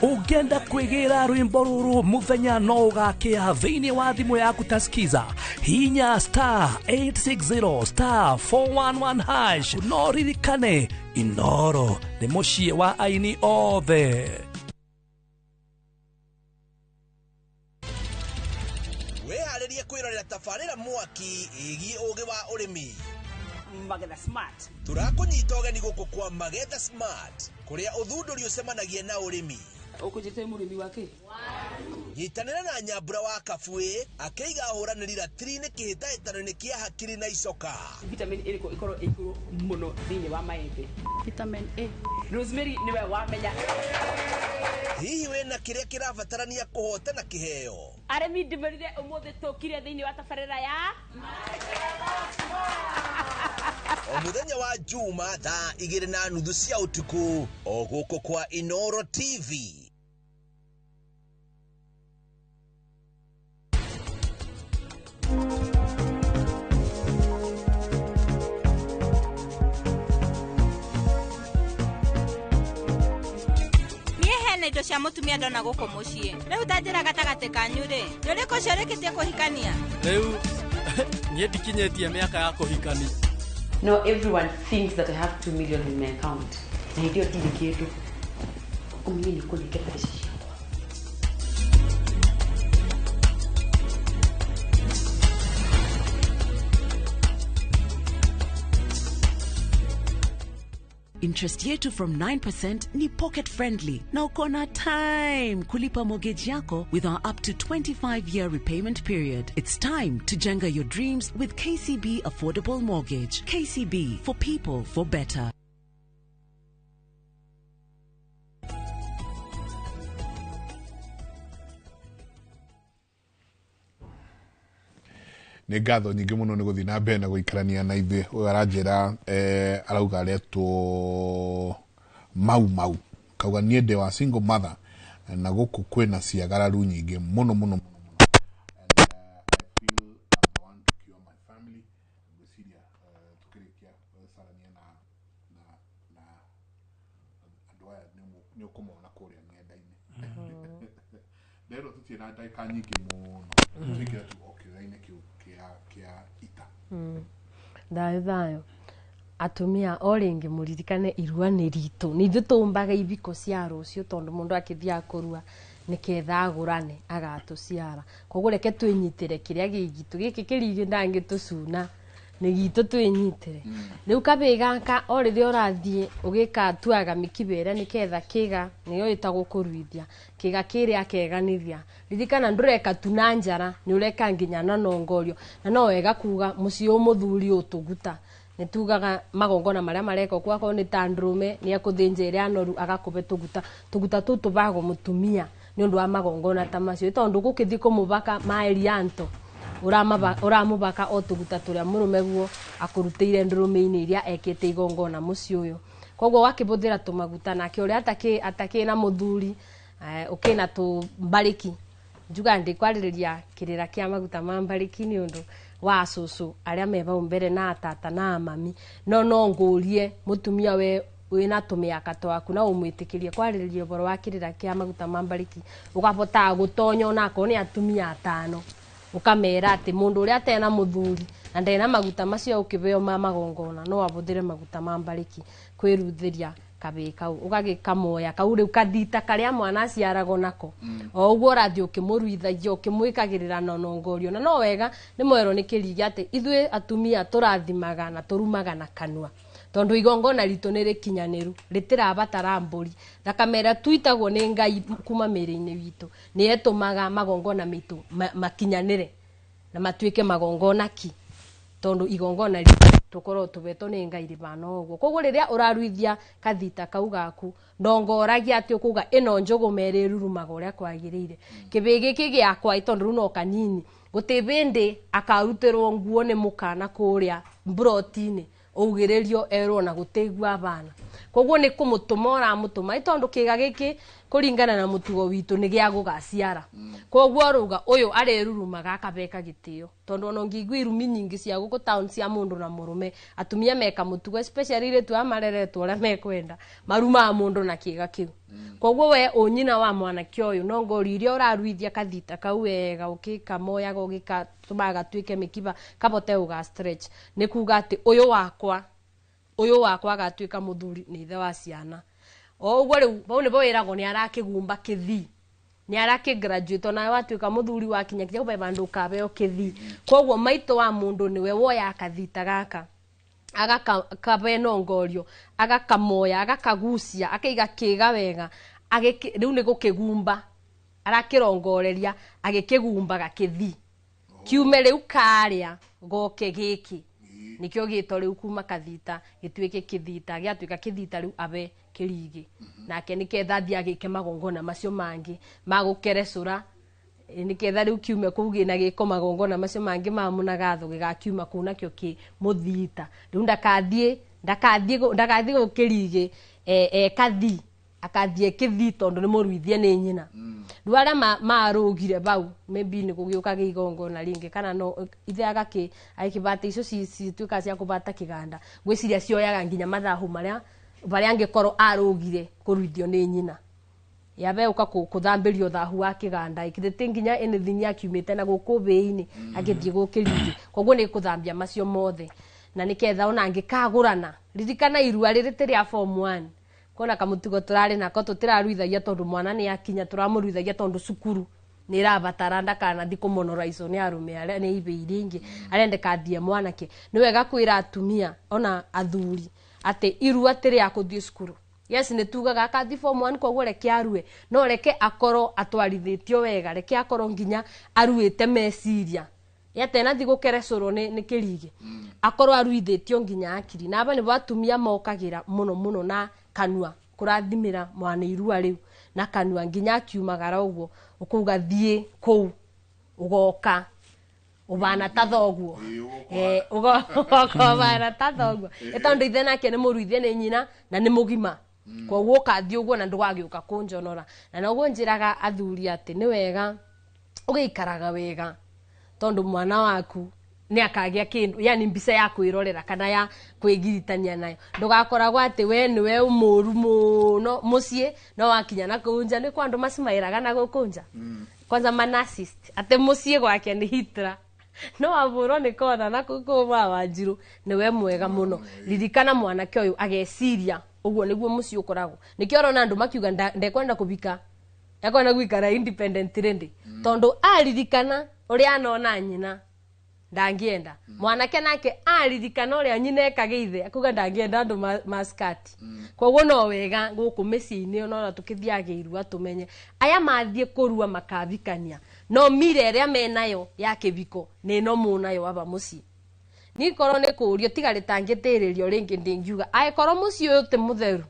Ugenda kwigira rwimbo ruru muthenya no ugakia thiini wa thimu yaku taskiza hinya *860 *411# no ririkane Inoro ni mucii wa aini othe. Weharirie kwirorera tafarira mwaki igi ugi wa urimi Magetha Smart. Turakunyita ugeni guku kwa Magetha Smart kuria uthunduri ucemanagia na urimi. Ukujite murimi wake nyitanira na Nyambura wa Kabui akeiga huraniri ratiri-ini kihitaitano-ini kia hakiri na icoka. Vitamin A ikoro ikuru muno thiini wa maembe. Vitamin A. Rosemary niwe wamenya. Hihi wina kiria kirabatarania kuhotana kiheo. Aremi ndimerire umuthi tukire thiini wa tafarira ya o muthenya wa Juma thaa 2:30 cia utuku o guku kwa Inoro TV. Hena indo cia mutumia ndona guku mucii. Riu tanjira gatagati kanyu ri. Nuriko ciorikitie kuhikania? Riu nie ndikinyetie miaka ya kuhikania. No, everyone thinks that I have 2 million in my account. Na ndio kile kitu. Mimi niko niketa pesa. Interest yetu from 9% ni pocket friendly. Na uko na time kulipa mortgage yako with our up to 25-year repayment period. It's time to jenga your dreams with KCB Affordable Mortgage. KCB, for people, for better. nä ngatho nyingä må no nä gå thiä na mbere na gå ikarania na ithuä å aranjä ra arauga aretwo mau kauga niä ndä wa single mother na gå kå kwä na ciagararu nyingä må no nä å kå mona kå rä a ng'enda-inä ndero tå tirä na ndagä nyingä må no kä tu okä-inä kä u kä a ita thayo atumia o rĩngĩ mũririkane irua nĩ ritũ nĩ ithuĩ tũmbaga iviko cia rũciũ tondũ mũndũ akĩthiaga kũrua nĩketha agũrane agatũciara koguo reke twĩnyitĩre kĩrĩa gĩgitũ gĩkĩ kĩrigĩ ndangĩtũcuna nĩ gitũ twĩnyitĩre rĩu kabĩ gaka o rĩrĩa ũrathiĩ ũgĩkatuaga mĩkiba ĩrĩa nĩketha kĩga nĩyo ĩtagwo kũruithia kĩga kĩrĩa akeganithia ririkana ndũreka tu na njara nĩ ũreka nginya na nongorio na no wega kuga mũciĩ mũthuri ũtũguta nĩ tugaga magongona marĩa mareka kwa kwa nĩ tandrume nĩ akũthĩnja ĩrĩa anoru agakũbe tũguta tũu tũbagwo mũtumia nĩ ũndũ wa magongona ta macio tondũ gũkĩthiĩ kũmũbaka maelianto ũramũbaka o tũguta tũrĩa mũrũme guo akũrutĩire ndũrũme-inĩ iria ekĩte igongona mũciĩ ũyũ koguo wakĩbũthĩra tũmaguta nake ũrĩa atakĩ na mũthuri ũkĩna tũmbarĩki njuga ndĩkwarĩrĩria kĩrĩra kĩa maguta ma mbarĩki nĩ ũndũ wa cũcũ arĩa me bau mbere na atata na mami no ngũrie mũtumia we wĩna tũmĩaka twaku na ũmwĩtĩkĩrie kwarĩrĩria ũboro wa kĩrĩra kĩa maguta ma mbarĩki ũkabotaga gũtonya onako nĩ atumia atano ukamera atĩ mũndũ ũrĩa atena mũthuri na ndena maguta macio ũkĩbeo ma magongona no abũthĩre maguta ma mbarĩki kwĩruthĩria kabĩ kau ũgagĩkamoya kau rĩu kathita karĩa mwana aciaragwo nako o ũguo ũrathiĩ ũkĩmũruithagia ũkĩmwĩkagĩrĩra nonongorio na no wega nĩ mwerwo nĩ kĩrigi atĩ ithuĩ atumia tũrathimaga na tũrumaga na kanua tondũ igongona ritũ nĩ rĩkinyanĩru rĩtĩrabatara mbũri thakamera tuitagwo nĩ Ngai kuma mĩrĩ-inĩ witũ nĩ etũmaga magongona maitũ makinyanĩre na matuĩke magongona ki tondũ igongona ritũ tũkorwo tũbetwo nĩ Ngai rĩbana ũguo koguo rĩrĩa ũraruithia kathita kau gaku ndongoragia atĩ ũkuga ĩno njũgũma ĩrĩrurumaga ũrĩa kwagĩrĩire kĩbĩ gĩkĩ gĩakwa tondũ rĩu no kanini gũtĩbĩndĩ akarutĩrwo nguo nĩ mũkana kũrĩa mburoti-inĩ ũgĩrĩrio erwo na gũteigua abana koguo nĩ kũmũtũma ũramũtũma tondũ kĩga gĩkĩ kũringana na mũtugo witũ nĩ gĩa gũgaciara koguo rũga ũyũ arĩrurumaga akabeka gĩtĩo tondũ ona ngĩigua irumi nyingĩ cia gũkũ town cia mũndũ na mũrũme atumia meka mũtugo especially iretu amareretwo ũrĩa mekwenda marumaga mũndũ na kĩga kĩu koguo we ũnyina wa mwanake ũyũ no ngori iria ũraruithia kathita kau wega ũkĩkamoyaga ũgĩkatũmaga gatuĩke mĩkiba kabote ũga stretch nĩ kuga atĩ ũyũ wakwa agatuĩka mũthuri nĩ ithe wa ciana o ũguo rĩu bau nĩ bo wĩragwo nĩ arakĩgumba kĩthii nĩ arakĩgraduate ona watuĩka mũthuri wakinya kinya kũbeba andũ kabeo kĩthii koguo maitũ wa mũndũ nĩwe woya kathita gaka agakabe nongorio agakamoya agakagucia akaiga kĩga wega rĩu nĩ gũkĩgumba arakĩrongoreria agĩkĩgumbaga kĩthii kiume rĩu karĩa goke gĩkĩ nikio gĩtwo rĩu kuma kathita gĩtuĩke kĩthita gĩatuĩka kĩthita rĩu abe kĩrigi nake nĩketha thiĩ agĩke magongona macio mangĩ magũkerecũra nĩketha rĩu kiume kũu gĩna gĩko magongona macio mangĩ ma mũnagatho gĩgakiuma kũu nakĩo kĩ mũthita rĩu ndakathiĩ gũkĩrigi kathii akathiĩ kĩthii tondũ nĩ mũruithie nĩ nyina rĩu arĩa marũgire bau maybe nĩ gũgĩũka igongona rĩngĩ kana no ithe agĩkĩbata icio cituĩka cia kũbata kĩganda gwĩciria cioyaga nginya mathahu marĩa angĩkorwo arũgire kũruithio nĩ nyina yabe ũka kũthambĩrio thahu wa kĩganda ĩkĩthĩte nginya anything akiumĩte na gũkũ bĩ-inĩ agĩthiĩ gũkĩrigi koguo nĩ kũthambia macio mothe na nĩketha ona angĩkagũrana ririkana irua rĩrĩ rĩa form 1 kona kamũtugo tũrarĩ nako tũtiraruithagia tondũ mwana nĩ akinya tũramũruithagia tondũ cukuru nĩ irabatara ndakanathi kũmonoraico nĩ arũme arĩa nĩ ibe iria ingĩ arendeka athiĩ mwanake nĩ wega kwĩra atumia ona athuri ate irua tiri ya kuthie cukuru. Yes, nä tugaga akathi form 1 koguo reke arue, no reke akorwo atwarithĩtio wega, reke akorwo nginya aruĩte meciria yatena thi gukerecorwo nĩ kĩrigi akorwo aruithĩtio nginya akiri. Na aba nĩbo atumia mokagira muno na kanua kurathimĩra mwana irua rĩu na kanua nginya akiumagara ũguo ukuga thie kũu ugoka ubana tathoguo ugoka ubana tathoguo etondu ithe nake nĩ mũruithie nĩ nyina na nĩ mũgima koguo kathi uguo na ndũgagĩũka kũnjonora. Na noguo njĩraga athuri atĩ nĩ wega ũgĩikaraga wega tondu mwana waku ni akagia kindu yani mbica ya kwirorera kana ya kwigiritania nayo ndugakoragwo ati we ni we umuru muno mucie no wakinya na kunja ni kwa andu macimairaga na gukunja kwanza manasist ati mucie gwake ni Hitler no avuro ni kona na kukuma Wanjiru ni we mwega muno. Ririkana mwanake uyu ageciria uguo niguo mucie ukoragwo nikio rona andu makiuga ndekwenda kubika yakwenda gwikara independent rendi tondu aririkana uri anona nyina ndangienda mwanake nake aririkana uri nyina ekageithe akuga ndangienda andu maskati koguo no wega guku micii-ini ona tukithiage irua tumenye aya mathie kurua makavikania no mire ria menayo ya kiviko ni no munayo aba mucii ni korwo ni kurio tigari tangitiririo ringi ndingiuga ai korwo mucii uyu ti mutheru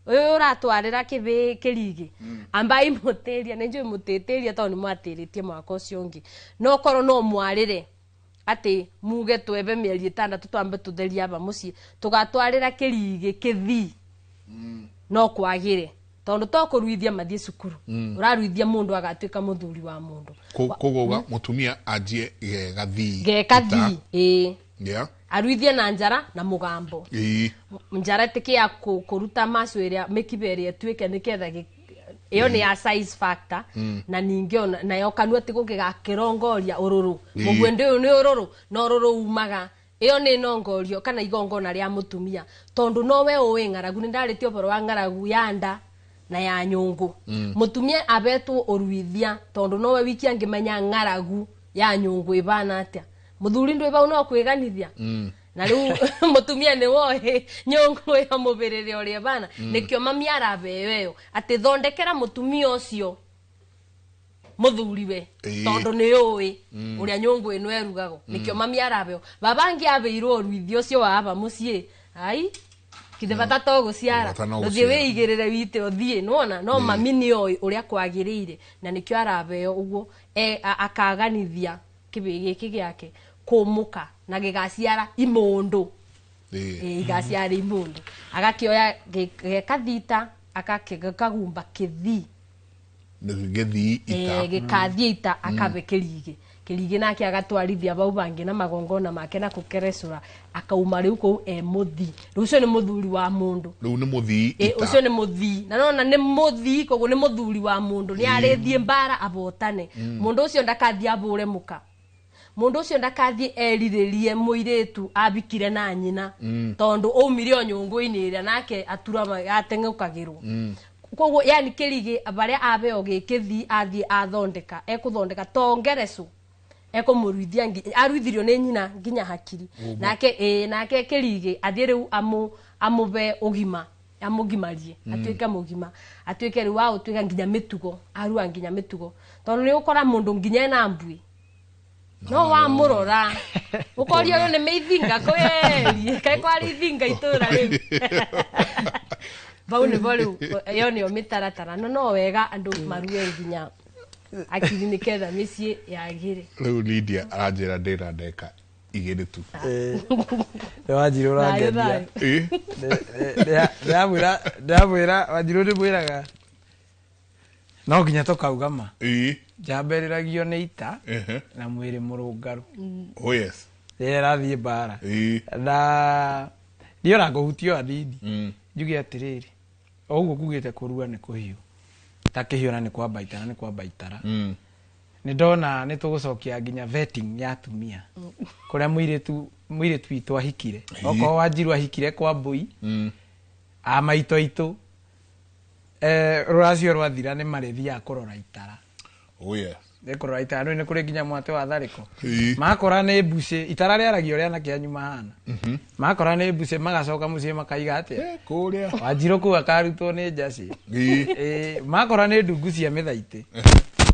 uyu uratwarira kirigi amba imutiria ninjui mutitiria tondu mwatiritie mwaka ucio ungi no korwo no mwarire ati muge twebe mieri 6 twambe tutheria aba mucii tugatwarira kirigi kithi no kwagire tondu to kuruithia mathie cukuru uraruithia mundu agatuika muthuri wa mundu koguo mutumia ajie gathi yeah aruithia na njara na mugambo njara tiki ya kuruta macu iria mikiberia tuike niketha iyo ni ya size factor na ningio na yo kanua ti gugigakirongoria ururu mugwende uyu ni ururu no ururu umaga iyo ni nongorio kana igongona ria mutumia tondu no we uwi ngaragu ni ndarĩtie ũboro wa ngaragu ya nda na ya nyungu mutumia abetwo uruithia tondu no we wiki angimenya ngaragu ya nyungu ibana atia muthuri ndu iba no kwiganithia na riu mutumia ni wohe nyungu ya mubirire uri bana nikio mami arabeyo ati thondekera mutumia ucio muthuriwe tondu ni uwi uria nyungu ino erugago nikio mami arabeyo babangi abeirwo ruithio ucio wa aba mucie ai kithe batato guciara thie weigirire wite uthie nona no mami ni oi uria kwagirire na nikio arabeyo uguo akaganithia kibigi kigiake kumuka na gigaciara imundu igaciara imundu agakioya gekathita akakagumba kithi gikathie ita akabe kirigi nake agatwarithia bau bangi na magongona make na kukerecura akauma riu kou muthi rucio ni muthuri wa mundu riu ni muthi ucio ni muthi na nona ni muthi koguo ni muthuri wa mundu ni arithie mbara abotane mundu ucio ndakathie abure muka mundu ucio ndakathie eriririe muiretu abikire na nyina tondu oumire nyungu-ini iria nake atura ateng'ukagirwo koguo yani kirigi baria abeo gikithi athie athondeka ekuthondeka tongerecu ekumuruithia aruithirio ni nyina nginya hakiri nake kirigi athie riu amube ugima amugimarie atuike mugima atuike riu wa utuika nginya mitugo arua nginya mitugo tondu ni ukora mundu nginya na mbui no wa murora ukorio yo ni meithinga kweli kai kwari thinga itura riu bau ni bolu yo ni omitaratara no wega andu marue nginya akiri niketha micii yagire riu Lydia aranjira ndina ndeka igiri tu Wanjiru urangeria ndamwira Wanjiru ni mwiraga no nginya tukaugama njamberiragio ni ita na mwiri murungaru oh yes rathie bara na ndiora ngũhutio anini njuge atiriri oguo kugite kurua ni kuhiu takihiona ni kwambaitara ni ndona ni tugucokia nginya vetting ya atumia kuria muiretu itu ahikire oko Wanjiru ahikire kwa mbui amaito itu ruracio rwathira ni marithia kurora itara oh yes Ndekora itano ni kuri nginya mwate wa thariko. Makora ni mbuce itara riaragia uria na kianyu mahana. Makora ni mbuce magacoka mucie makaiga atia. Kuria. Wanjiro ku akarutwo ni njaci. Makora ni ndungu cia mithaiti.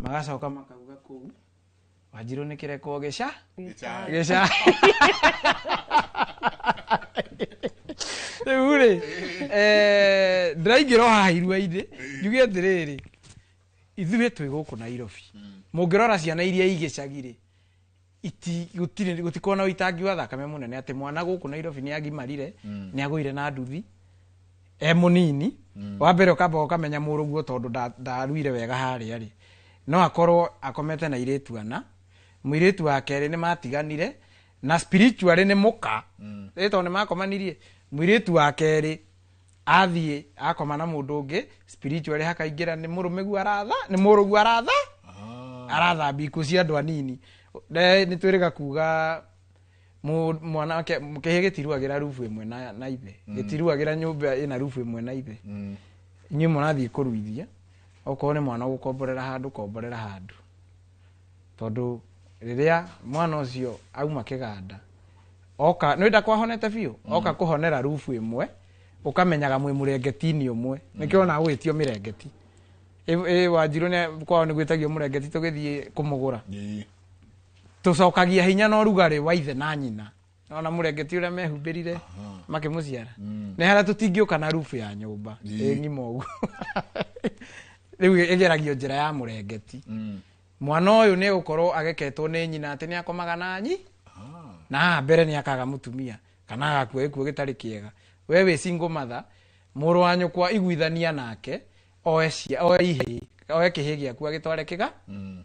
Magacoka makauga ku. Wanjiro ni kireko geca. Geca. Ure. Ndiraingiro haha irua-ini. Njuge atiriri. Ithuĩ twĩ gũkũ Nairobi. Mũngĩrora ciana iria igĩcagire gũtikona ũitangi wa thakame mũnene atĩ mwana gũkũ Nairobi nĩ agimarire nĩ agũire na nduthi mũnini wa mbere ũkamba ũkamenya mũrũguo tondũ ndaruire wega harĩa rĩ no akorwo akomete na airĩtu ana mũirĩtu wa kerĩ nĩ matiganire na spiritually nĩ mũka tondũ nĩ makomanirie mũirĩtu wa kerĩ athiĩ akoma na mũndũ ũngĩ spiritually hakaingĩra nĩ mũrũmegu aratha nĩ mũrũgu aratha mbikũ cia andũ anini nĩ twĩrĩga kuga mwana kĩhĩ gĩtiruagĩra rufu ĩmwe na ithe gĩtiruagĩra nyũmba ĩna rufu ĩmwe na ithe inyuĩ mũrathiĩ kũruithia okorwo nĩ mwana ũgũkomborera handũ komborera handũ tondũ rĩrĩa mwana ũcio auma kĩganda oka nĩ wenda kwahonete biũ oka kũhonera rufu ĩmwe ukamenyaga mwe murengeti-ini umwe nikio na gwitio mirengeti Wanjiru ne kwao ni gwitagio murengeti tugithie kumugura tucokagia hinya no rugari wa ithe na nyina ona murengeti uria mehumbirire makimuciara ne hara tutingioka na rufu ya nyumba ng'imo ugu riu igeragio njira ya murengeti mwana uyu ni gukorwo ageketwo ni nyina ati ni akomaga na nyi na mbere ni akaga mutumia kana agakuo ikuo gitari kiega wewe single mother mũrũ wa nyũkwa iguithania nake oe kĩhĩ gĩaku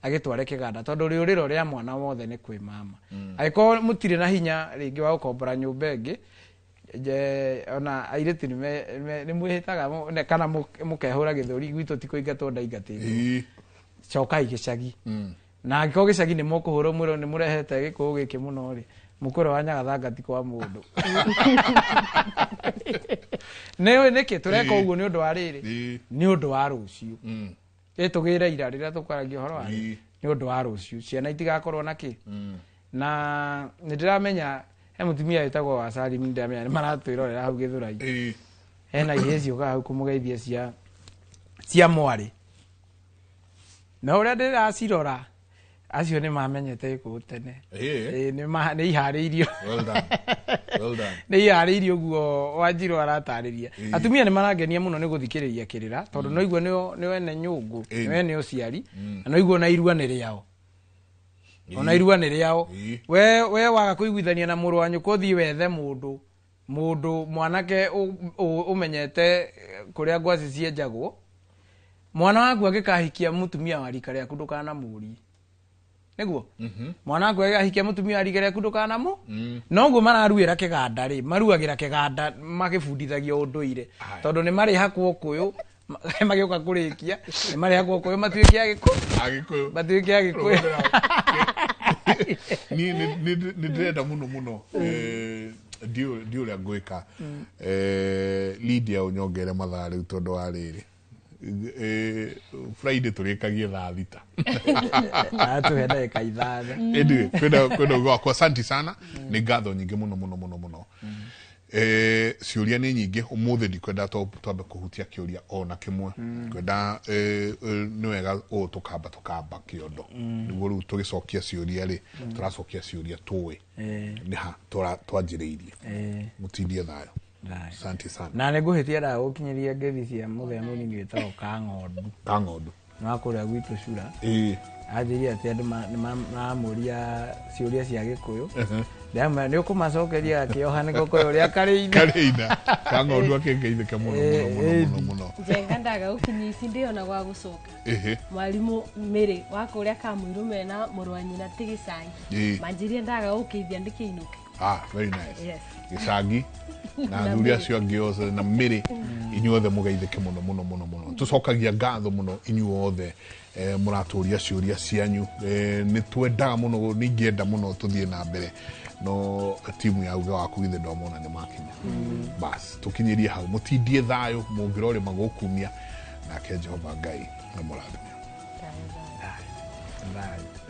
agĩtware kĩganda tondũ rĩũrĩro rĩa mwana wothe nĩ kwĩ mama angĩkorwo mũtirĩ na hinya rĩngĩ wa gũkombora nyũmba ĩngĩ ona airĩtu nĩ mwĩhĩtaga kana mũkehũra gĩthũri gwitũ ti kũingatwo ndaingatĩirwo cokai gĩcagi na angĩkorwo gĩcagi nĩ mũkũhũrwo mwĩrwo nĩ mũrehete gĩkũũ gĩkĩ mũno rĩ mukoro wa nyagathangati kwa mundu newe niki tureka uguo ni undu wa riri ni undu wa rucio itugire ira rira tukwaragia horo wa ni undu wa rucio ciana itigakorwo na ki na ndiramenya he mutumia witagwo wa Salim ndiramenya ni maratwirorera hau githurai hena ihe ciuga hau kumugeithia cia mwari na uria ndiracirora acio ni mamenyete ku tene ni iharĩirio ni iharĩirio guo Wanjiru aratariria atumia ni marangenia muno ni guthikiriria kirira tondu no igua ni wene nyungu ni wene uciari no igua na irua ni riao ona irua ni riao we waga kuiguithania na mũrũ wa nyũkwa thii wethe mundu mwanake umenyete kuria ngwaci cienjagwo mwana waku agikahikia mutumia wa rika riaku ndukana muri niguo mwana waku ahikia mutumia wa rika riaku ndukana mu noguo mararuira kiganda ri maruagira kiganda magibundithagio unduire tondu ni mari hakwo kuyu magioka kurikia ni mari hakwo kuyu matuike agikuyu matuike agikuyu ni ndenda muno ndio ria ngwika Lydia unyongere mathaa riu tondu wa riri Friday turikagie thaa 6 tuhenda kaithana ndio kwenda kwa asante sana ni ngatho nyingi muno ciuria ni nyingi umuthi ndikwenda twambe kuhutia kiuria ona kimwe kwenda ni wega tukamba kiondo niguo riu tugicokia ciuria ri turacokia ciuria tuwe ni ha twanjiriirie mutindie thayo asante sana na niguhitia da ukinyiria ngethi cia muthea munini wetagwo Kang'ondu na kuria gwitu cura ajiria ati andu mamuria ciuria cia Gikuyu ndama ni ukumacokeria akioha ni Gikuyu ria Kareina Kang'ondu akengeithika muno njenga ndaga ukinyi ici ndiona gwa gucoka mwalimu Miri wa kuria Kamwiru mena mũrũ wa nyina Tigicangi manjirie ndaga ukithia ndikiinuke very nice yes Gicagi na thuri acio angĩ othe na Miri inyuothe mugeithike muno tucokagia ngatho muno inyuothe muraturia ciuria cianyu ni twendaga muno ningienda muno tuthie na mbere no timu ya uga waku ithe ndomona ni makinya bas tukinyirie hau mutindie thayo mungirore magukumia nake Jehova Ngai na murathimia Bye.